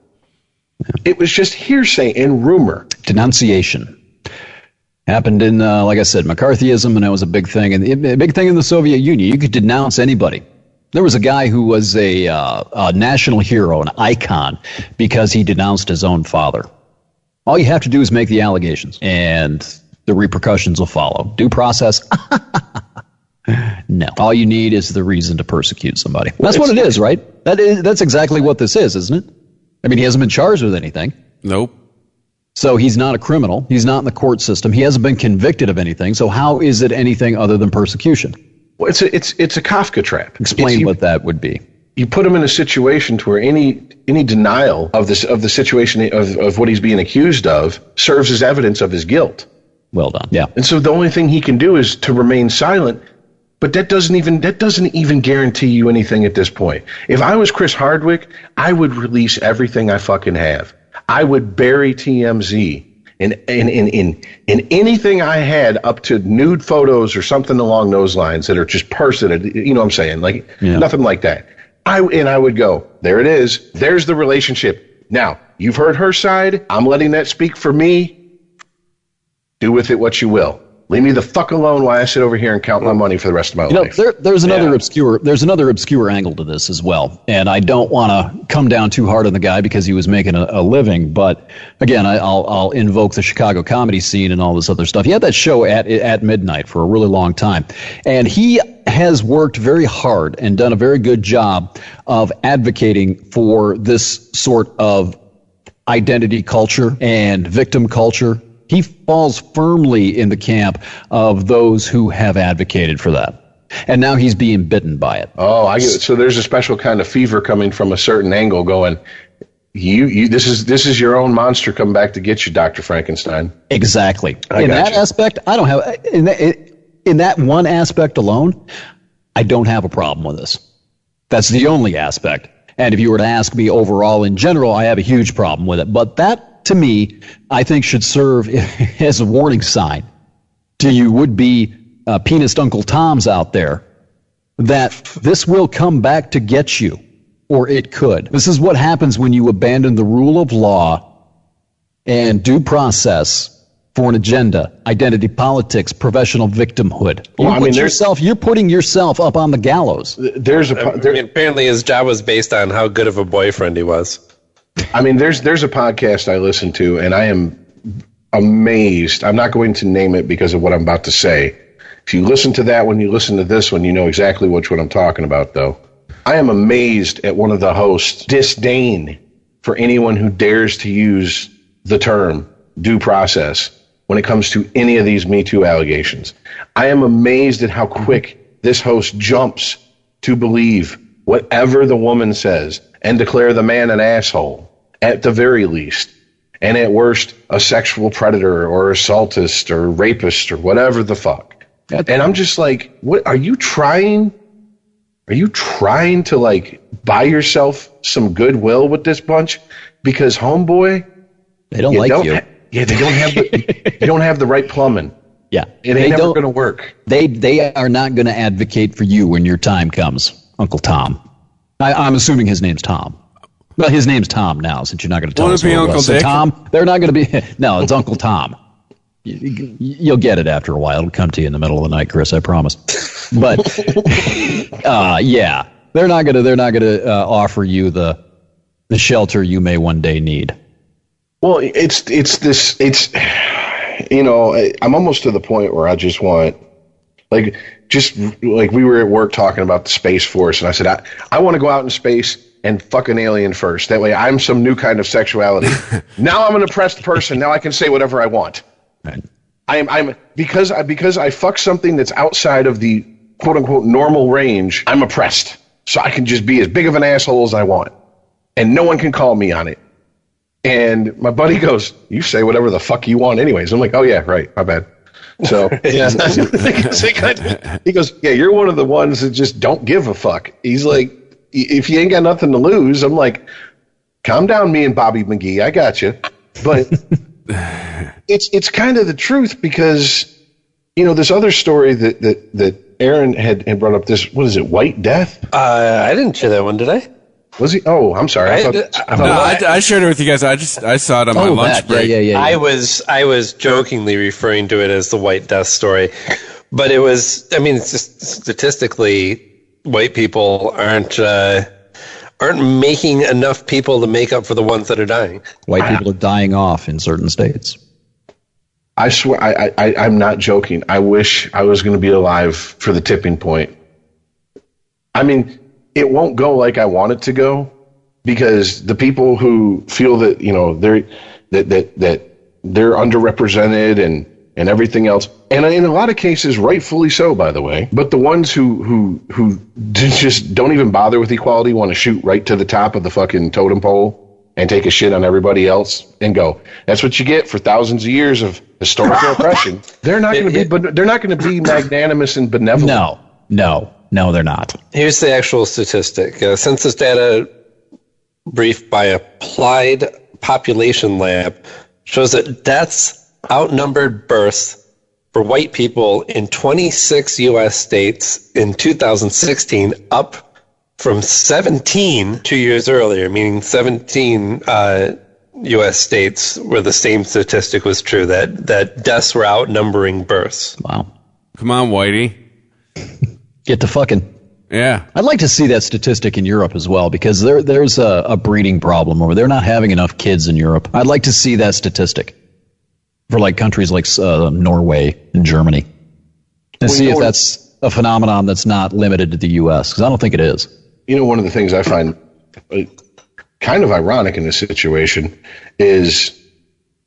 It was just hearsay and rumor. Denunciation. Happened in, like I said, McCarthyism, and it was a big thing. And a big thing in the Soviet Union. You could denounce anybody. There was a guy who was a national hero, an icon, because he denounced his own father. All you have to do is make the allegations, and the repercussions will follow. Due process? No. All you need is the reason to persecute somebody. That's what it is, right? That's exactly what this is, isn't it? I mean, he hasn't been charged with anything. Nope. So he's not a criminal. He's not in the court system. He hasn't been convicted of anything. So how is it anything other than persecution? Well, it's a Kafka trap. Explain what that would be. You put him in a situation to where any denial of the situation of what he's being accused of serves as evidence of his guilt. Well done. Yeah. And so the only thing he can do is to remain silent. But that doesn't even guarantee you anything at this point. If I was Chris Hardwick, I would release everything I fucking have. I would bury TMZ in anything I had up to nude photos or something along those lines that are just personal. You know what I'm saying? Like nothing like that. I would go, there it is. There's the relationship. Now, you've heard her side. I'm letting that speak for me. Do with it what you will. Leave me the fuck alone while I sit over here and count my money for the rest of my life. There's another obscure angle to this as well, and I don't want to come down too hard on the guy because he was making a living. But again, I'll invoke the Chicago comedy scene and all this other stuff. He had that show at midnight for a really long time, and he has worked very hard and done a very good job of advocating for this sort of identity culture and victim culture. He falls firmly in the camp of those who have advocated for that. And now he's being bitten by it. Oh, I get it. So there's a special kind of fever coming from a certain angle going, this is your own monster coming back to get you, Dr. Frankenstein. Exactly. In that aspect, I don't have, in that one aspect alone, I don't have a problem with this. That's the only aspect. And if you were to ask me overall in general, I have a huge problem with it. But that, to me, I think should serve as a warning sign to you would-be penis Uncle Toms out there that this will come back to get you, or it could. This is what happens when you abandon the rule of law and due process for an agenda, identity politics, professional victimhood. You're putting yourself up on the gallows. Apparently his job was based on how good of a boyfriend he was. I mean, there's a podcast I listen to, and I am amazed. I'm not going to name it because of what I'm about to say. If you listen to that one, you listen to this one, you know exactly which one I'm talking about, though. I am amazed at one of the hosts' disdain for anyone who dares to use the term due process when it comes to any of these Me Too allegations. I am amazed at how quick this host jumps to believe whatever the woman says and declare the man an asshole, at the very least, and at worst, a sexual predator or assaultist or rapist or whatever the fuck. And I'm just like, what are you trying? Are you trying to like buy yourself some goodwill with this bunch? Because homeboy, they don't like you. They don't have the right plumbing. Yeah, it ain't never going to work. They are not going to advocate for you when your time comes, Uncle Tom. I'm assuming his name's Tom. Well, his name's Tom now, since you're not going to tell us. Won't it be Uncle Dick? So Tom, they're not going to be. No, it's Uncle Tom. You'll get it after a while. It'll come to you in the middle of the night, Chris. I promise. But yeah, they're not going to offer you the shelter you may one day need. Well, I'm almost to the point where I just want, like we were at work talking about the Space Force, and I said, I want to go out in space and fuck an alien first. That way I'm some new kind of sexuality. Now I'm an oppressed person. Now I can say whatever I want. Right. I'm because I fuck something that's outside of the quote unquote normal range, I'm oppressed. So I can just be as big of an asshole as I want. And no one can call me on it. And my buddy goes, you say whatever the fuck you want anyways. I'm like, oh yeah, right, my bad. So yeah. He goes, yeah, you're one of the ones that just don't give a fuck. He's like, if you ain't got nothing to lose, I'm like, calm down, me and Bobby McGee, I got you. But it's kind of the truth, because this other story that Aaron had brought up, this, what is it, White Death? I didn't share that one, did I? Was he? Oh, I'm sorry. I shared it with you guys. I saw it on my lunch break. Yeah. I was jokingly referring to it as the White Death story, but it was. I mean, it's just statistically, white people aren't making enough people to make up for the ones that are dying. White people are dying off in certain states. I swear, I'm not joking. I wish I was going to be alive for the tipping point. I mean, it won't go like I want it to go, because the people who feel that, you know, they're underrepresented and everything else, and in a lot of cases, rightfully so, by the way. But the ones who just don't even bother with equality, want to shoot right to the top of the fucking totem pole and take a shit on everybody else and go, that's what you get for thousands of years of historical oppression. They're not going to be, but they're not going to be magnanimous and benevolent. No, they're not. Here's the actual statistic. Census data briefed by Applied Population Lab shows that deaths outnumbered births for white people in 26 U.S. states in 2016, up from 17 2 years earlier, meaning 17 U.S. states where the same statistic was true, that deaths were outnumbering births. Wow. Come on, Whitey. Get to fucking. Yeah. I'd like to see that statistic in Europe as well, because there's a breeding problem over there. They're not having enough kids in Europe. I'd like to see that statistic for like countries like Norway and Germany, and see if that's a phenomenon that's not limited to the U.S., because I don't think it is. You know, one of the things I find kind of ironic in this situation is,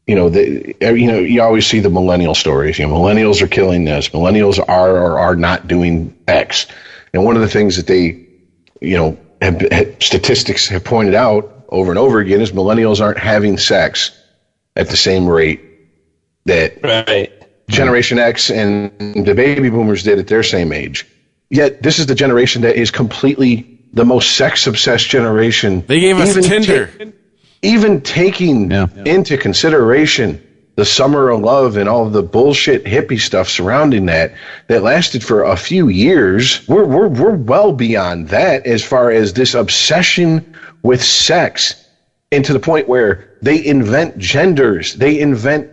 you always see the millennial stories. You know, millennials are killing this. Millennials are or are not doing X. And one of the things that they, statistics have pointed out over and over again is millennials aren't having sex at the same rate that Generation X and the baby boomers did at their same age. Yet this is the generation that is completely the most sex-obsessed generation. They gave us Tinder. Even taking into consideration the summer of love and all of the bullshit hippie stuff surrounding that lasted for a few years, we're well beyond that as far as this obsession with sex, and to the point where they invent genders, they invent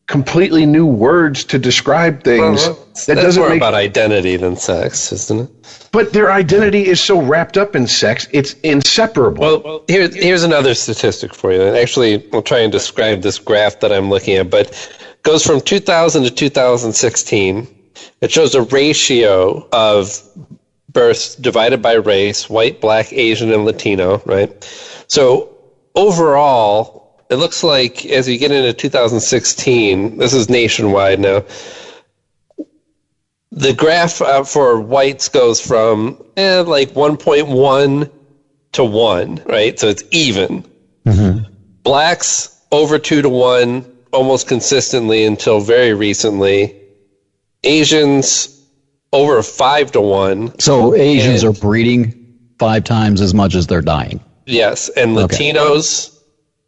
completely new words to describe things. That's more about identity than sex, isn't it? But their identity is so wrapped up in sex, it's inseparable. Well, here's another statistic for you. And actually, I'll try and describe this graph that I'm looking at, but it goes from 2000 to 2016. It shows a ratio of births divided by race, white, black, Asian, and Latino, right? So overall, it looks like as you get into 2016, this is nationwide now, the graph for whites goes from like 1.1 to 1, right? So it's even. Mm-hmm. Blacks over 2 to 1 almost consistently until very recently. Asians over 5 to 1. So Asians are breeding 5 times as much as they're dying. Yes, and Latinos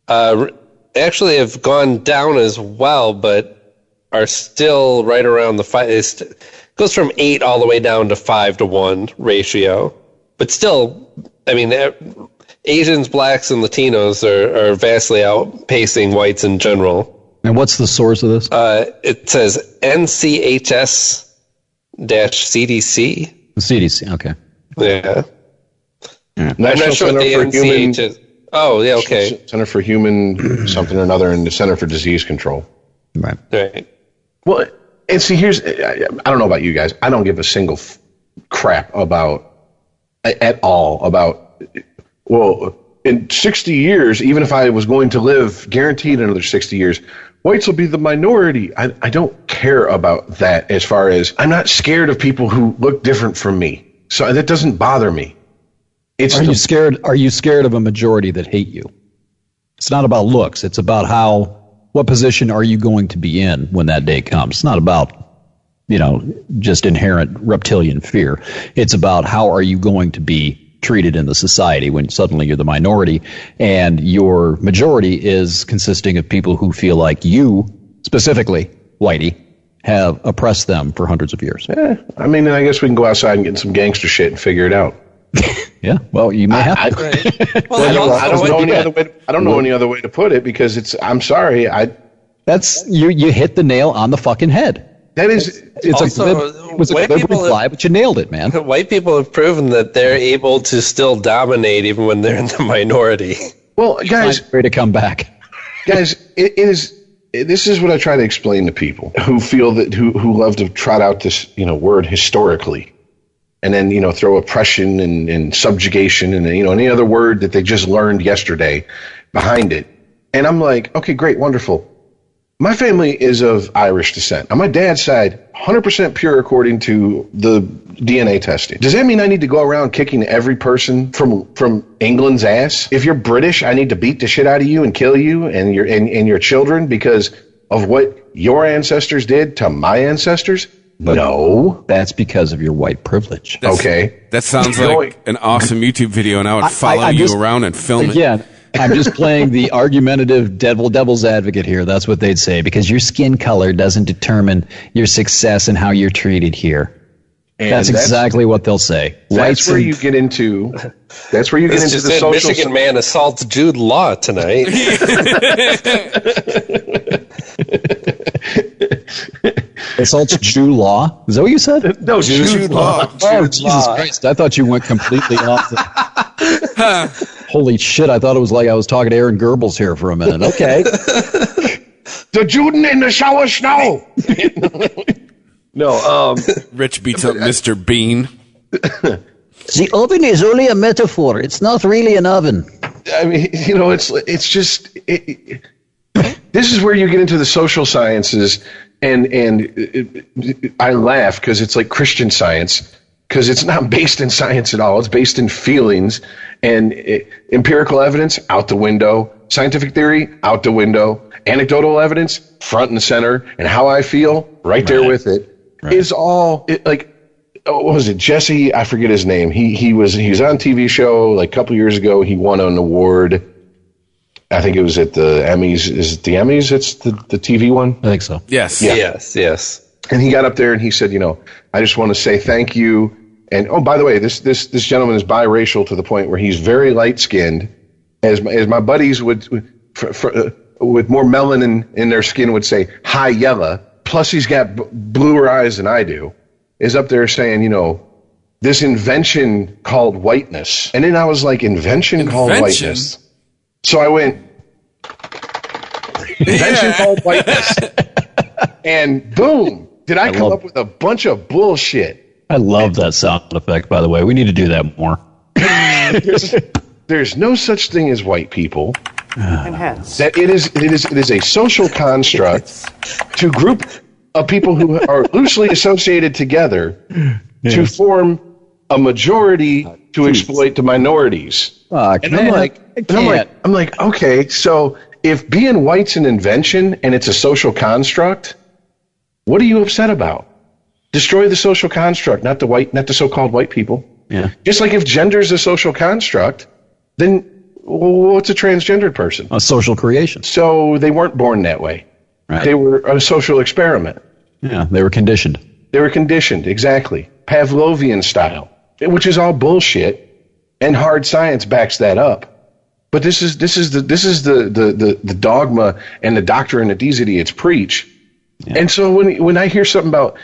actually have gone down as well, but are still right around the 5. It goes from 8 all the way down to 5 to 1 ratio. But still, I mean, Asians, blacks, and Latinos are vastly outpacing whites in general. And what's the source of this? It says NCHS-CDC. CDC, okay. Yeah. National I'm not sure Center what the for NCHS is. Oh, yeah, okay. Center for Human something or another, and the Center for Disease Control. Right. Well, and see, I don't know about you guys. I don't give a single crap at all about, well, in 60 years, even if I was going to live guaranteed another 60 years, whites will be the minority. I don't care about that, as far as I'm not scared of people who look different from me. So that doesn't bother me. Are you scared of a majority that hate you? It's not about looks. It's about what position are you going to be in when that day comes? It's not about, just inherent reptilian fear. It's about how are you going to be treated in the society when suddenly you're the minority and your majority is consisting of people who feel like you, specifically Whitey, have oppressed them for hundreds of years. Yeah, I mean, I guess we can go outside and get some gangster shit and figure it out. Yeah, well, you may have to. I don't know any other way to put it, because I'm sorry. You hit the nail on the fucking head. That is, It's Also, it was a white glib people reply, but you nailed it, man. White people have proven that they're able to still dominate even when they're in the minority. well, guys, Find a way to come back. guys, it is. This is what I try to explain to people who feel that who love to trot out this word historically, and then throw oppression and subjugation and any other word that they just learned yesterday behind it. And I'm like, okay, great, wonderful. My family is of Irish descent. On my dad's side, 100% pure according to the DNA testing. Does that mean I need to go around kicking every person from England's ass? If you're British, I need to beat the shit out of you and kill you and your children because of what your ancestors did to my ancestors? But no. That's because of your white privilege. Okay. That sounds like an awesome YouTube video, and I would follow you around and film it. Again, I'm just playing the argumentative devil's advocate here. That's what they'd say, because your skin color doesn't determine your success and how you're treated here. And that's exactly what they'll say. That's where you get into. That's where you get into the social. Michigan man assaults Jude Law tonight. Assaults Jude Law? Is that what you said? No, Jude Law. Oh, Jesus Christ! I thought you went completely off. Holy shit! I thought it was like I was talking to Aaron Goebbels here for a minute. Okay. The Juden in the shower snow. No, Rich beats up Mr. Bean. The oven is only a metaphor. It's not really an oven. I mean, it's just this is where you get into the social sciences, and I laugh because it's like Christian Science, because it's not based in science at all. It's based in feelings and empirical evidence out the window, scientific theory out the window, anecdotal evidence front and center, and how I feel right there with it. Right. Is all what was it? Jesse, I forget his name. He was on a TV show like a couple years ago. He won an award. I think it was at the Emmys. Is it the Emmys? It's the TV one. I think so. Yes. Yeah. Yes. And he got up there and he said, I just want to say thank you. And oh, by the way, this gentleman is biracial to the point where he's very light skinned, as my buddies would with more melanin in their skin would say, high yellow. Plus, he's got bluer eyes than I do, is up there saying, this invention called whiteness. And then I was like, invention called whiteness? So I went, invention called whiteness. And boom, did I come up with a bunch of bullshit. I love that sound effect, by the way. We need to do that more. There's no such thing as white people. And hence, that it is a social construct to group of people who are loosely associated together to form a majority to exploit the minorities. And I'm like, okay, so if being white's an invention and it's a social construct, what are you upset about? Destroy the social construct, not the so-called white people. Yeah. Just like if gender is a social construct, then what's a transgendered person? A social creation. So they weren't born that way. Right. They were a social experiment. Yeah, they were conditioned. They were conditioned, exactly. Pavlovian style, which is all bullshit, and hard science backs that up. But this is the dogma and the doctrine that these idiots preach. Yeah. And so when I hear something about,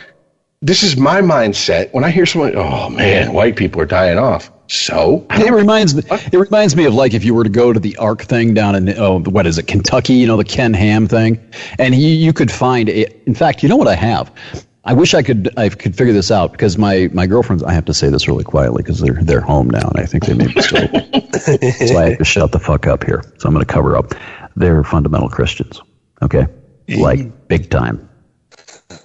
this is my mindset, when I hear someone, oh man, white people are dying off. So it reminds me of like if you were to go to the ARC thing down in what is it, Kentucky? The Ken Ham thing, and you could find it. In fact, you know what I have? I wish I could figure this out because my girlfriends. I have to say this really quietly because they're home now, and I think they may be still. So I have to shut the fuck up here. So I'm going to cover up. They're fundamental Christians. Okay, like big time.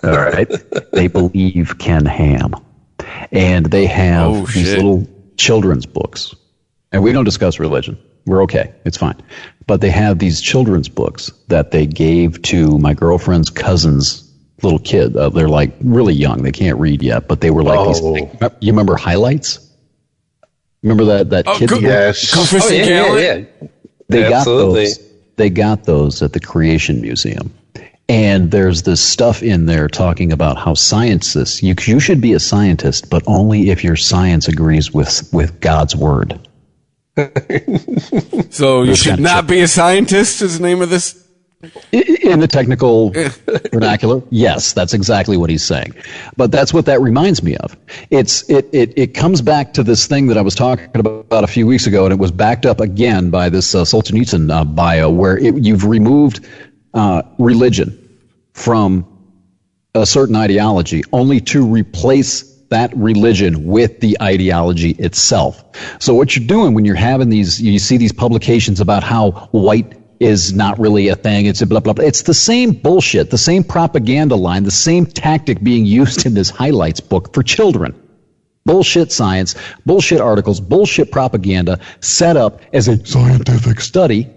All right, they believe Ken Ham, and they have these little children's books, and we don't discuss religion. We're okay. It's fine. But they have these children's books that they gave to my girlfriend's cousin's little kid. They're like really young. They can't read yet, but they were like these. You remember Highlights? Remember that kid? Yes. Yeah. They got those at the Creation Museum. And there's this stuff in there talking about how scientists, you should be a scientist, but only if your science agrees with God's word. So you should not be a scientist is the name of this In the technical vernacular, yes, that's exactly what he's saying. But that's what that reminds me of. It comes back to this thing that I was talking about a few weeks ago, and it was backed up again by this Solzhenitsyn bio, where you've removed religion from a certain ideology only to replace that religion with the ideology itself. So what you're doing when you're having these, you see these publications about how white is not really a thing, it's a blah, blah, blah. It's the same bullshit, the same propaganda line, the same tactic being used in this highlights book for children. Bullshit science, bullshit articles, bullshit propaganda set up as a scientific study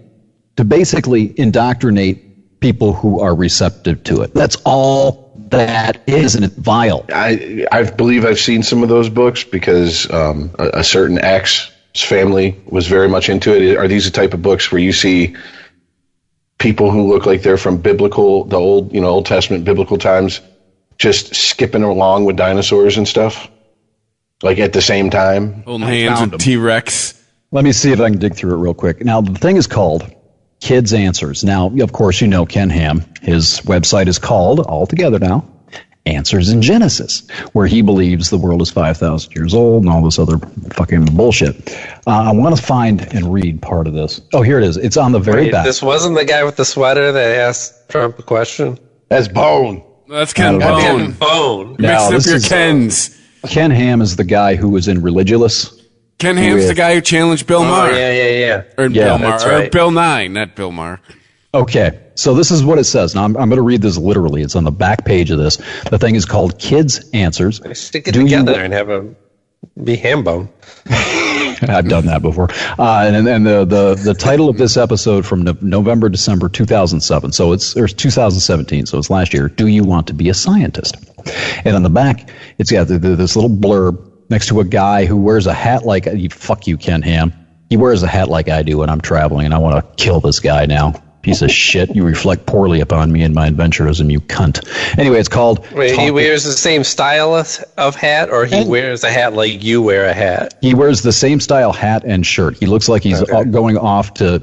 to basically indoctrinate people who are receptive to it. That's all that is, and it's vile. I believe I've seen some of those books because a certain ex family was very much into it. Are these the type of books where you see people who look like they're from the Old Testament biblical times just skipping along with dinosaurs and stuff? Like at the same time? Holding hands with T-Rex. Let me see if I can dig through it real quick. Now, the thing is called Kids Answers. Now, of course, you know Ken Ham. His website is called, all together now, Answers in Genesis, where he believes the world is 5,000 years old and all this other fucking bullshit. I want to find and read part of this. Oh, here it is. It's on the very back. This wasn't the guy with the sweater that asked Trump a question? That's Bone. That's Ken Bone. Bone. Mixing up your Kens. Ken Ham is the guy who was in Religulous. Ken Ham's the guy who challenged Bill Maher. Yeah. Or Bill Maher. That's right. Or Bill Nye, not Bill Maher. Okay, so this is what it says. Now, I'm going to read this literally. It's on the back page of this. The thing is called Kids Answers. Stick it together and have a be Hambone. I've done that before. And the title of this episode from November, December 2007. So it's 2017. So it's last year. Do you want to be a scientist? And on the back, it's got this little blurb next to a guy who wears a hat like fuck you, Ken Ham. He wears a hat like I do when I'm traveling, and I want to kill this guy now. Piece of shit. You reflect poorly upon me and my adventurism, you cunt. Anyway, it's called... Wait, he wears the same style of hat, or he wears a hat like you wear a hat? He wears the same style hat and shirt. He looks like he's going off to,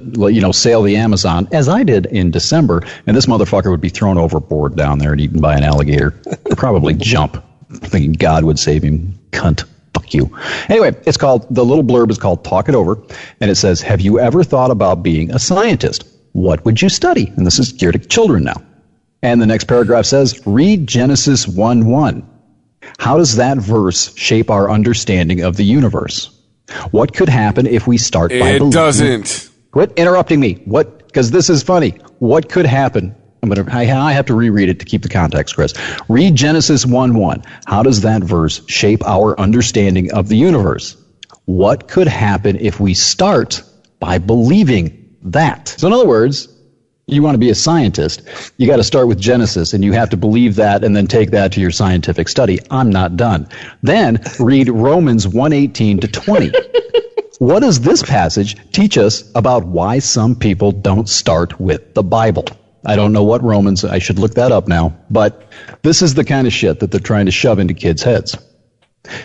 sail the Amazon, as I did in December, and this motherfucker would be thrown overboard down there and eaten by an alligator. Or probably jump, thinking God would save him. Cunt. Fuck you. Anyway, the little blurb is called Talk It Over, and it says, have you ever thought about being a scientist? What would you study? And this is geared to children now. And the next paragraph says, read Genesis 1:1. How does that verse shape our understanding of the universe? What could happen if we start by believing? It doesn't. Quit interrupting me. What? Because this is funny. What could happen? I have to reread it to keep the context, Chris. Read Genesis 1:1. How does that verse shape our understanding of the universe? What could happen if we start by believing that? So in other words, you want to be a scientist, you got to start with Genesis, and you have to believe that and then take that to your scientific study. I'm not done. Then read Romans 1:18-20. What does this passage teach us about why some people don't start with the Bible? I don't know what Romans, I should look that up now, but this is the kind of shit that they're trying to shove into kids' heads.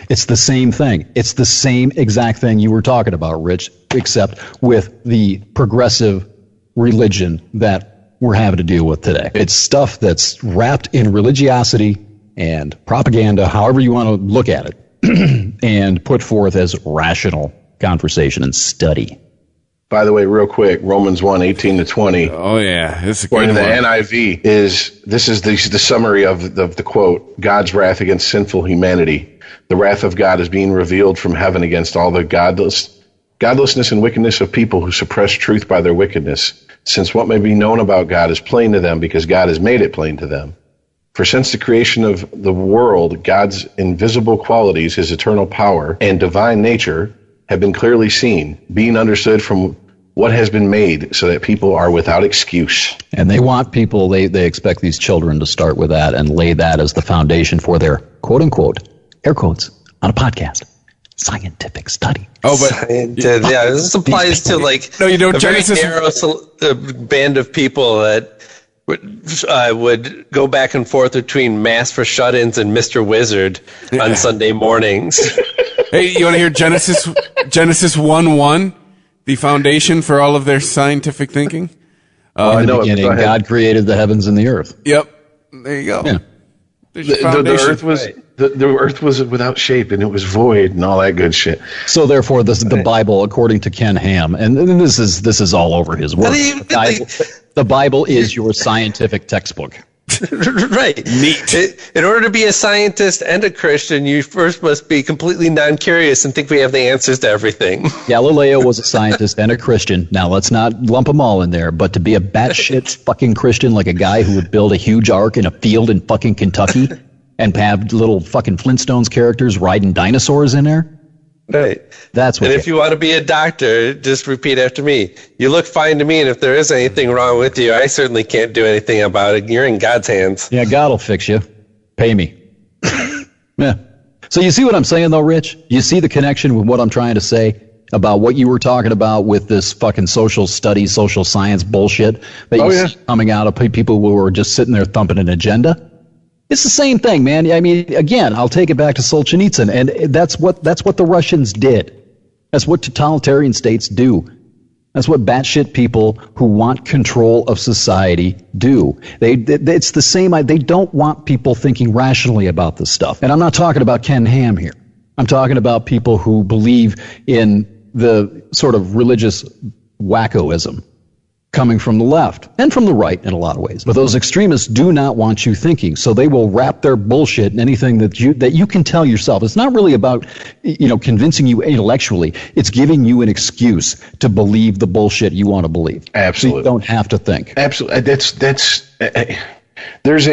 It's the same thing. It's the same exact thing you were talking about, Rich, except with the progressive religion that we're having to deal with today. It's stuff that's wrapped in religiosity and propaganda, however you want to look at it, and put forth as rational conversation and study. By the way, real quick, Romans 1:18-20. Oh, yeah. This is a According good to the one. NIV, this is the summary of the quote, God's wrath against sinful humanity. The wrath of God is being revealed from heaven against all the godlessness and wickedness of people who suppress truth by their wickedness, since what may be known about God is plain to them because God has made it plain to them. For since the creation of the world, God's invisible qualities, his eternal power, and divine nature have been clearly seen, being understood from what has been made, so that people are without excuse. And they want people, they expect these children to start with that and lay that as the foundation for their quote-unquote, air quotes, on a podcast, scientific study. Oh, but yeah, this applies to a very narrow band of people that would go back and forth between Mass for Shut-ins and Mr. Wizard on Sunday mornings. Hey, you want to hear Genesis 1:1, the foundation for all of their scientific thinking? In the beginning, God created the heavens and the earth. Yep. There you go. Yeah. The earth was without shape and it was void and all that good shit. So therefore, the Bible, according to Ken Ham, and this is all over his work. The Bible is your scientific textbook. Right. Neat. In order to be a scientist and a Christian, you first must be completely non-curious and think we have the answers to everything. Galileo was a scientist and a Christian. Now, let's not lump them all in there, but to be a batshit fucking Christian, like a guy who would build a huge ark in a field in fucking Kentucky and have little fucking Flintstones characters riding dinosaurs in there? Right. That's what. And if you want to be a doctor, just repeat after me. You look fine to me, and if there is anything wrong with you, I certainly can't do anything about it. You're in God's hands. Yeah, God will fix you. Pay me. Yeah. So you see what I'm saying, though, Rich? You see the connection with what I'm trying to say about what you were talking about with this fucking social studies, social science bullshit that you see coming out of people who are just sitting there thumping an agenda? It's the same thing, man. I mean, again, I'll take it back to Solzhenitsyn, and that's what the Russians did. That's what totalitarian states do. That's what batshit people who want control of society do. It's the same. They don't want people thinking rationally about this stuff. And I'm not talking about Ken Ham here. I'm talking about people who believe in the sort of religious wackoism coming from the left and from the right in a lot of ways. But those extremists do not want you thinking, so they will wrap their bullshit in anything that you can tell yourself. It's not really about, convincing you intellectually. It's giving you an excuse to believe the bullshit you want to believe. Absolutely. So you don't have to think. Absolutely. There's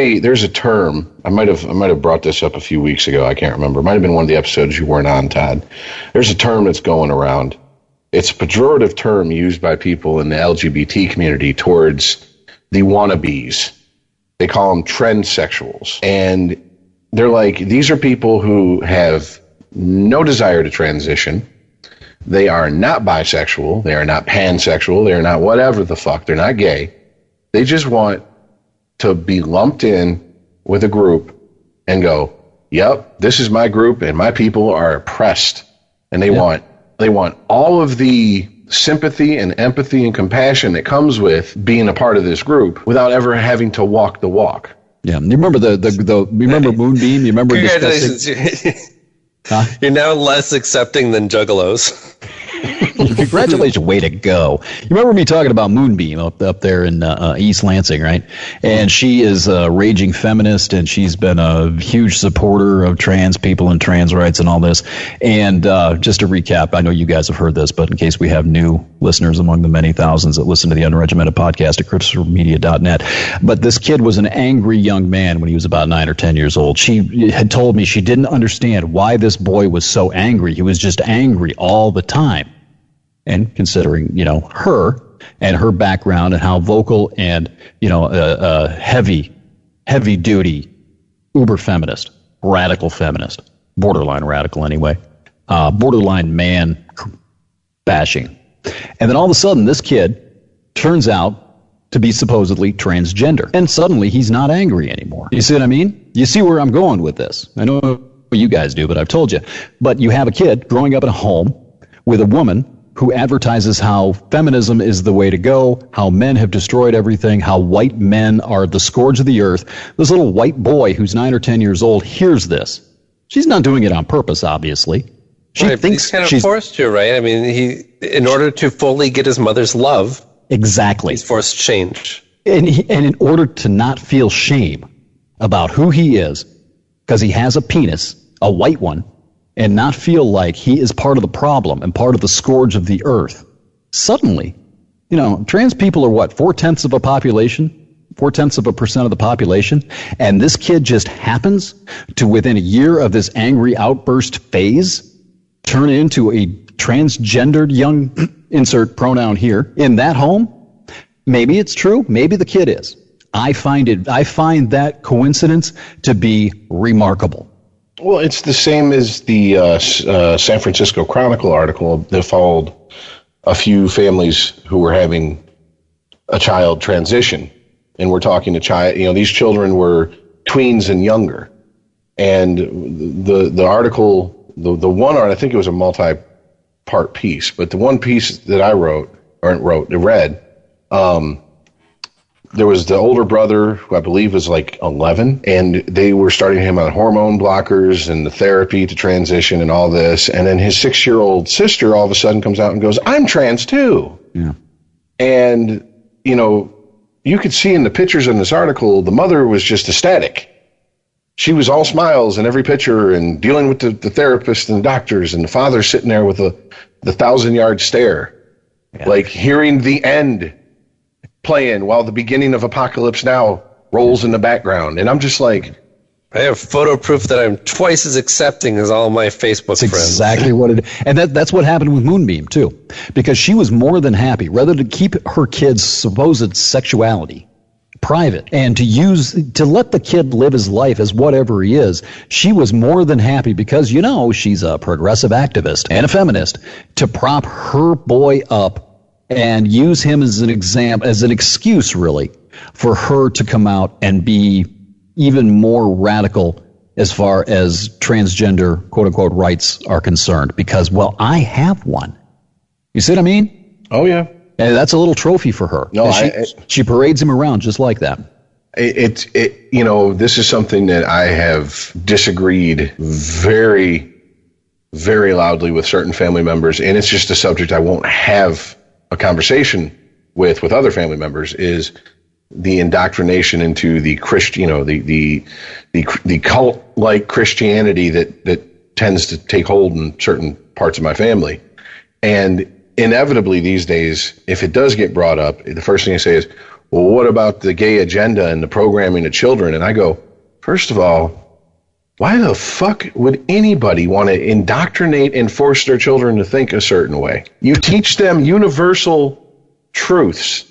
a term. I might have brought this up a few weeks ago. I can't remember. It might have been one of the episodes you weren't on, Todd. There's a term that's going around. It's a pejorative term used by people in the LGBT community towards the wannabes. They call them transsexuals. And they're like, these are people who have no desire to transition. They are not bisexual. They are not pansexual. They are not whatever the fuck. They're not gay. They just want to be lumped in with a group and go, yep, this is my group and my people are oppressed. And they want all of the sympathy and empathy and compassion that comes with being a part of this group without ever having to walk the walk. Yeah, you remember you remember Moonbeam? You remember? Congratulations! Huh? You're now less accepting than juggalos. Congratulations, way to go. You remember me talking about Moonbeam up there in East Lansing, right? And she is a raging feminist, and she's been a huge supporter of trans people and trans rights and all this. And just to recap, I know you guys have heard this, but in case we have new listeners among the many thousands that listen to the Unregimented podcast at ChristopherMedia.net, but this kid was an angry young man when he was about 9 or 10 years old. She had told me she didn't understand why this boy was so angry. He was just angry all the time. And considering, her and her background and how vocal and, heavy duty, uber feminist, radical feminist, borderline radical anyway, borderline man bashing. And then all of a sudden, this kid turns out to be supposedly transgender. And suddenly he's not angry anymore. You see what I mean? You see where I'm going with this? I know what you guys do, but I've told you. But you have a kid growing up in a home with a woman who advertises how feminism is the way to go, how men have destroyed everything, how white men are the scourge of the earth. This little white boy who's 9 or 10 years old hears this. She's not doing it on purpose, obviously. She thinks he's kind of forced to, right? I mean, in order to fully get his mother's love, exactly, he's forced to change. And in order to not feel shame about who he is, because he has a penis, a white one, and not feel like he is part of the problem and part of the scourge of the earth. Suddenly, trans people are what, 0.4% of a population, 0.4% of the population, and this kid just happens to, within a year of this angry outburst phase, turn into a transgendered young, insert pronoun here, in that home. Maybe it's true, maybe the kid is. I find that coincidence to be remarkable. Well, it's the same as the San Francisco Chronicle article that followed a few families who were having a child transition. And we're talking a child, these children were tweens and younger. And the article, the one art, I think it was a multi-part piece, but the one piece that I read, there was the older brother who I believe was like 11, and they were starting him on hormone blockers and the therapy to transition and all this. And then his 6-year-old sister all of a sudden comes out and goes, I'm trans too. Yeah. And, you know, you could see in the pictures in this article, the mother was just ecstatic. She was all smiles in every picture and dealing with the therapist and the doctors, and the father sitting there with the 1,000-yard stare, like hearing the end playing while the beginning of Apocalypse Now rolls in the background. And I'm just like, I have photo proof that I'm twice as accepting as all my Facebook friends. Exactly what it is. And that's what happened with Moonbeam, too. Because she was more than happy, rather to keep her kid's supposed sexuality private and to let the kid live his life as whatever he is, she was more than happy because, you know, she's a progressive activist and a feminist, to prop her boy up and use him as an example, as an excuse, really, for her to come out and be even more radical as far as transgender, quote-unquote, rights are concerned. Because, well, I have one. You see what I mean? Oh, yeah. And that's a little trophy for her. No, she parades him around just like that. You know, this is something that I have disagreed very, very loudly with certain family members, and it's just a subject I won't have a conversation with other family members, is the indoctrination into the Christian, you know, the cult-like Christianity that tends to take hold in certain parts of my family. And inevitably these days, if it does get brought up, the first thing I say is, well, what about the gay agenda and the programming of children? And I go, first of all, why the fuck would anybody want to indoctrinate and force their children to think a certain way? You teach them universal truths.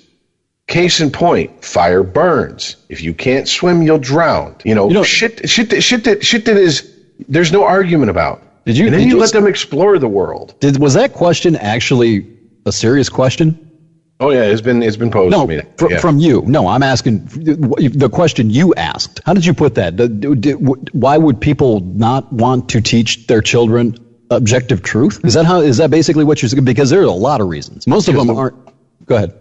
Case in point, fire burns. If you can't swim, you'll drown. You know shit that is, there's no argument about. And then you let them explore the world. Was that question actually a serious question? Oh yeah, it's been posed to me. From you. No, I'm asking the question you asked. How did you put that? Why would people not want to teach their children objective truth? Is that basically what you're saying? Because there are a lot of reasons. Most of them aren't. Go ahead.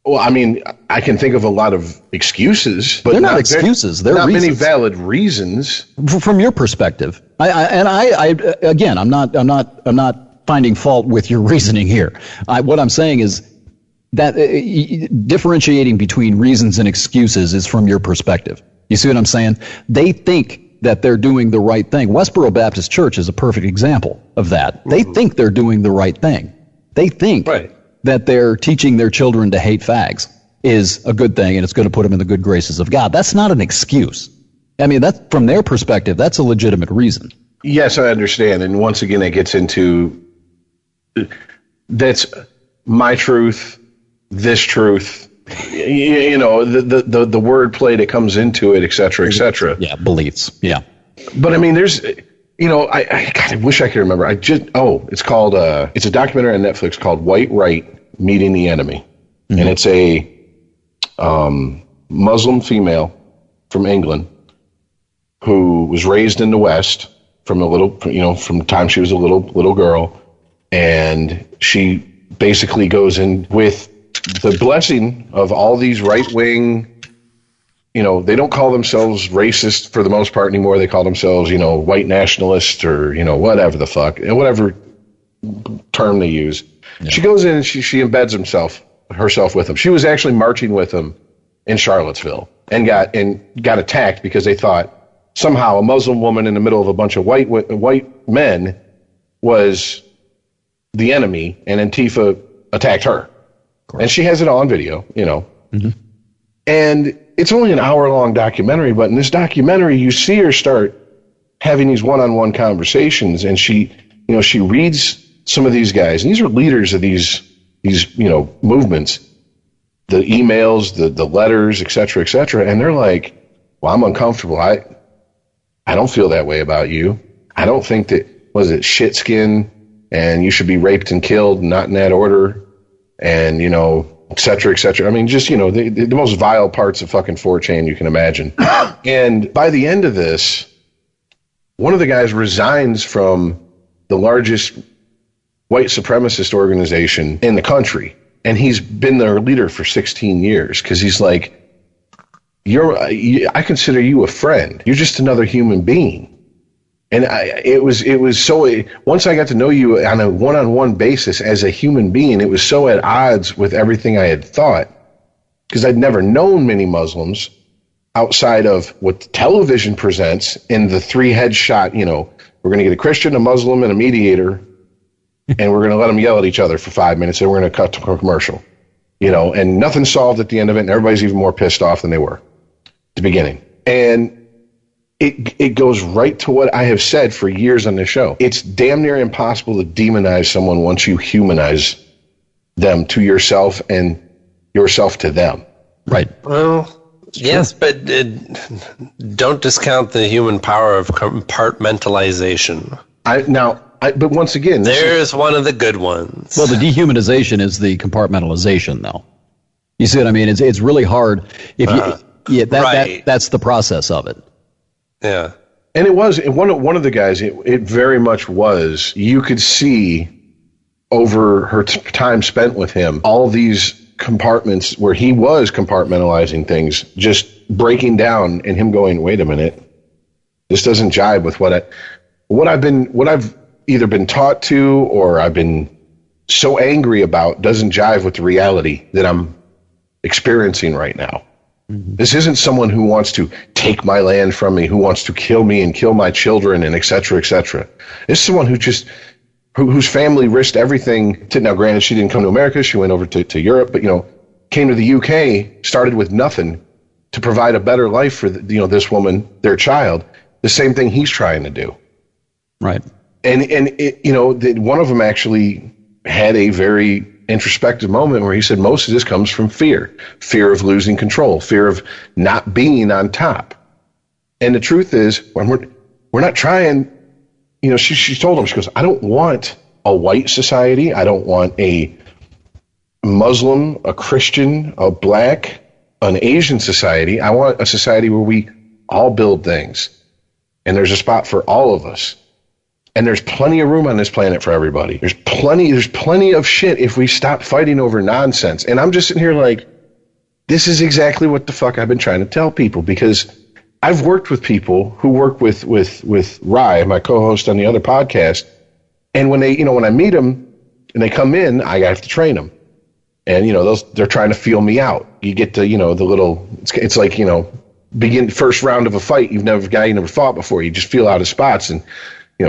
Well, I mean, I can think of a lot of excuses, but they're not excuses. They're not reasons. many valid reasons. From your perspective, again, I'm not finding fault with your reasoning here. What I'm saying is that differentiating between reasons and excuses is from your perspective. You see what I'm saying? They think that they're doing the right thing. Westboro Baptist Church is a perfect example of that. They think they're doing the right thing. They think that they're teaching their children to hate fags is a good thing and it's going to put them in the good graces of God. That's not an excuse. I mean, that's, from their perspective, that's a legitimate reason. Yes, I understand. And once again, it gets into that's my truth, this truth, you know, the wordplay that comes into it, et cetera, et cetera. Yeah, beliefs. Yeah. But I mean, there's, you know, I wish I could remember. It's called, it's a documentary on Netflix called White Right Meeting the Enemy. Mm-hmm. And it's a Muslim female from England who was raised in the West from the time she was a little girl. And she basically goes in with the blessing of all these right-wing, you know, they don't call themselves racist for the most part anymore. They call themselves, you know, white nationalists or, you know, whatever the fuck, whatever term they use. Yeah. She goes in and she embeds herself with them. She was actually marching with them in Charlottesville and got attacked because they thought somehow a Muslim woman in the middle of a bunch of white men was the enemy, and Antifa attacked her. And she has it all on video, you know. Mm-hmm. And it's only an hour-long documentary, but in this documentary, you see her start having these one-on-one conversations, and she reads some of these guys, and these are leaders of these you know, movements, the emails, the letters, et cetera, and they're like, well, I'm uncomfortable. I don't feel that way about you. I don't think that, was it shit skin, and you should be raped and killed, not in that order, and, you know, et cetera, et cetera. I mean, just, you know, the most vile parts of fucking 4chan you can imagine. And by the end of this, one of the guys resigns from the largest white supremacist organization in the country. And he's been their leader for 16 years because he's like, I consider you a friend. You're just another human being. And it was so, once I got to know you on a one-on-one basis as a human being, it was so at odds with everything I had thought, because I'd never known many Muslims outside of what the television presents in the 3-head shot. We're going to get a Christian, a Muslim, and a mediator, and we're going to let them yell at each other for 5 minutes, and we're going to cut to a commercial, and nothing's solved at the end of it, and everybody's even more pissed off than they were at the beginning. And it goes right to what I have said for years on this show. It's damn near impossible to demonize someone once you humanize them to yourself and yourself to them. Right. Well, yes, but don't discount the human power of compartmentalization. But once again, there's one of the good ones. Well, the dehumanization is the compartmentalization, though. You see what I mean? It's really hard if that's the process of it. Yeah. And it was one of the guys. It very much was. You could see over her time spent with him, all these compartments where he was compartmentalizing things, just breaking down, and him going, "Wait a minute, this doesn't jibe with what I've either been taught to or I've been so angry about. Doesn't jive with the reality that I'm experiencing right now." Mm-hmm. This isn't someone who wants to take my land from me, who wants to kill me and kill my children, and et cetera, et cetera. This is someone whose family risked everything to. Now, granted, she didn't come to America; she went over to Europe, but came to the UK, started with nothing to provide a better life for this woman, their child. The same thing he's trying to do. Right. And one of them actually had a very introspective moment where he said most of this comes from fear of losing control, fear of not being on top. And the truth is, when we're not trying, she told him, she goes, "I don't want a white society. I don't want a Muslim, a Christian, a black, an Asian society. I want a society where we all build things, and there's a spot for all of us. And there's plenty of room on this planet for everybody. There's plenty of shit if we stop fighting over nonsense." And I'm just sitting here like, this is exactly what the fuck I've been trying to tell people, because I've worked with people who work with Rye, my co-host on the other podcast. And when when I meet them and they come in, I have to train them. And, they're trying to feel me out. You get to, the little, it's like, begin first round of a fight. You never fought before. You just feel out of spots and, I'm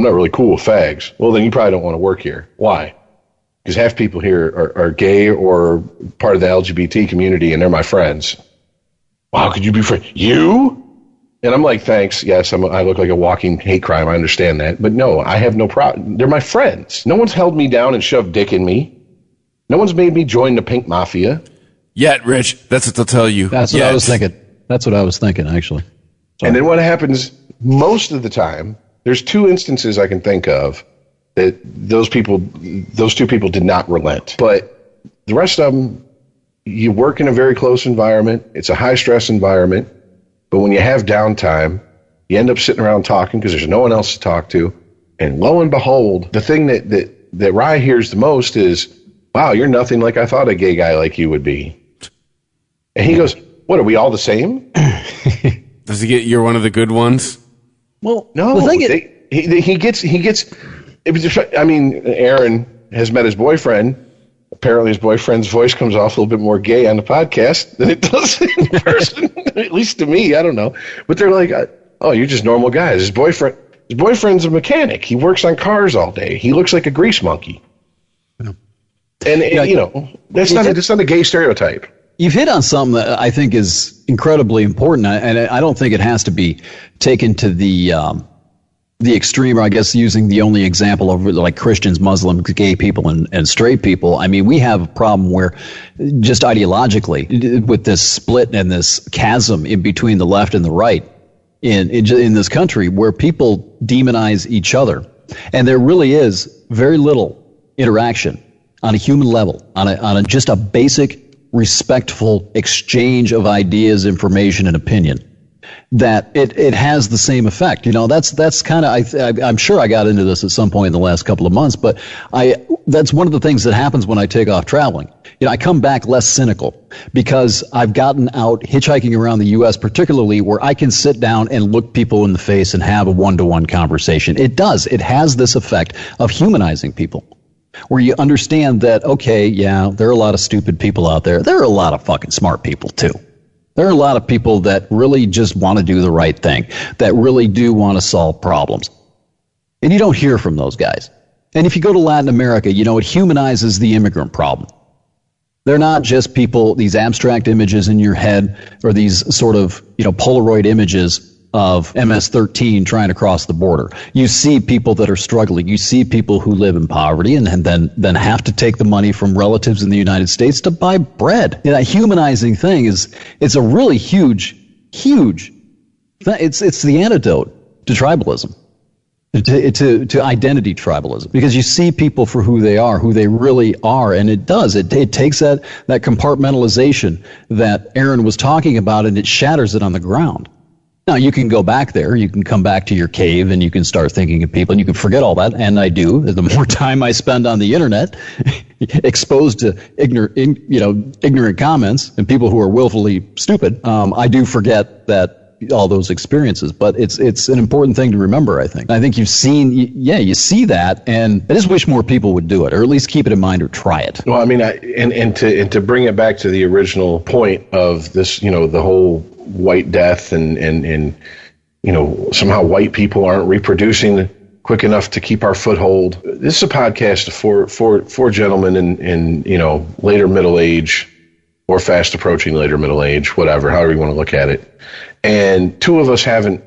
not really cool with fags. Well, then you probably don't want to work here. Why? Because half people here are gay or part of the LGBT community, and they're my friends. Well, how could you be friends? You? And I'm like, thanks. Yes, I look like a walking hate crime. I understand that. But no, I have no problem. They're my friends. No one's held me down and shoved dick in me. No one's made me join the Pink Mafia. Yet, Rich. That's what they'll tell you. That's what I was thinking. That's what I was thinking, actually. Sorry. And then what happens most of the time, there's 2 instances I can think of that those two people did not relent. But the rest of them, you work in a very close environment. It's a high-stress environment. But when you have downtime, you end up sitting around talking because there's no one else to talk to. And lo and behold, the thing that Rye hears the most is, "Wow, you're nothing like I thought a gay guy like you would be." And he goes, "What, are we all the same?" Does he get you're one of the good ones? Well, no. He gets. I mean, Aaron has met his boyfriend. Apparently, his boyfriend's voice comes off a little bit more gay on the podcast than it does in person. At least to me, I don't know. But they're like, "Oh, you're just normal guys." His boyfriend's a mechanic. He works on cars all day. He looks like a grease monkey. Yeah. And that's not a gay stereotype. You've hit on something that I think is incredibly important, and I don't think it has to be taken to the extreme, or I guess using the only example of like Christians, Muslims, gay people, and straight people. I mean, we have a problem where just ideologically, with this split and this chasm in between the left and the right in this country, where people demonize each other, and there really is very little interaction on a human level, on just a basic respectful exchange of ideas, information, and opinion. that it has the same effect. That's kind of, I'm sure I got into this at some point in the last couple of months, but that's one of the things that happens when I take off traveling. I come back less cynical because I've gotten out hitchhiking around the U.S., particularly where I can sit down and look people in the face and have a one-to-one conversation. It has this effect of humanizing people, where you understand that, okay, yeah, there are a lot of stupid people out there. There are a lot of fucking smart people too. There are a lot of people that really just want to do the right thing, that really do want to solve problems. And you don't hear from those guys. And if you go to Latin America, it humanizes the immigrant problem. They're not just people, these abstract images in your head or these sort of, Polaroid images of MS-13 trying to cross the border. You see people that are struggling. You see people who live in poverty and then have to take the money from relatives in the United States to buy bread. That humanizing thing it's a really huge thing. It's the antidote to tribalism. To identity tribalism, because you see people for who they are, who they really are, and it takes that compartmentalization that Aaron was talking about, and it shatters it on the ground. Now you can go back there, you can come back to your cave, and you can start thinking of people, and you can forget all that, and I do. The more time I spend on the internet, exposed to ignorant comments and people who are willfully stupid, I do forget that. All those experiences, but it's an important thing to remember. I think you see that, and I just wish more people would do it, or at least keep it in mind or try it. Well, I mean, and to bring it back to the original point of this, the whole white death and somehow white people aren't reproducing quick enough to keep our foothold. This is a podcast of four gentlemen in later middle age or fast approaching later middle age, whatever, however you want to look at it. And two of us haven't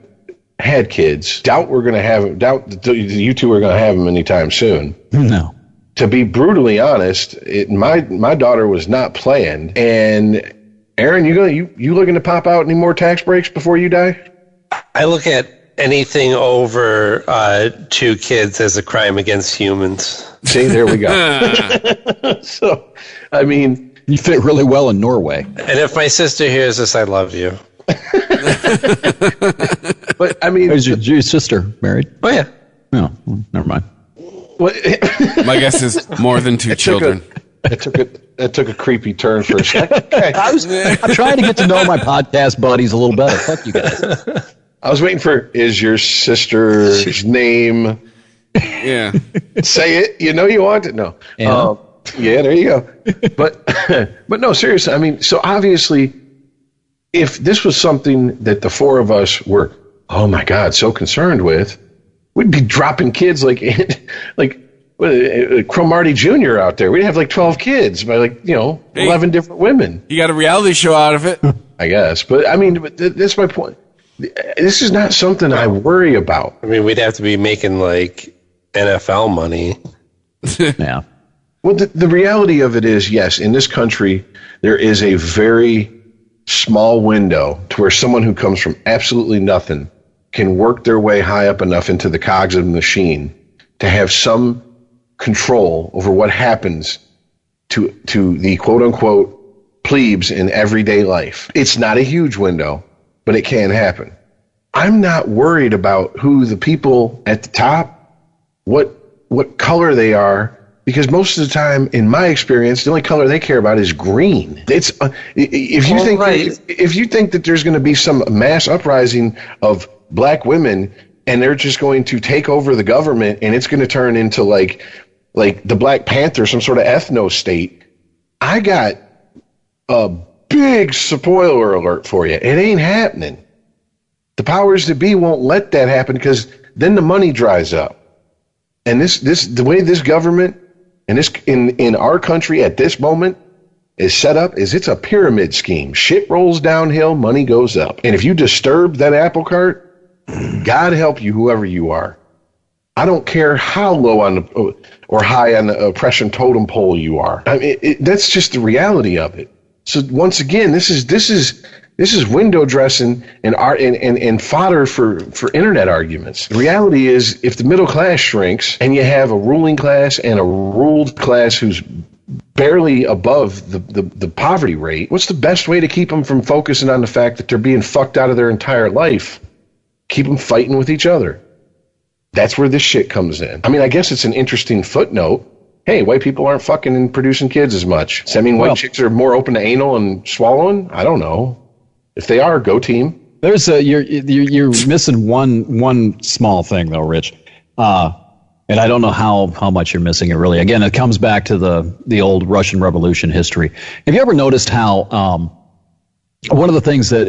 had kids. Doubt that you two are going to have them anytime soon. No. To be brutally honest, my daughter was not planned. And Aaron, you looking to pop out any more tax breaks before you die? I look at anything over 2 kids as a crime against humans. See, there we go. So, I mean, you fit really well in Norway. And if my sister hears this, I love you. But I mean, is your sister married? Oh yeah. No, never mind. My guess is more than 2 children. It took a creepy turn for a second. Okay. I'm trying to get to know my podcast buddies a little better. Fuck you guys. I was waiting for, is your sister's name? Yeah. Say it. You want it? No. Yeah, there you go. But no, seriously. I mean, so obviously, if this was something that the 4 of us were, oh my God, so concerned with, we'd be dropping kids like Cromartie Jr. out there. We'd have like 12 kids by 11 different women. You got a reality show out of it. I guess. But I mean, that's my point. This is not something I worry about. I mean, we'd have to be making like NFL money. Yeah. Well, the reality of it is, yes, in this country, there is a very small window to where someone who comes from absolutely nothing can work their way high up enough into the cogs of the machine to have some control over what happens to the quote-unquote plebes in everyday life. It's not a huge window, but it can happen. I'm not worried about who the people at the top, what color they are, because most of the time, in my experience, the only color they care about is green. It's if you think that there's going to be some mass uprising of black women and they're just going to take over the government and it's going to turn into like the Black Panther, some sort of ethno state, I got a big spoiler alert for you. It ain't happening. The powers that be won't let that happen because then the money dries up. And the way this government and this in our country at this moment is set up is it's a pyramid scheme. Shit rolls downhill, money goes up. And if you disturb that apple cart, God help you, whoever you are. I don't care how low on or high on the oppression totem pole you are. I mean, that's just the reality of it. So once again, this is window dressing and art and fodder for internet arguments. The reality is, if the middle class shrinks and you have a ruling class and a ruled class who's barely above the poverty rate. What's the best way to keep them from focusing on the fact that they're being fucked out of their entire life? Keep them fighting with each other. That's where this shit comes in. I mean, I guess it's an interesting footnote. Hey, white people aren't fucking and producing kids as much. Does that mean white chicks are more open to anal and swallowing? I don't know. If they are, go team. There's you're missing one small thing though, Rich. And I don't know how much you're missing it really. Again, it comes back to the old Russian Revolution history. Have you ever noticed how one of the things that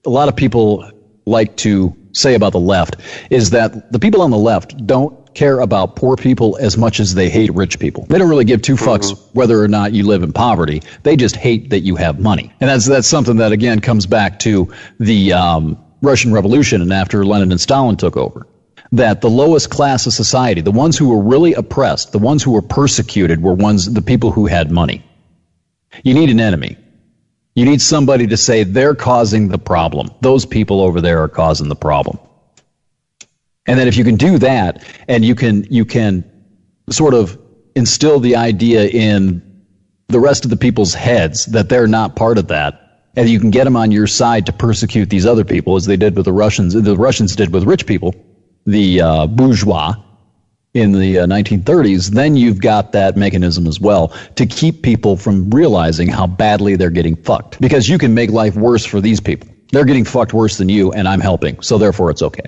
a lot of people like to say about the left is that the people on the left don't care about poor people as much as they hate rich people. They don't really give two fucks whether or not you live in poverty. They just hate that you have money. And that's something that, again, comes back to the Russian Revolution and after Lenin and Stalin took over. That the lowest class of society, the ones who were really oppressed, the ones who were persecuted were the people who had money. You need an enemy. You need somebody to say they're causing the problem. Those people over there are causing the problem. And then if you can do that, and you can sort of instill the idea in the rest of the people's heads that they're not part of that, and you can get them on your side to persecute these other people, as they did with the Russians did with rich people, the bourgeois in the 1930s, then you've got that mechanism as well to keep people from realizing how badly they're getting fucked. Because you can make life worse for these people. They're getting fucked worse than you, and I'm helping, so therefore it's okay.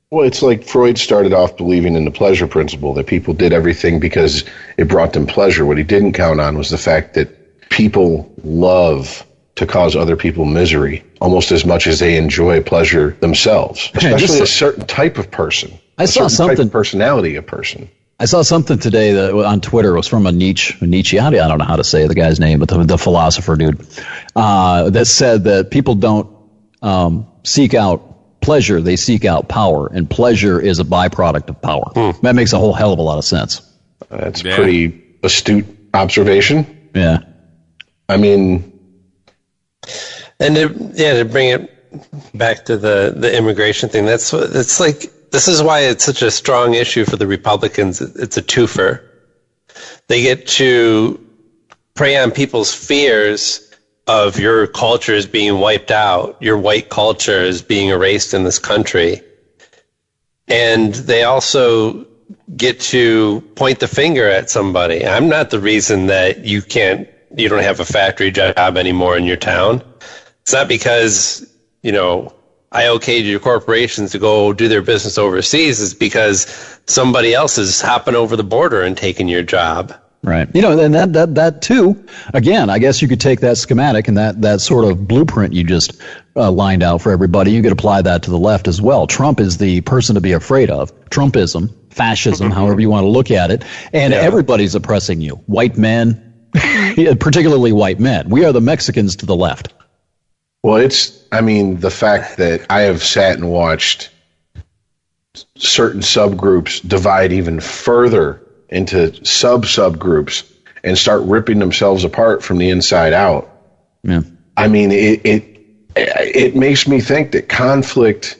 Well, it's like Freud started off believing in the pleasure principle, that people did everything because it brought them pleasure. What he didn't count on was the fact that people love to cause other people misery almost as much as they enjoy pleasure themselves, especially a certain type of person. I saw something, type of personality of person. I saw something today that on Twitter. It was from a Nietzsche. I don't know how to say the guy's name, but the philosopher dude that said that people don't seek out pleasure, they seek out power, and pleasure is a byproduct of power. That makes a whole hell of a lot of sense. That's a pretty astute observation. Yeah. I mean, and to bring it back to the immigration thing, it's like, this is why it's such a strong issue for the Republicans. It's a twofer. They get to prey on people's fears of your culture is being wiped out, your white culture is being erased in this country. And they also get to point the finger at somebody. I'm not the reason that you don't have a factory job anymore in your town. It's not because, I okayed your corporations to go do their business overseas. It's because somebody else is hopping over the border and taking your job. Right. And that too, again, I guess you could take that schematic and that sort of blueprint you just lined out for everybody. You could apply that to the left as well. Trump is the person to be afraid of. Trumpism, fascism, however you want to look at it. And everybody's oppressing you. White men, particularly white men. We are the Mexicans to the left. Well, the fact that I have sat and watched certain subgroups divide even further into subgroups and start ripping themselves apart from the inside out. Yeah. I mean, it makes me think that conflict,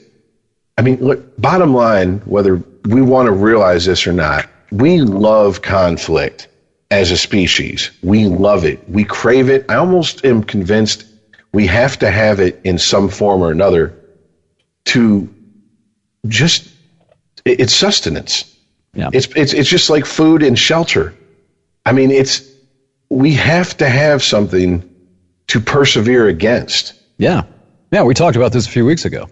look, bottom line, whether we want to realize this or not, we love conflict as a species. We love it. We crave it. I almost am convinced we have to have it in some form or another to just, it's sustenance. Yeah. It's just like food and shelter. We have to have something to persevere against. Yeah. Yeah, we talked about this a few weeks ago.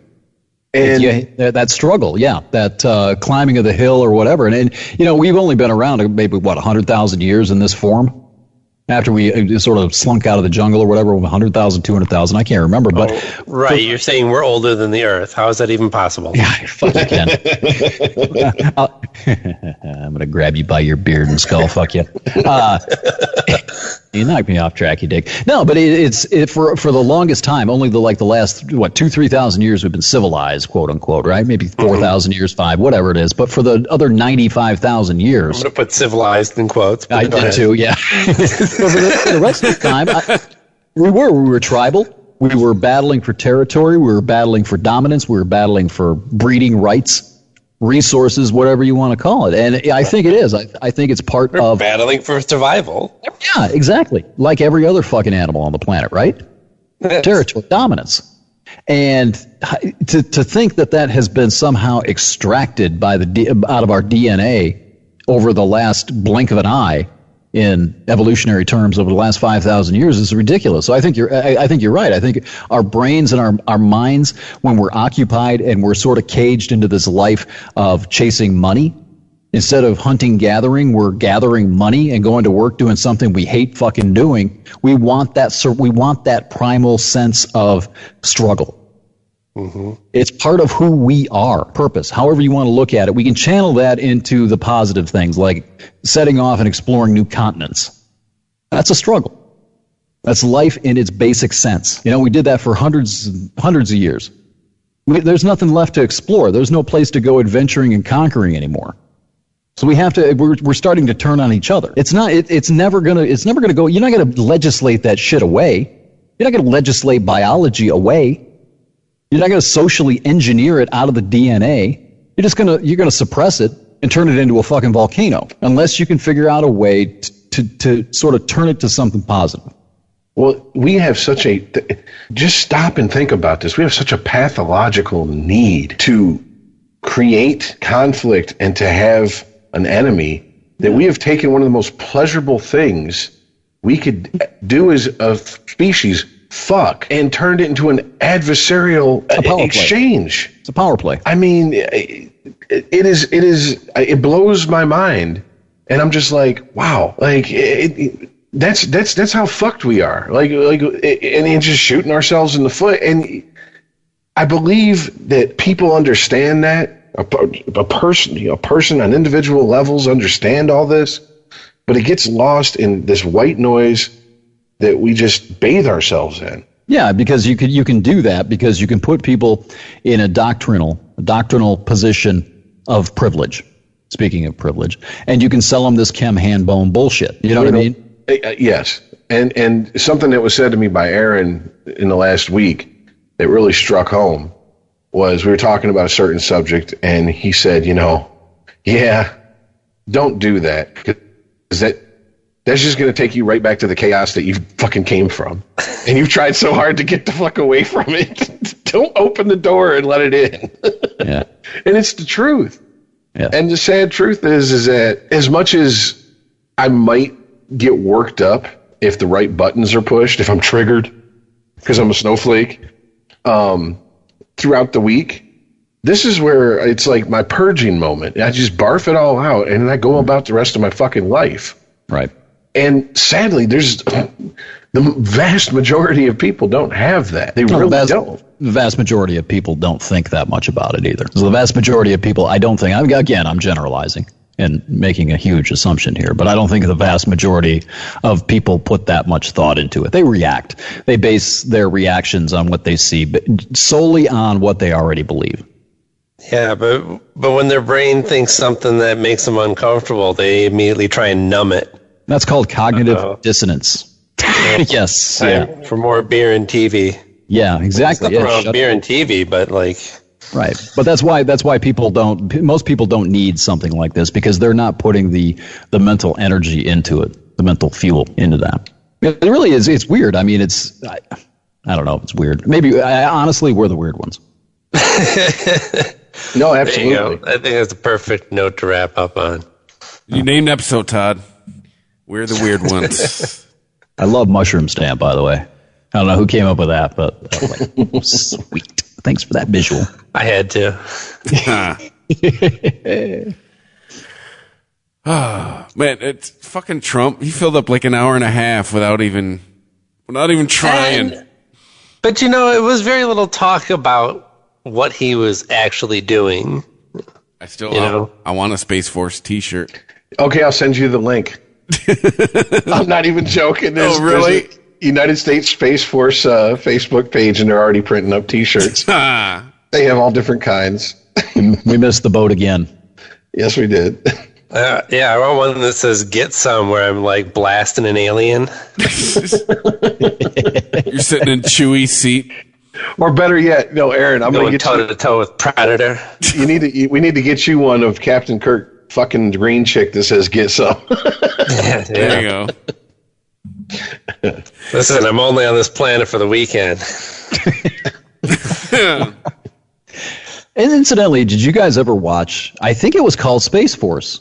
And that struggle, that climbing of the hill or whatever. And we've only been around maybe 100,000 years in this form. After we sort of slunk out of the jungle or whatever, 100,000, 200,000, I can't remember. But right, you're saying we're older than the Earth. How is that even possible? Yeah, fuck you, Ken. I'm going to grab you by your beard and skull, fuck you. You knocked me off track, you dick. No, but it's for the longest time, only the last 2,000-3,000 years we've been civilized, quote unquote, right? Maybe 4,000 years, 5, whatever it is. But for the other 95,000 years, I'm going to put civilized in quotes. I did too, yeah. For the rest of the time, we were tribal. We were battling for territory. We were battling for dominance. We were battling for breeding rights. resources, whatever you want to call it. And I think it is. I think it's part of battling for survival. Yeah, exactly. Like every other fucking animal on the planet, right? Yes. Territory dominance. And to think that has been somehow extracted by out of our DNA over the last blink of an eye in evolutionary terms over the last 5,000 years is ridiculous. So I think you're right. I think our brains and our minds, when we're occupied and we're sort of caged into this life of chasing money, instead of hunting, gathering, we're gathering money and going to work doing something we hate fucking doing. We want that primal sense of struggle. Mm-hmm. It's part of who we are, purpose, however you want to look at it. We can channel that into the positive things like setting off and exploring new continents. That's a struggle. That's life in its basic sense. We did that for hundreds of years. There's nothing left to explore. There's no place to go adventuring and conquering anymore. So we have to. We're starting to turn on each other. It's never gonna go. You're not gonna legislate that shit away. You're not gonna legislate biology away. You're not gonna socially engineer it out of the DNA. You're gonna suppress it and turn it into a fucking volcano unless you can figure out a way to sort of turn it to something positive. Well, we have just stop and think about this. We have such a pathological need to create conflict and to have an enemy that we have taken one of the most pleasurable things we could do as a species, fuck, and turned it into an adversarial exchange. It's a power play. I mean, it blows my mind, and I'm just like, wow, like that's how fucked we are. Like, and just shooting ourselves in the foot. And I believe that people understand that. A person on individual levels understand all this, but it gets lost in this white noise that we just bathe ourselves in. Yeah, because you can do that because you can put people in a doctrinal position of privilege. Speaking of privilege, and you can sell them this Kem Hanbone bullshit. You know what I mean? Yes, and something that was said to me by Aaron in the last week that really struck home was we were talking about a certain subject, and he said, yeah, don't do that, because that's just going to take you right back to the chaos that you fucking came from. And you've tried so hard to get the fuck away from it. Don't open the door and let it in. Yeah. And it's the truth. Yeah. And the sad truth is that as much as I might get worked up if the right buttons are pushed, if I'm triggered because I'm a snowflake, throughout the week, this is where it's like my purging moment. I just barf it all out, and then I go about the rest of my fucking life. Right. And sadly, the vast majority of people don't have that. They really don't. The vast majority of people don't think that much about it either. So the vast majority of people, I don't think, I'm generalizing and making a huge assumption here, but I don't think the vast majority of people put that much thought into it. They react. They base their reactions on what they see, but solely on what they already believe. Yeah, but when their brain thinks something that makes them uncomfortable, they immediately try and numb it. That's called cognitive dissonance. Yes. Time for more beer and TV. Yeah, exactly. There's nothing wrong with beer and TV, but like... Right. But that's why most people don't need something like this, because they're not putting the mental energy into it, the mental fuel into that. It really is. It's weird. I mean, I don't know if it's weird. Maybe, honestly, we're the weird ones. No, absolutely. I think that's a perfect note to wrap up on. You named the episode, Todd. We're the weird ones. I love mushroom stamp, by the way. I don't know who came up with that, but sweet. Thanks for that visual. I had to. Oh, man, it's fucking Trump. He filled up like an hour and a half without even trying. But it was very little talk about what he was actually doing. I want a Space Force t-shirt. Okay, I'll send you the link. I'm not even joking. Really? There's a United States Space Force Facebook page, and they're already printing up T-shirts. They have all different kinds. We missed the boat again. Yes, we did. Yeah, I want one that says "Get Some," where I'm like blasting an alien. You're sitting in Chewie's seat. Or better yet, no, Aaron, I'm going to get toe to toe with Predator. We need to get you one of Captain Kirk fucking green chick that says "Get some." There you go. Listen, I'm only on this planet for the weekend. And incidentally, did you guys ever watch? I think it was called Space Force.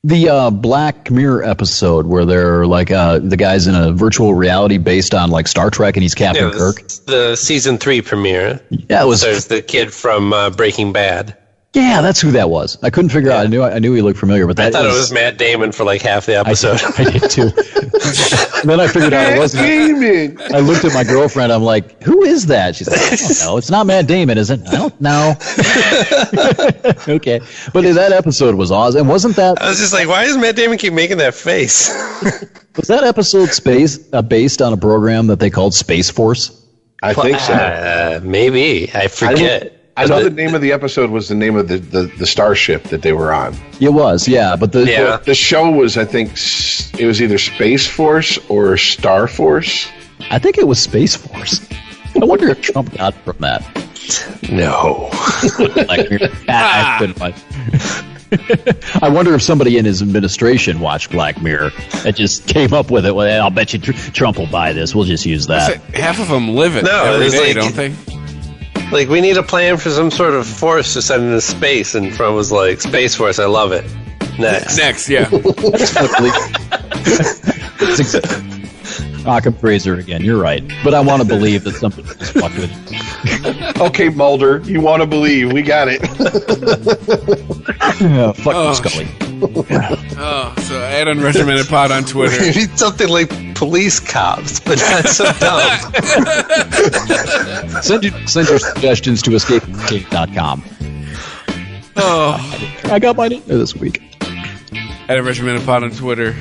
The Black Mirror episode where they're like the guy's in a virtual reality based on like Star Trek and he's Captain Kirk. The season 3 premiere. Yeah, it was. There's the kid from Breaking Bad. Yeah, that's who that was. I couldn't figure out. I knew he looked familiar, but I thought it was Matt Damon for like half the episode. I did too. And then I figured out it wasn't. Damon. I looked at my girlfriend. I'm like, "Who is that?" She's like, "I don't know. It's not Matt Damon, is it?" I don't know. Okay, but that episode was awesome. Wasn't that? I was just like, why does Matt Damon keep making that face? Was that episode based on a program that they called Space Force? I think so. Maybe. I forget. I know the name of the episode was the name of the starship that they were on. It was, yeah. But the show was, I think, it was either Space Force or Star Force. I think it was Space Force. I wonder if Trump got from that. No. I wonder if somebody in his administration watched Black Mirror and just came up with it. Well, I'll bet you Trump will buy this. We'll just use that. Half of them live it every day, don't they? Like, we need a plan for some sort of force to send into space, and Trump was like, Space Force, I love it. Next, yeah. Occam Fraser again, you're right. But I want to believe that something is fucked with it. Okay, Mulder, you want to believe. We got it. Yeah, fuck Scully. So add Unregimented Pod on Twitter. You need something like police cops, but not so dumb. Send your suggestions to escapecape.com. I got mine in there this week. Add Unregimented Pod on Twitter.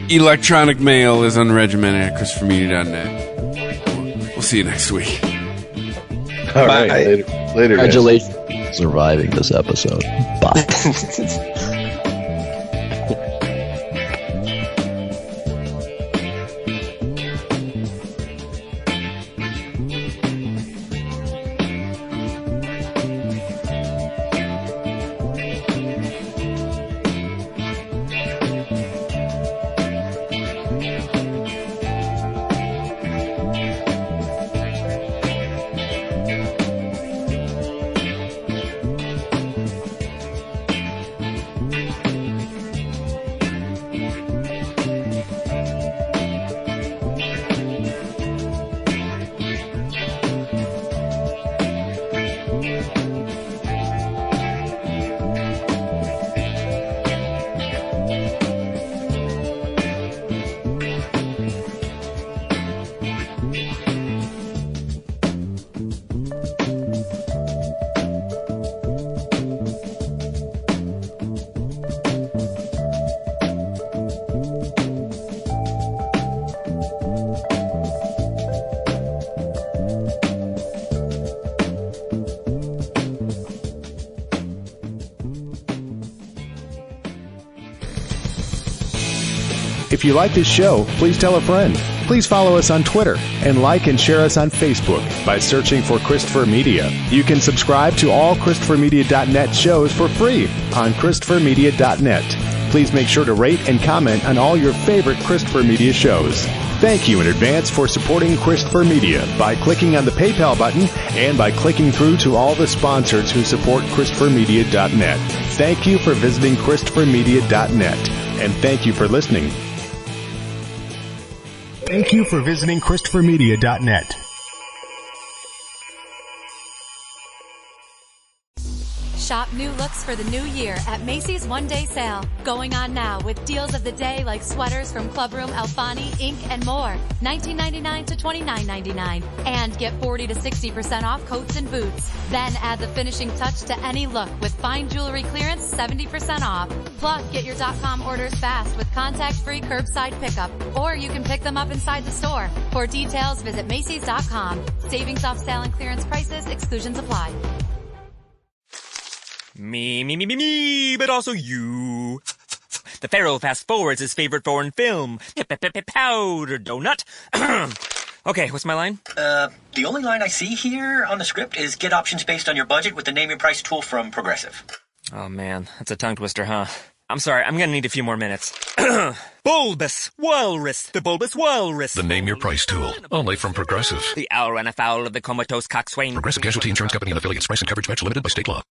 Electronic mail is unregimented at ChristopherMedia.net. We'll see you next week. All right. Later. Congratulations on surviving this episode. Bye. If you like this show, please tell a friend. Please follow us on Twitter and like and share us on Facebook by searching for Christopher Media. You can subscribe to all ChristopherMedia.net shows for free on ChristopherMedia.net. Please make sure to rate and comment on all your favorite Christopher Media shows. Thank you in advance for supporting Christopher Media by clicking on the PayPal button and by clicking through to all the sponsors who support ChristopherMedia.net. Thank you for visiting ChristopherMedia.net, and thank you for listening. Thank you for visiting ChristopherMedia.net. Shop new looks for the new year at Macy's One Day Sale. Going on now with deals of the day like sweaters from Clubroom, Alfani, Inc., and more. $19.99 to $29.99. And get 40 to 60% off coats and boots. Then add the finishing touch to any look with fine jewelry clearance 70% off. Plus, get your .com orders fast with contact-free curbside pickup. Or you can pick them up inside the store. For details, visit Macy's.com. Savings off sale and clearance prices. Exclusions apply. Me, but also you. The Pharaoh fast forwards his favorite foreign film, Powder Donut. Okay, what's my line? The only line I see here on the script is get options based on your budget with the Name Your Price tool from Progressive. Oh man, that's a tongue twister, huh? I'm sorry, I'm gonna need a few more minutes. Bulbous Walrus, the Bulbous Walrus. The Name Your Price tool, only from Progressive. The owl ran afoul of the comatose coxswain. Progressive Casualty Insurance Company and affiliates. Price and coverage match limited by state law.